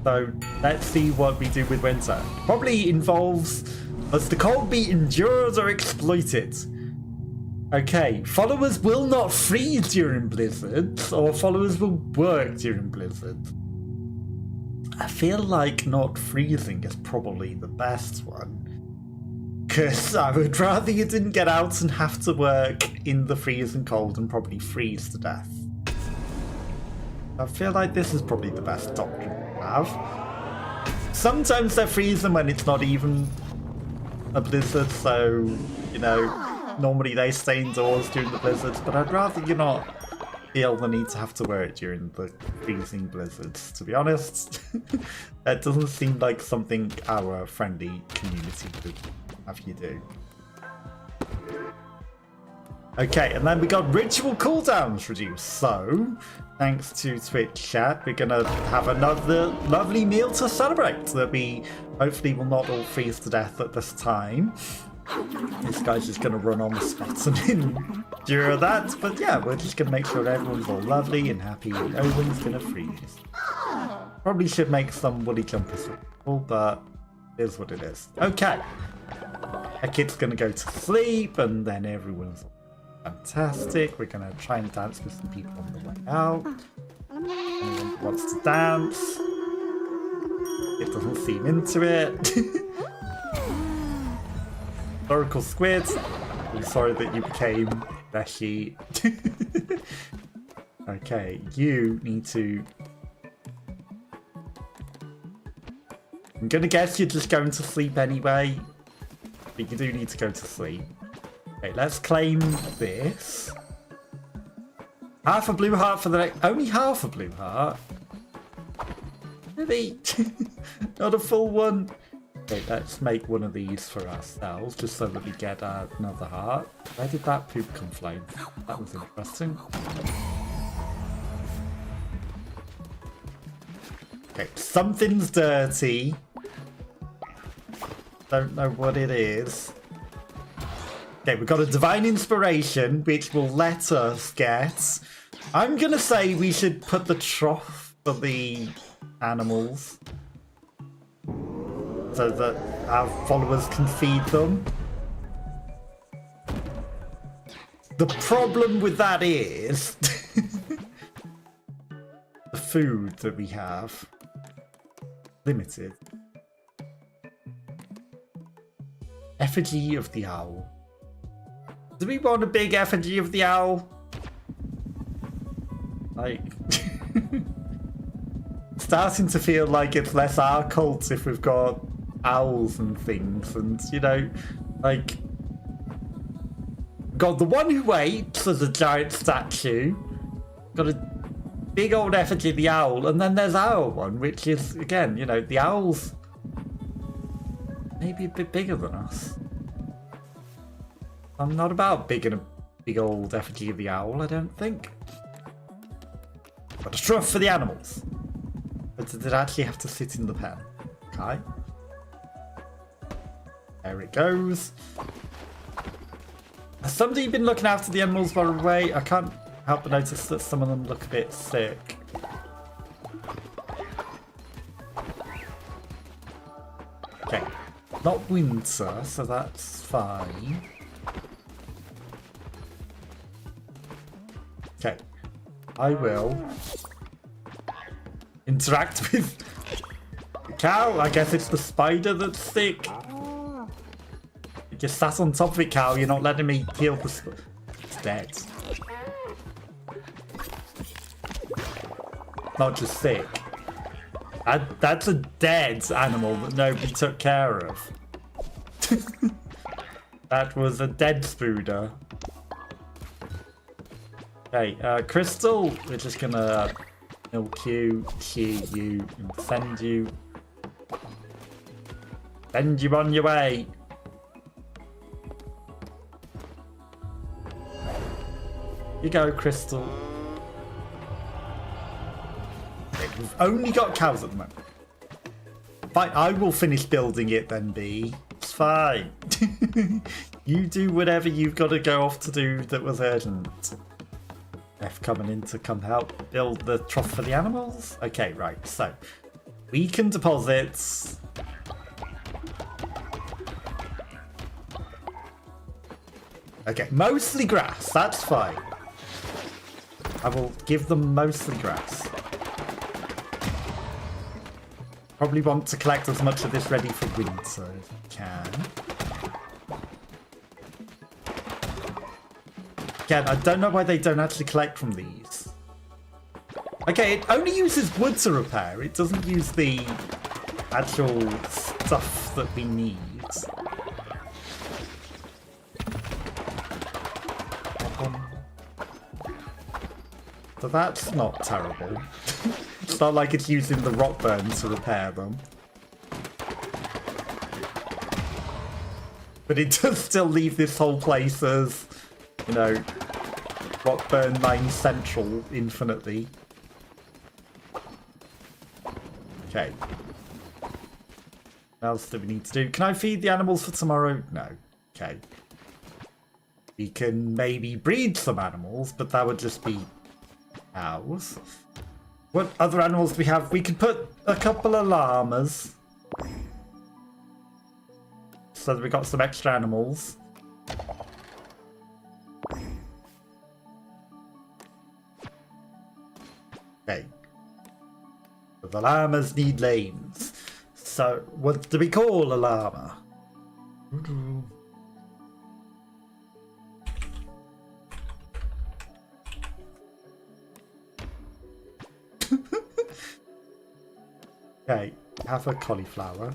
So let's see what we do with winter. Probably involves, must the cold be endured or exploited? Okay, followers will not freeze during blizzards, or followers will work during blizzards. I feel like not freezing is probably the best one. Because I would rather you didn't get out and have to work in the freezing cold and probably freeze to death. I feel like this is probably the best doctrine to have. Sometimes they're freezing when it's not even a blizzard, so, you know, normally they stay indoors during the blizzards, but I'd rather you not feel the need to have to wear it during the freezing blizzards, to be honest. That doesn't seem like something our friendly community would have you do. Okay, and then we got ritual cooldowns reduced, so thanks to Twitch chat, we're gonna have another lovely meal to celebrate that we hopefully will not all freeze to death at this time. This guy's just going to run on the spot and endure that. But yeah, we're just going to make sure everyone's all lovely and happy and no one's going to freeze. Probably should make some woolly jumpers, but it is what it is. Okay. A kid's going to go to sleep and then everyone's fantastic. We're going to try and dance with some people on the way out. Anyone wants to dance. It doesn't seem into it. Oracle Squid, I'm sorry that you became Beshi. Okay, you need to... I'm gonna guess you're just going to sleep anyway, but you do need to go to sleep. Okay, let's claim this. Half a blue heart for the next... Only half a blue heart? Really? Not a full one? Okay, let's make one of these for ourselves, just so that we get another heart. Where did that poop come from? That was interesting. Okay, something's dirty. Don't know what it is. Okay, we've got a Divine Inspiration, which will let us get... I'm gonna say we should put the trough for the animals, so that our followers can feed them. The problem with that is the food that we have limited. Effigy of the owl. Do we want a big effigy of the owl? Like, starting to feel like it's less our cult if we've got owls and things, and you know, like, got the one who waits as a giant statue, got a big old effigy of the owl, and then there's our one, which is, again, you know, the owl's maybe a bit bigger than us. I'm not about big old effigy of the owl, I don't think. But a trough for the animals. But did it actually have to sit in the pen? Okay. There it goes. Has somebody been looking after the animals while we're away? I can't help but notice that some of them look a bit sick. Okay. Not winter, so that's fine. Okay. I will interact with the cow. I guess it's the spider that's sick. You just sat on top of it, cow. You're not letting me heal the spider. It's dead. Not just sick. That's a dead animal that nobody took care of. That was a dead spooder. Okay, Crystal, we're just gonna milk you, cheer you, and send you. Send you on your way. You go, Crystal. We've only got cows at the moment. Fine, I will finish building it then, B. It's fine. You do whatever you've got to go off to do that was urgent. F coming in to come help build the trough for the animals? Okay, right, so we can deposit. Okay, mostly grass, that's fine. I will give them mostly grass. Probably want to collect as much of this ready for winter as we can. Again, I don't know why they don't actually collect from these. Okay, it only uses wood to repair. It doesn't use the actual stuff that we need. So that's not terrible. It's not like it's using the rock burn to repair them. But it does still leave this whole place as, you know, rock burn mine central infinitely. Okay. What else do we need to do? Can I feed the animals for tomorrow? No. Okay. We can maybe breed some animals, but that would just be cows. What other animals do we have? We could put a couple of llamas. So that we got some extra animals. Okay. But the llamas need lanes. So what do we call a llama? Okay, have a cauliflower.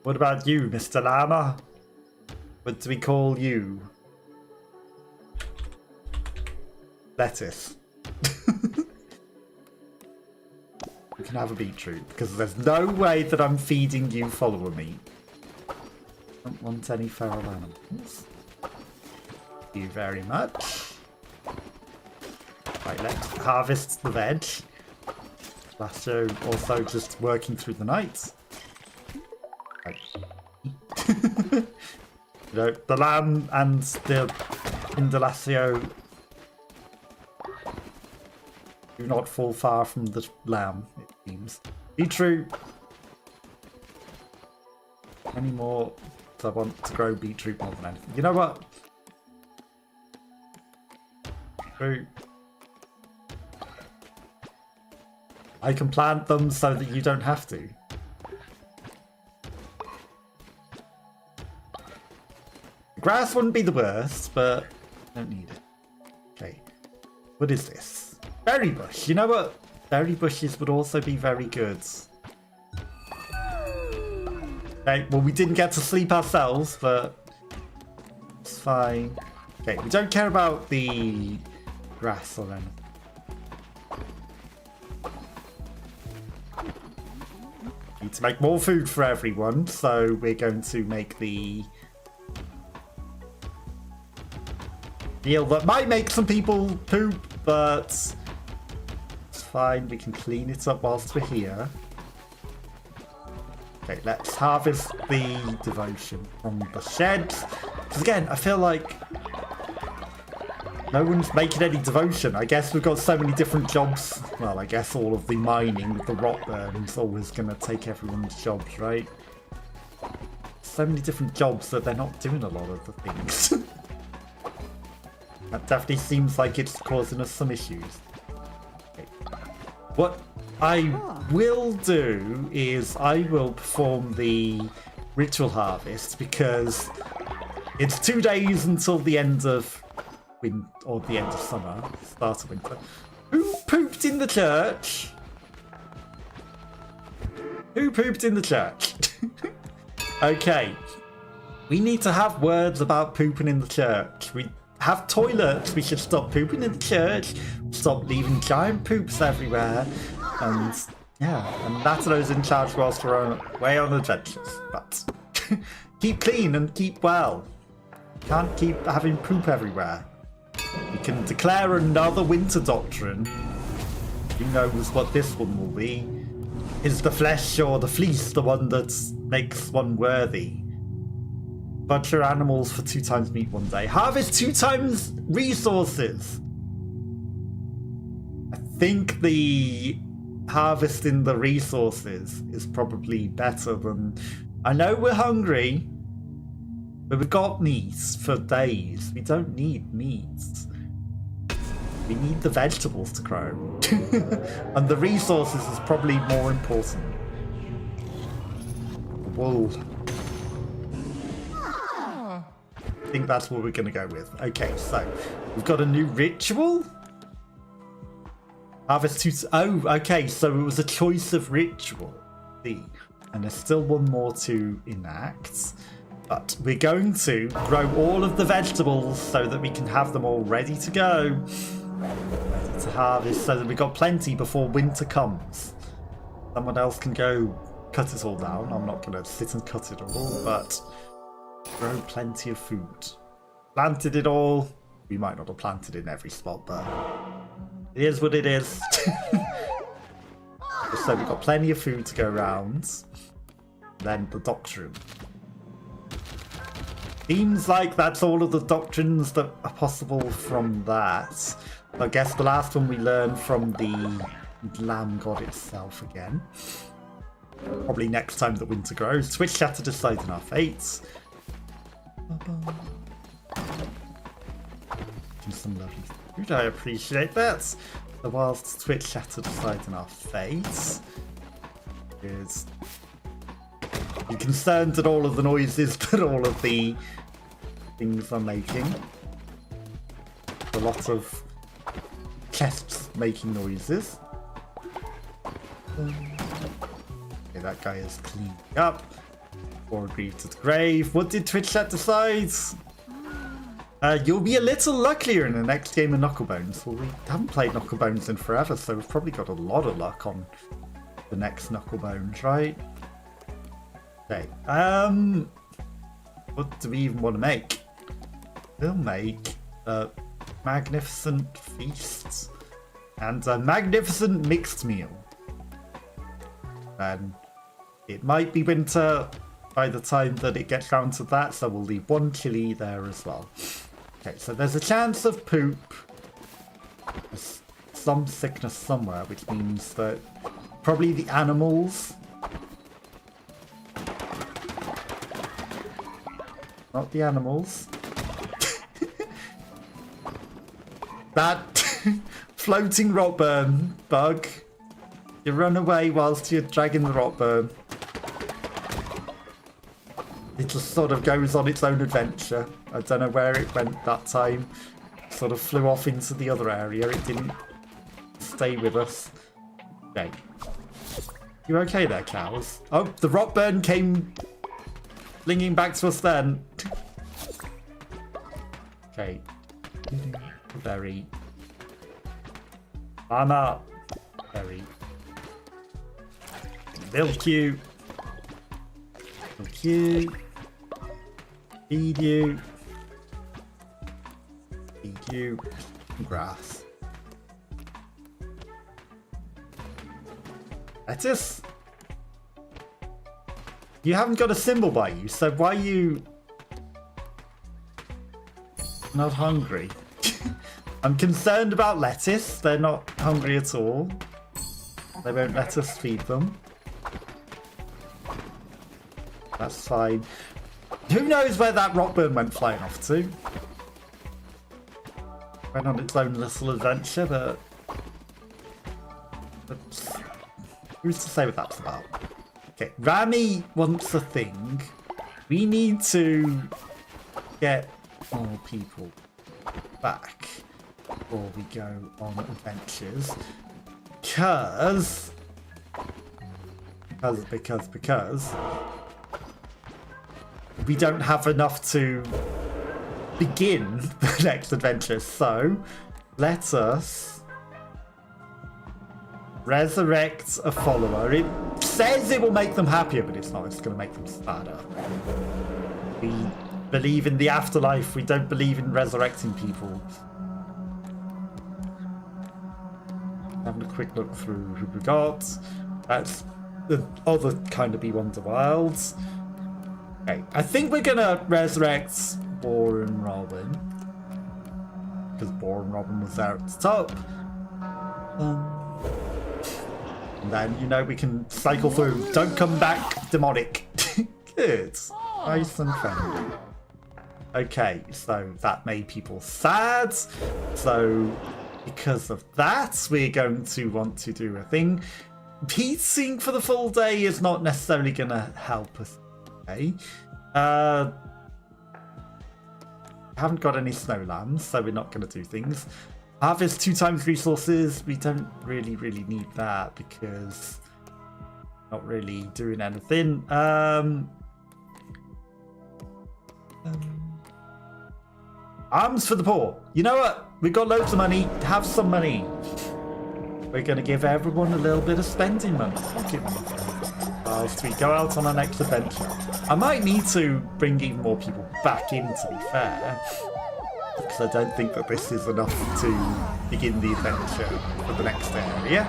What about you, Mr. Llama? What do we call you? Lettuce. You can have a beetroot, because there's no way that I'm feeding you follower meat. Don't want any feral animals. Thank you very much. Right, let's harvest the veg. Lasso also just working through the night. Right. You know, the lamb and the Indelacio do not fall far from the lamb, it seems. Beetroot. Any more? I want to grow beetroot more than anything. You know what? Beetroot. I can plant them so that you don't have to. Grass wouldn't be the worst, but I don't need it. Okay. What is this? Berry bush. You know what? Berry bushes would also be very good. Okay, well, we didn't get to sleep ourselves, but it's fine. Okay, we don't care about the grass or anything. Need to make more food for everyone, so we're going to make the deal that might make some people poop, but it's fine. We can clean it up whilst we're here. Okay, let's harvest the devotion from the sheds. Because again, I feel like no one's making any devotion. I guess we've got so many different jobs. Well, I guess all of the mining with the rock burn's always going to take everyone's jobs, right? So many different jobs that they're not doing a lot of the things. That definitely seems like it's causing us some issues. Okay. What I will do is I will perform the ritual harvest because it's 2 days until the end of or the end of summer, start of winter. Who pooped in the church? Who pooped in the church? Okay. We need to have words about pooping in the church. We have toilets. We should stop pooping in the church. Stop leaving giant poops everywhere. And yeah, and Natano's in charge whilst we're away on adventures. But keep clean and keep well. Can't keep having poop everywhere. We can declare another winter doctrine. Who knows what this one will be? Is the flesh or the fleece the one that makes one worthy? Butcher animals for 2 times meat 1 day. Harvest 2 times resources. I think the harvesting the resources is probably better than... I know we're hungry, but we've got meat for days. We don't need meat. We need the vegetables to grow. And the resources is probably more important. Wool. I think that's what we're going to go with. Okay, so we've got a new ritual. Harvest 2... Oh, okay, so it was a choice of ritual. See, and there's still one more to enact. But we're going to grow all of the vegetables so that we can have them all ready to go. Ready to harvest so that we've got plenty before winter comes. Someone else can go cut it all down. I'm not going to sit and cut it all, but grow plenty of food. Planted it all. We might not have planted in every spot, but it is what it is. So we've got plenty of food to go around. Then the doctrine. Seems like that's all of the doctrines that are possible from that. I guess the last one we learned from the lamb god itself again. Probably next time the winter grows. Twitch chat to decide on our fates. Some lovely food, I appreciate that. So whilst Twitch chat to decide on our fates, is you concerned at all of the noises that all of the things are making? A lot of chests making noises. Okay, that guy is cleaned up. Or agreed to the grave. What did Twitch chat decide? You'll be a little luckier in the next game of Knucklebones. Well, we haven't played Knucklebones in forever, so we've probably got a lot of luck on the next Knucklebones, right? Okay. What do we even want to make? We'll make a magnificent feast and a magnificent mixed meal. And it might be winter by the time that it gets round to that, so we'll leave 1 chili there as well. Okay, so there's a chance of poop. There's some sickness somewhere, which means that probably the animals. Not the animals. That floating rockburn bug. You run away whilst you're dragging the rockburn. It just sort of goes on its own adventure. I don't know where it went that time. Sort of flew off into the other area. It didn't stay with us. Okay. You okay there, cows? Oh, the rockburn came flinging back to us then. Okay. Berry. Mama. Berry. Milk you. Milk you. Feed you. Feed you. Grass. Lettuce? You haven't got a symbol by you, so why are you not hungry? I'm concerned about lettuce. They're not hungry at all. They won't let us feed them. That's fine. Who knows where that rockburn went flying off to? went on its own little adventure, but who's to say what that's about? Okay, Rami wants a thing. We need to get more people back before we go on adventures. Because we don't have enough to begin the next adventure. So let us resurrect a follower. It says it will make them happier, but it's not. It's going to make them sadder. We believe in the afterlife. We don't believe in resurrecting people. Having a quick look through who we got. That's the other kind of Wonder Wilds. Okay, I think we're gonna resurrect Boring Robin. Because Boring Robin was there at the top. And then, you know, we can cycle through. Don't come back demonic. Good. Nice and friendly. Okay, so that made people sad. So because of that, we're going to want to do a thing. Piecing for the full day is not necessarily going to help us today. Haven't got any snow lambs, so we're not going to do things. Harvest 2 times resources. We don't really need that because not really doing anything. Arms for the poor. You know what? We've got loads of money. Have some money. We're going to give everyone a little bit of spending money. Pocket money. Whilst we go out on our next adventure. I might need to bring even more people back in, to be fair. Because I don't think that this is enough to begin the adventure for the next area.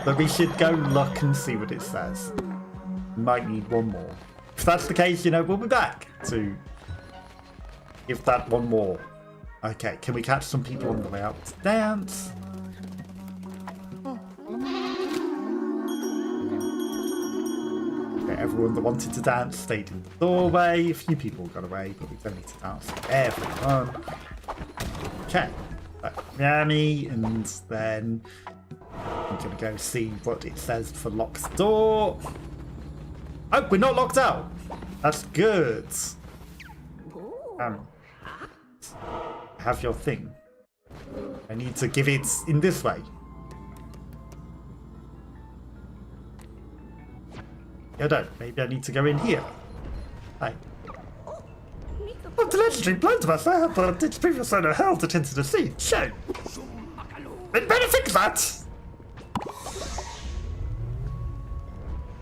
But we should go look and see what it says. We might need one more. If that's the case, you know, we'll be back to give that one more. Okay, can we catch some people on the way out to dance? Okay, everyone that wanted to dance stayed in the doorway. A few people got away, but we don't need to dance with everyone. Okay, Miami, and then I'm gonna go see what it says for locked door. Oh, we're not locked out. That's good. Have your thing. I need to give it in this way. I don't. Maybe I need to go in here. Hi. Of the legendary Blunderbuss, I had the its previous owner hurled it into the sea. Shame. We'd better fix that.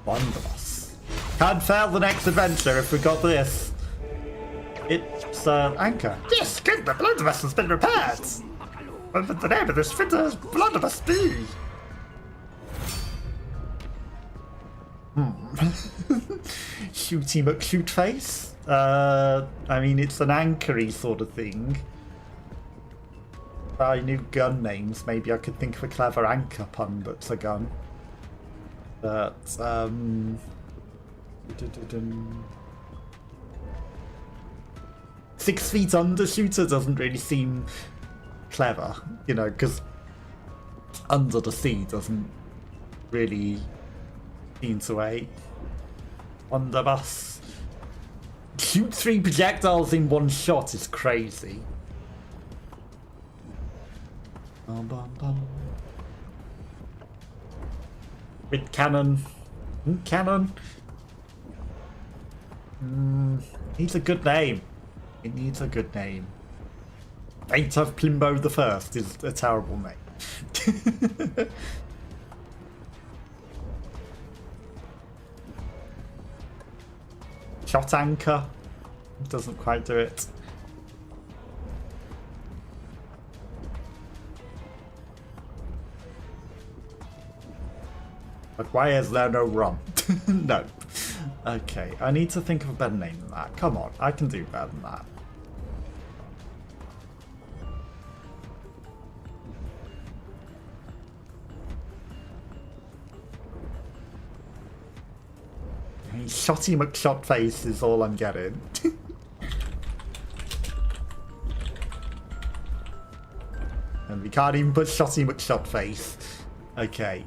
Blunderbuss. Can't fail the next adventure if we got this. It's anchor. Yes, good. The Blunderbuss has been repaired. What would the name of this fitter's Blunderbuss be? Shooty McShootface. I mean, it's an anchory sort of thing. If I knew gun names, maybe I could think of a clever anchor pun that's a gun. But, 6 feet under shooter doesn't really seem clever, you know, because under the sea doesn't really seem to aid. Blunderbuss. Shoot 3 projectiles in one shot is crazy. Bum, bum, bum. With cannon. Cannon. Needs a good name. It needs a good name. Fate of Plimbo the First is a terrible name. Shot anchor. Doesn't quite do it. But why is there no rum? No. Okay, I need to think of a better name than that. Come on, I can do better than that. Shotty McShotface is all I'm getting. can't even put Shotty McShot face. Okay.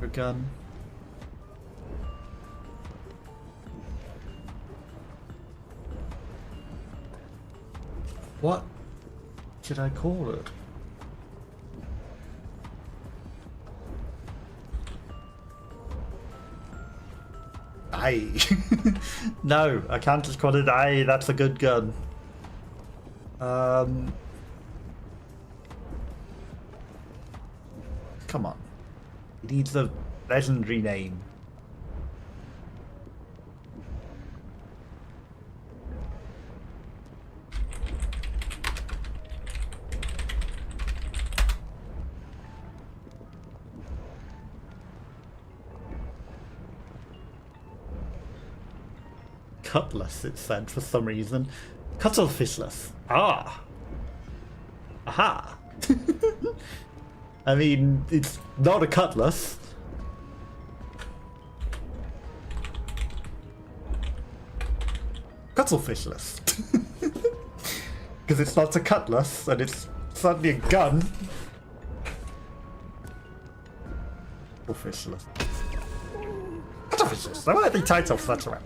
A gun. What should I call it? Aye. No, I can't just call it aye, that's a good gun. Come on. It needs a legendary name. Cutlass, it said for some reason. Cuttlefishlass. Ah. Aha. I mean, it's not a cutlass. Cuttlefishlass. Because it's not a cutlass, and it's suddenly a gun. Cuttlefishlass. Cuttlefishlass. I want to be title for that around.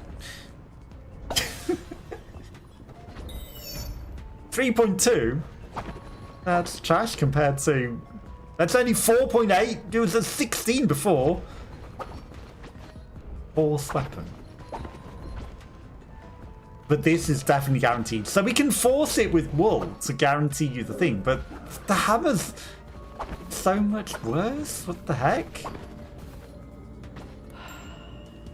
3.2? That's trash compared to... That's only 4.8? It was a 16 before. Force weapon. But this is definitely guaranteed. So we can force it with wool to guarantee you the thing, but the hammer's so much worse? What the heck?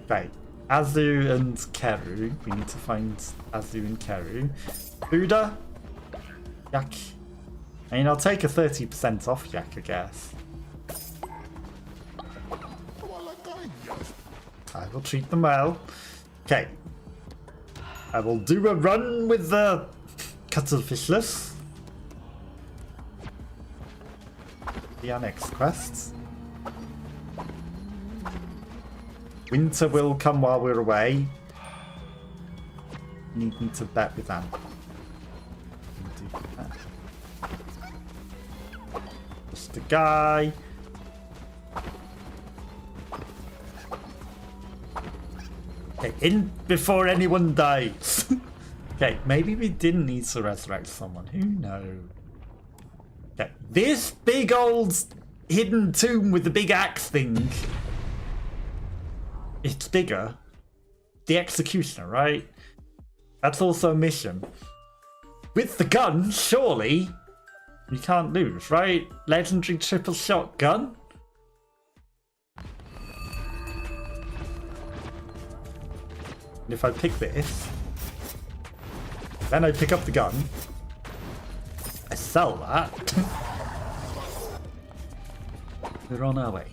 Right. Azu and Keru. We need to find Azu and Keru. Buddha? Yak. I mean, I'll take a 30% off Yak, I guess. I will treat them well. Okay. I will do a run with the Cuttlefishlass. The annex quests. Winter will come while we're away. Need me to bet with that. Just a guy. Okay, in before anyone dies. Okay, maybe we didn't need to resurrect someone. Who knows? Okay, this big old hidden tomb with the big axe thing. It's bigger. The executioner, right? That's also a mission. With the gun, surely you can't lose, right? Legendary triple shotgun. And if I pick this, then I pick up the gun. I sell that. We're on our way.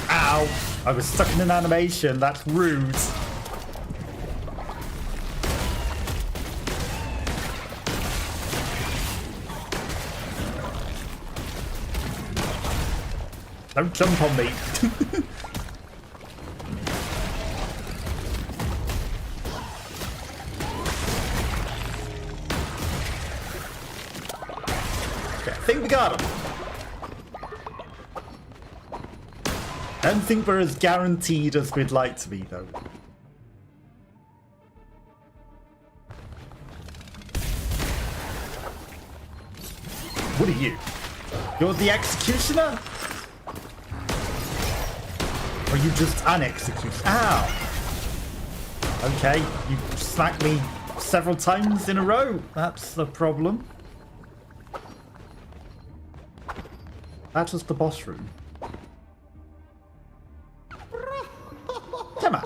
Ow! I was stuck in an animation. That's rude. Don't jump on me. Okay, I think we got him. I don't think we're as guaranteed as we'd like to be, though. What are you? You're the executioner? Or you just an executioner? Ow! Okay, you smacked me several times in a row. That's the problem. That was the boss room. Come on.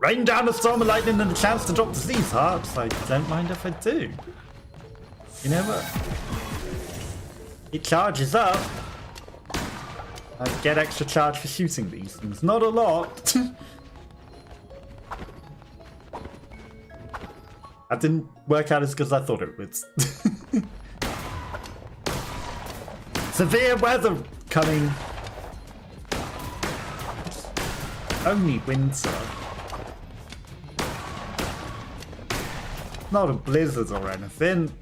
Rain down a storm of lightning and a chance to drop disease hearts. I don't mind if I do. You know what? It charges up. I get extra charge for shooting these things. Not a lot. That didn't work out as good as I thought it would. Severe weather coming. only winter. Not a blizzard or anything.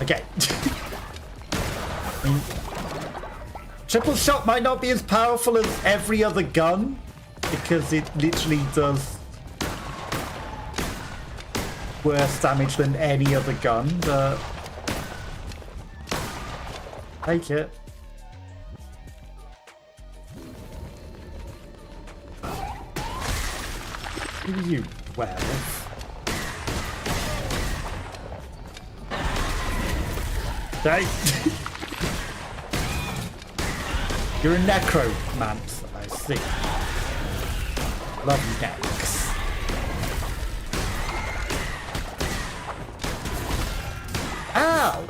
Okay. I mean, triple shot might not be as powerful as every other gun because it literally does worse damage than any other gun, but take it. Who are you, werewolf? Okay. You're a necromancer, I see. Love necks. Ow!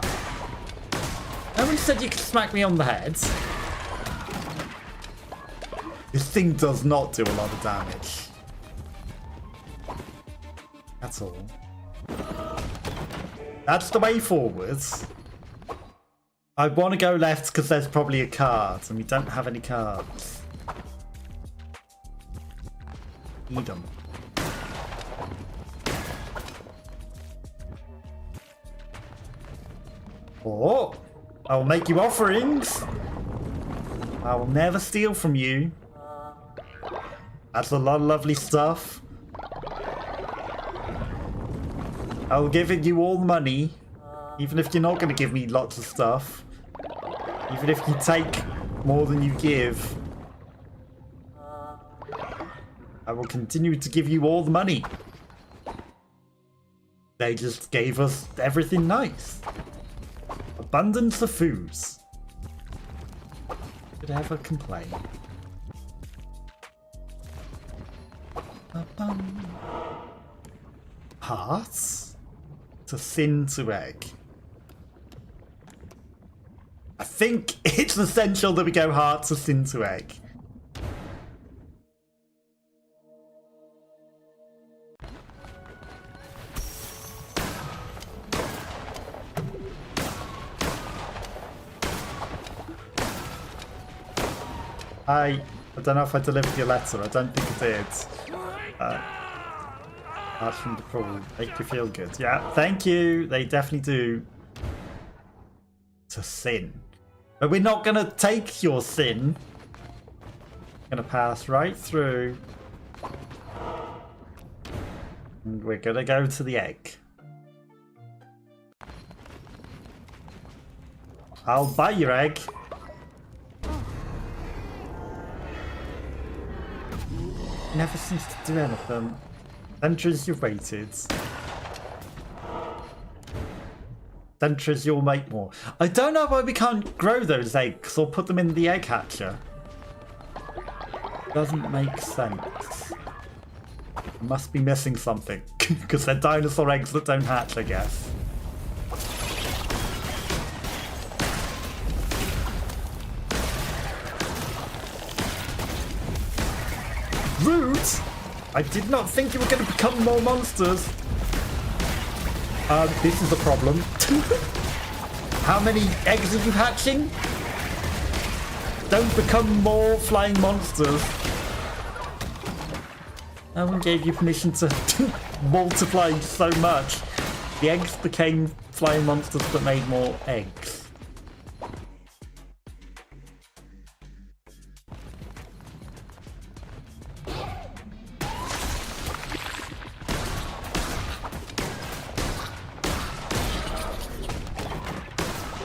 No one said you could smack me on the head. This thing does not do a lot of damage. That's all. That's the way forwards. I want to go left because there's probably a card, and we don't have any cards. Need them. Oh, I will make you offerings. I will never steal from you. That's a lot of lovely stuff. I will give you all the money, even if you're not going to give me lots of stuff. Even if you take more than you give, I will continue to give you all the money. They just gave us everything nice. Abundance of foods. Could ever complain? Hearts? To sin to egg. I think it's essential that we go heart to sin to egg. I don't know if I delivered your letter. I don't think I did. That's from the crawl. Make you feel good. Yeah, thank you. They definitely do. To sin. But we're not going to take your sin. We're going to pass right through. And we're going to go to the egg. I'll buy your egg. Never seems to do anything. Centuries you've waited. Centuries you'll make more. I don't know why we can't grow those eggs or put them in the egg hatcher. Doesn't make sense. Must be missing something. Because they're dinosaur eggs that don't hatch, I guess. Rude! I did not think you were going to become more monsters. This is a problem. How many eggs are you hatching? Don't become more flying monsters. No one gave you permission to multiply so much. The eggs became flying monsters that made more eggs.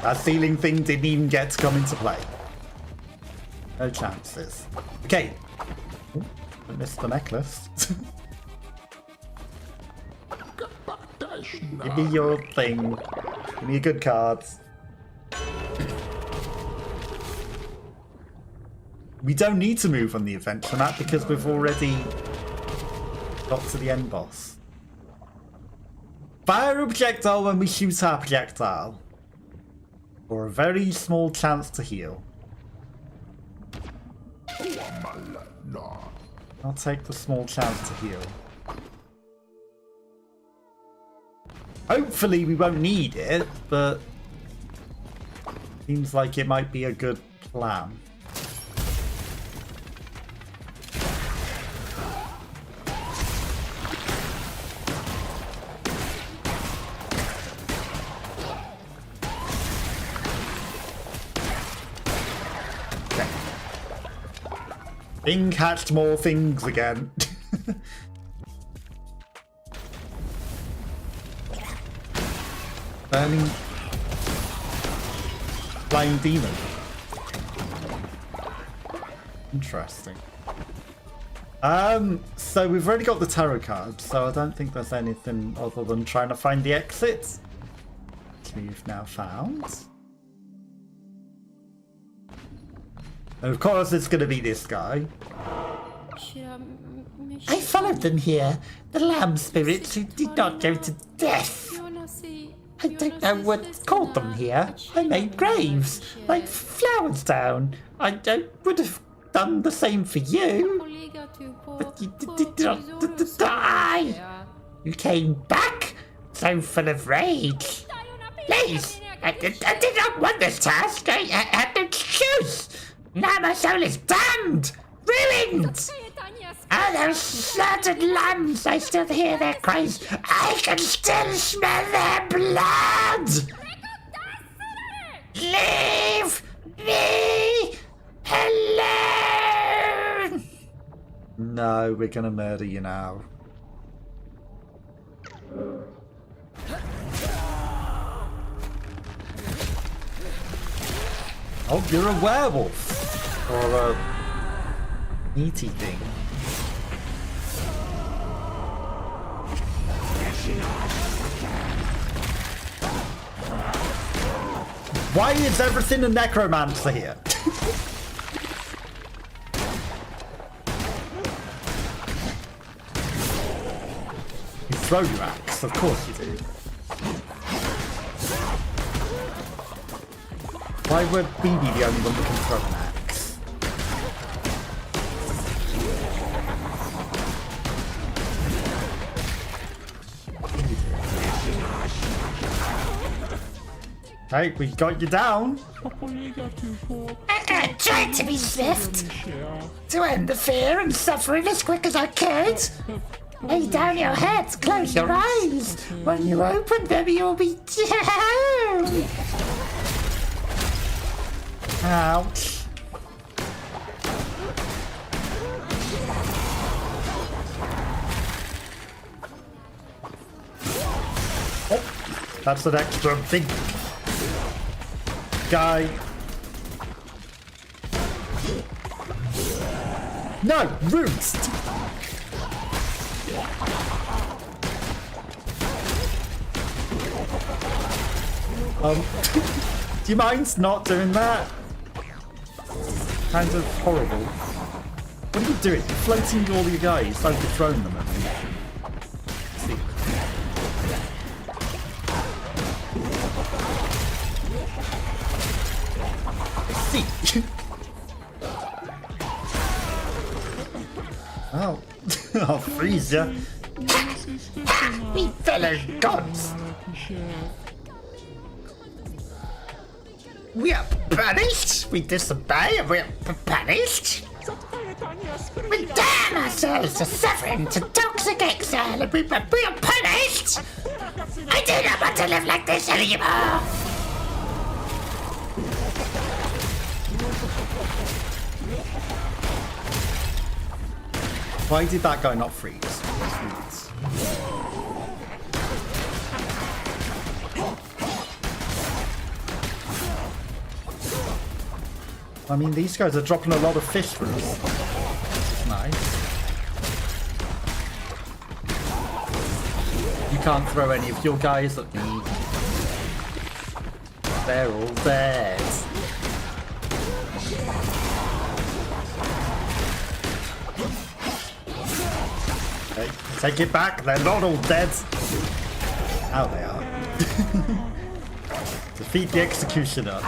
That ceiling thing didn't even get to come into play. No chances. Okay. Ooh, I missed the necklace. Give me your thing. Give me a good card. We don't need to move on the adventure map because we've already got to the end boss. Fire a projectile when we shoot our projectile. For a very small chance to heal. I'll take the small chance to heal. Hopefully we won't need it, but seems like it might be a good plan. Okay. Bing hatched more things again. Burning flying demon. Interesting. So we've already got the tarot card, so I don't think there's anything other than trying to find the exit, which we've now found. And of course it's going to be this guy. I followed them here. The lamb spirits who did not go to death. I don't know what called them here. I made graves, like flowers down. I would have done the same for you. But you did not die. You came back, so full of rage. Please, I did not want this task. I had no choice. Now my soul is damned, ruined. Oh, those slaughtered lambs! I still hear their cries. I can still smell their blood! Leave me alone! No, we're gonna murder you now. Oh, you're a werewolf! Or a meaty thing. Why is everything a necromancer here? You throw your axe, of course you do. Why would we be the only one that can throw an axe? Hey, we got you down. I tried to be swift, to end the fear and suffering as quick as I could. Lay down your heads, close your eyes. When you open them, you'll be down. Ouch. Oh, that's an extra big guy. No, roost. Do you mind not doing that? Kind of horrible. What are you doing? You're floating all your guys, overthrown them at me. See. See. Oh, I'll freeze ya. We fellow gods. We are punished. We disobey and we are punished. We damn ourselves to suffering, to toxic exile, and we are punished. I do not want to live like this anymore. Why did that guy not freeze? I mean, these guys are dropping a lot of fish for us. That's nice. You can't throw any of your guys at me. They're all dead. Okay, take it back, they're not all dead. Now they are. Defeat the executioner.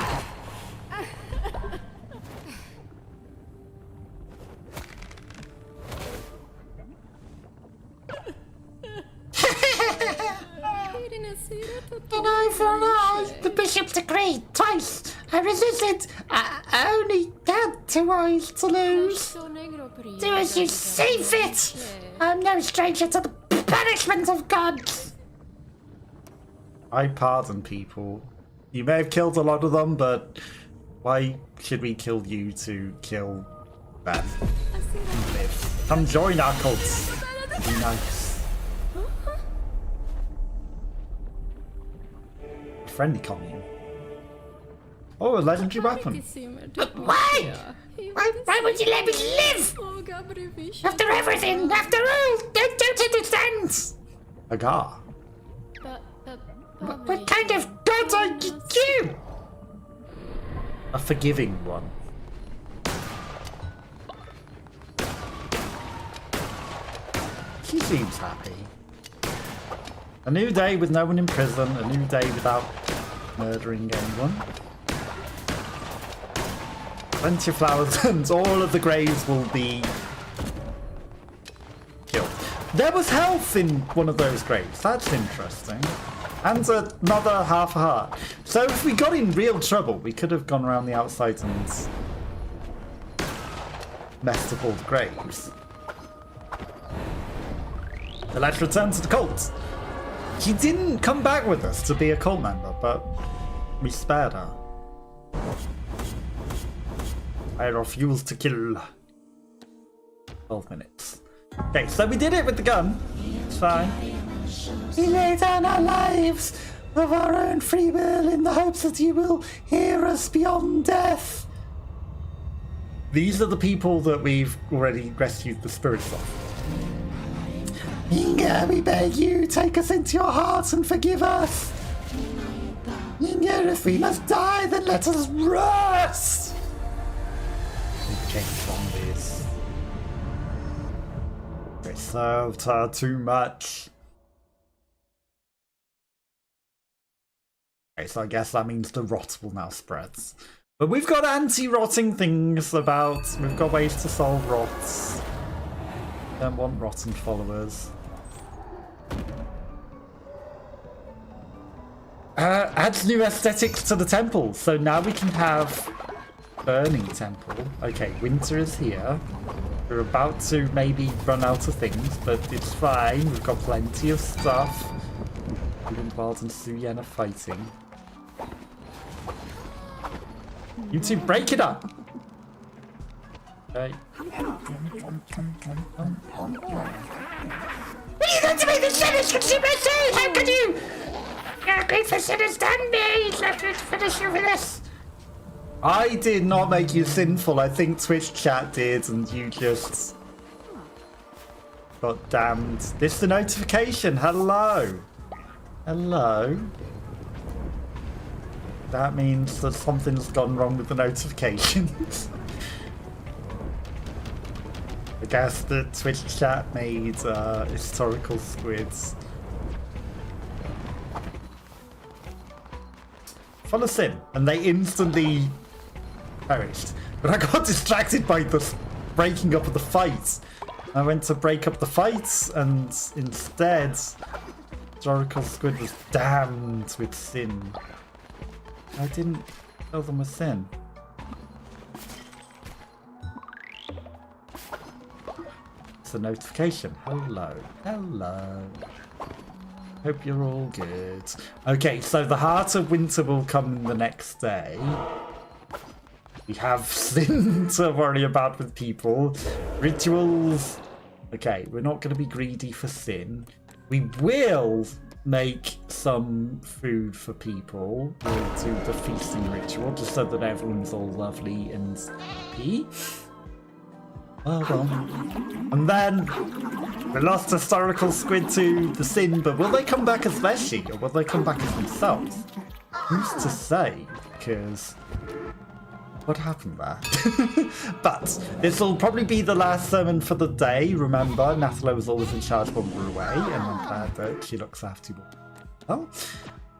An eye for an eye. The bishop decreed twice. I resisted. I only had 2 eyes to lose. Do as you see fit. I'm no stranger to the punishment of gods. I pardon people. You may have killed a lot of them, but why should we kill you to kill them? Live. Come join our cults. Be nice. Friendly commune. Oh, a legendary weapon. But why? Why would you let me live? After everything, after all, don't understand. Agar. What kind of gods are you? A forgiving one. She seems happy. A new day with no one in prison, a new day without murdering anyone. Plenty of flowers and all of the graves will be killed. There was health in one of those graves. That's interesting. And another half a heart. So if we got in real trouble, we could have gone around the outside and messed up all the graves. So let's return to the cult. She didn't come back with us to be a cult member, but we spared her. I refuse to kill. 12 minutes. Okay, so we did it with the gun. It's fine. We lay down our lives of our own free will in the hopes that you will hear us beyond death. These are the people that we've already rescued the spirits of. Inga, we beg you, take us into your hearts and forgive us. Inga, if we must die, then let us rest. We became zombies. They served her too much. Okay, so I guess that means the rot will now spread. But we've got anti-rotting things about. We've got ways to solve rots. Don't want rotten followers. Adds new aesthetics to the temple. So now we can have burning temple. Okay, winter is here. We're about to maybe run out of things, but it's fine. We've got plenty of stuff. Wild and Suyen are fighting. You two break it up. Okay. What are you going to make the sinners consume my soul? How could you? Great for sinners done me. Let's finish you with this. I did not make you sinful. I think Twitch chat did, and you just got damned. This is the notification. Hello. Hello. That means that something's gone wrong with the notifications. I guess the Twitch chat made historical squids. Full of sin, and they instantly perished. But I got distracted by the breaking up of the fight. I went to break up the fight, and instead, historical squid was damned with sin. I didn't kill them with sin. It's a notification. Hello. Hello. Hope you're all good. Okay, so the Heart of Winter will come the next day. We have sin to worry about with people. Rituals. Okay, we're not going to be greedy for sin. We will make some food for people. We'll do the feasting ritual just so that everyone's all lovely and happy. Well done. And then we lost historical squid to the sin, but will they come back as Veshi or will they come back as themselves? Who's to say? Because what happened there? But this will probably be the last sermon for the day. Remember, Nathalo was always in charge when we were away, and I'm glad that she looks after you well.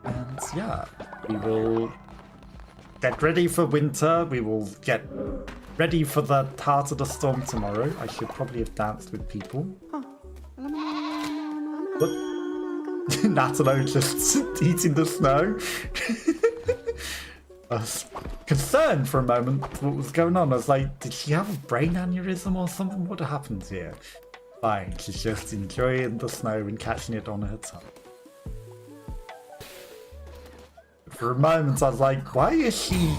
And yeah, we will get ready for winter. We will get ready for the Heart of the Storm tomorrow. I should probably have danced with people. But Natalo just eating the snow. I was concerned for a moment what was going on. I was like, did she have a brain aneurysm or something? What happened here? Fine, she's just enjoying the snow and catching it on her tongue. For a moment I was like, why is she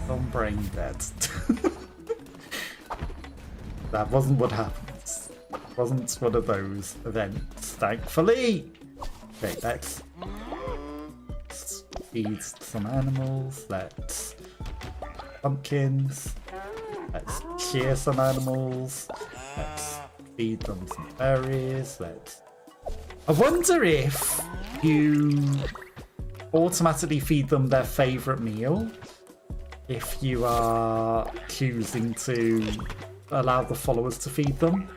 on brain dead? That wasn't what happened. It wasn't one of those events, thankfully. Okay, let's feed some animals. Let's pumpkins. Let's shear some animals. Let's feed them some berries. I wonder if you automatically feed them their favourite meal if you are choosing to allow the followers to feed them.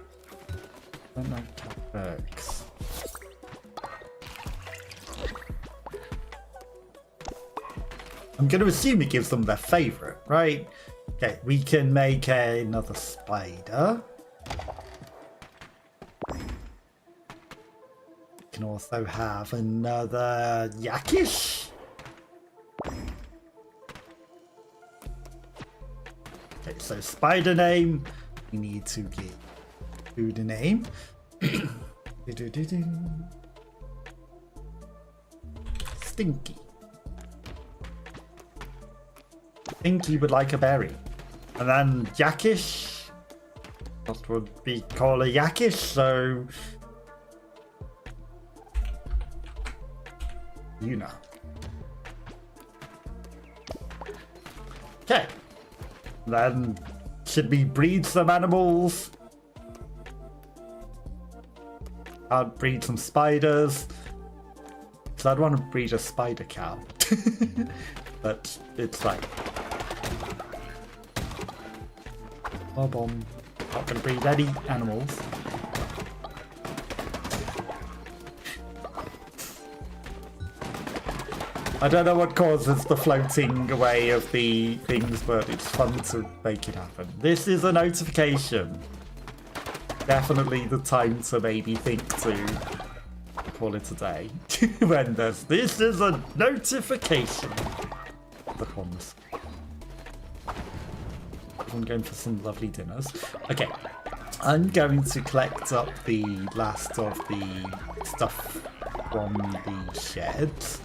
I don't know how it works. I'm going to assume it gives them their favourite, right? Okay, we can make another spider. We can also have another yakish. Okay, so spider name. We need to get food name. Stinky. Stinky would like a berry. And then yakish. What would we call a yakish? So you know. Okay. Then should we breed some animals? I'd breed some spiders. So I'd want to breed a spider cow. But it's like not going to breed any animals. I don't know what causes the floating away of the things, but it's fun to make it happen. This is a notification. Definitely the time to maybe think to call it a day. When there's this is a notification. The comms. I'm going for some lovely dinners. Okay, I'm going to collect up the last of the stuff from the sheds.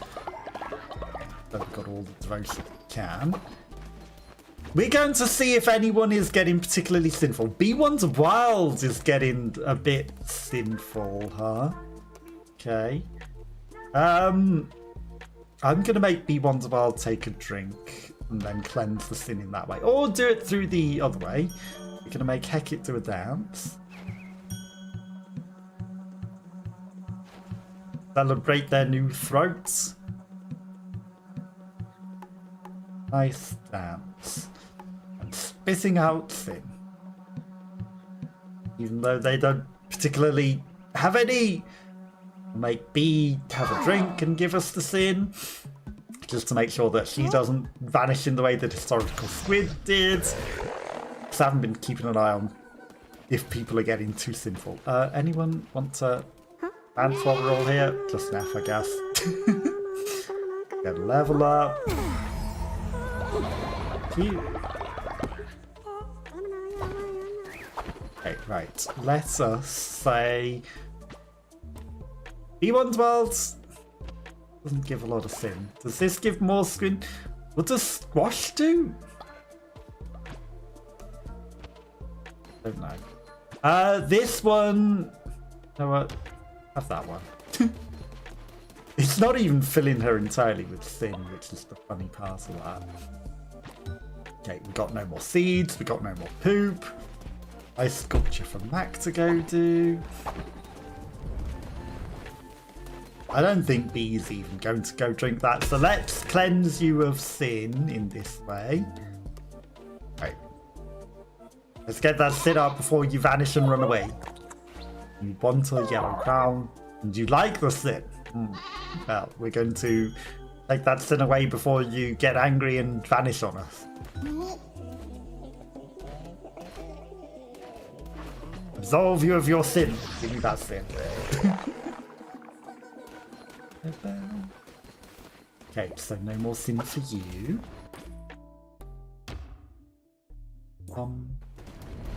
So we've got all the devotion we can. We're going to see if anyone is getting particularly sinful. B1's Wild is getting a bit sinful, huh? Okay. I'm going to make B1's Wild take a drink and then cleanse the sin in that way. Or do it through the other way. We're going to make Hecate do a dance. Celebrate their new throats. Nice dance. And spitting out sin. Even though they don't particularly have any. Make B have a drink and give us the sin. Just to make sure that she doesn't vanish in the way that historical Squid did. Because I haven't been keeping an eye on if people are getting too sinful. Anyone want to dance while we're all here? Just Neff, I guess. Get a level up. Cute. Okay, right. Let us say B1's World doesn't give a lot of sin. Does this give more squid? What does squash do? Don't know. This one. You know what? Have that one. It's not even filling her entirely with sin, which is the funny part of that. Okay, we got no more seeds, we got no more poop. Ice sculpture for Mac to go do. I don't think B's even going to go drink that, so let's cleanse you of sin in this way. Right. Let's get that sin up before you vanish and run away. You want a yellow crown, and you like the sin. Well, we're going to take that sin away before you get angry and vanish on us. Absolve you of your sin. Give me that sin. Okay, so no more sin for you.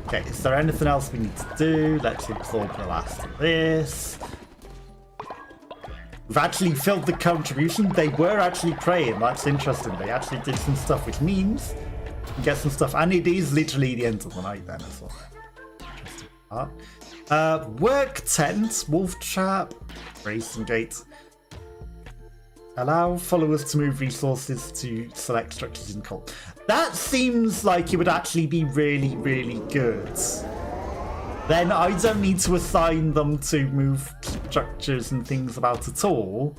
Okay, is there anything else we need to do? Let's absorb the last of this. We've actually filled the contribution. They were actually praying. That's interesting. They actually did some stuff, which means we get some stuff. And it is literally the end of the night then as well. Interesting part. Work tent, wolf trap, racing gate. Allow followers to move resources to select structures in cult. That seems like it would actually be really, really good. Then I don't need to assign them to move structures and things about at all.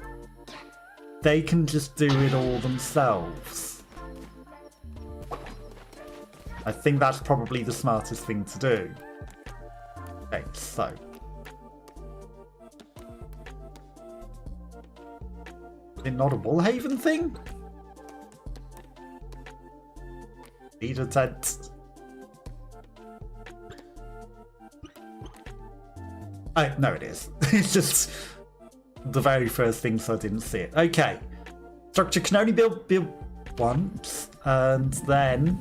They can just do it all themselves. I think that's probably the smartest thing to do. Okay, so. Is it not a Woolhaven thing? Need a tent. No, it is. It's just the very first thing, so I didn't see it. Okay. Structure can only build once, and then...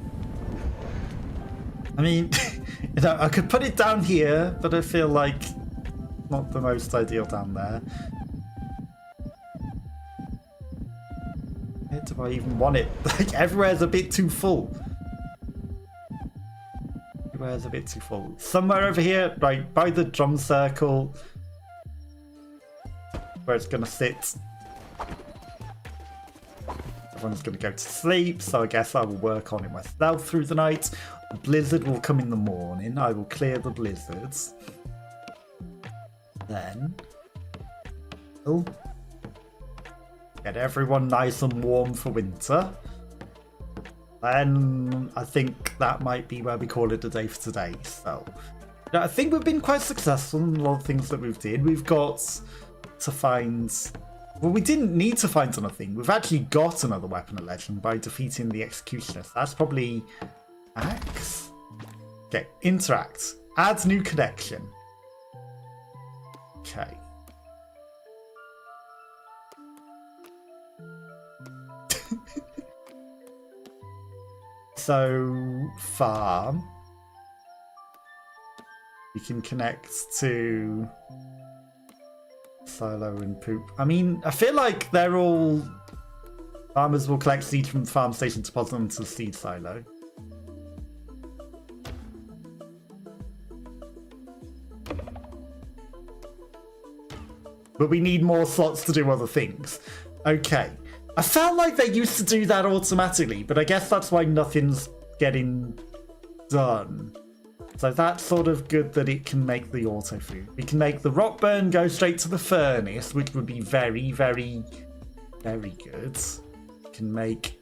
I mean, you know, I could put it down here, but I feel like not the most ideal down there. Where do I even want it? Like, everywhere's a bit too full. Everywhere's a bit too full. Somewhere over here, right by the drum circle, where it's gonna sit. Everyone's gonna go to sleep, so I guess I will work on it myself through the night. The blizzard will come in the morning. I will clear the blizzards. Then we'll get everyone nice and warm for winter. And I think that might be where we call it a day for today. So I think we've been quite successful in a lot of things that we've did. We've got to find... Well, we didn't need to find anything. We've actually got another weapon of legend by defeating the executionist. That's probably axe. Okay, interact. Add new connection. Okay. So, farm. We can connect to silo and poop. I mean, I feel like they're all... Farmers will collect seeds from the farm station, deposit them into the seed silo. But we need more slots to do other things. Okay. I felt like they used to do that automatically, but I guess that's why nothing's getting done. So that's sort of good that it can make the auto food. We can make the rock burn go straight to the furnace, which would be very, very, very good. We can make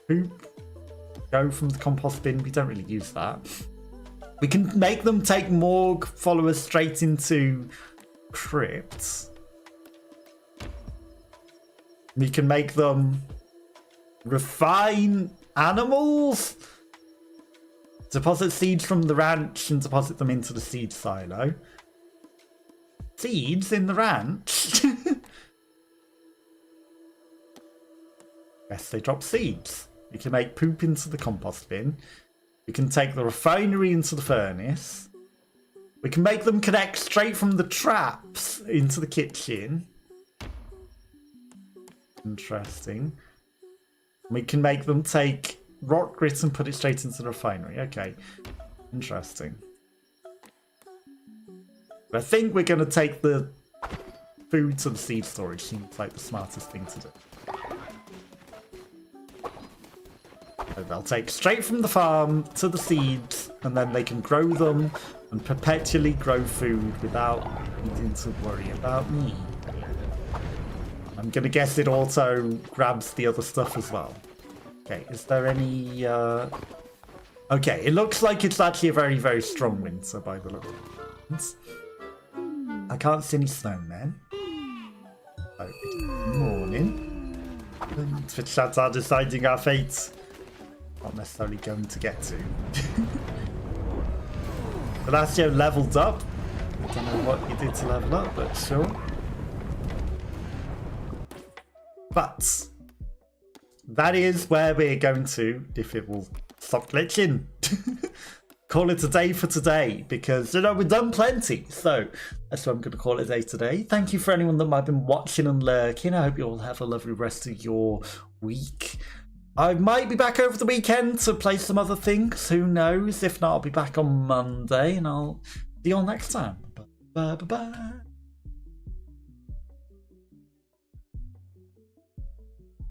poop go from the compost bin. We don't really use that. We can make them take more followers straight into crypts. We can make them refine animals, deposit seeds from the ranch and deposit them into the seed silo. Seeds in the ranch? Yes, they drop seeds. We can make poop into the compost bin. We can take the refinery into the furnace. We can make them connect straight from the traps into the kitchen. Interesting. We can make them take rock grit and put it straight into the refinery. Okay. Interesting. But I think we're going to take the food to the seed storage. Seems like the smartest thing to do. So they'll take straight from the farm to the seeds, and then they can grow them and perpetually grow food without needing to worry about me. I'm gonna guess it also grabs the other stuff as well. Okay, is there any... Okay, it looks like it's actually a very, very strong winter by the look of things. I can't see any snowmen. So, it's morning. And Twitch chats are deciding our fate. Not necessarily going to get to. Indelacio leveled up. I don't know what you did to level up, but sure. But that is where we're going to, if it will stop glitching, call it a day for today, because, you know, we've done plenty. So that's why I'm going to call it a day today. Thank you for anyone that might have been watching and lurking. I hope you all have a lovely rest of your week. I might be back over the weekend to play some other things. Who knows? If not, I'll be back on Monday, and I'll see you all next time. Bye bye bye.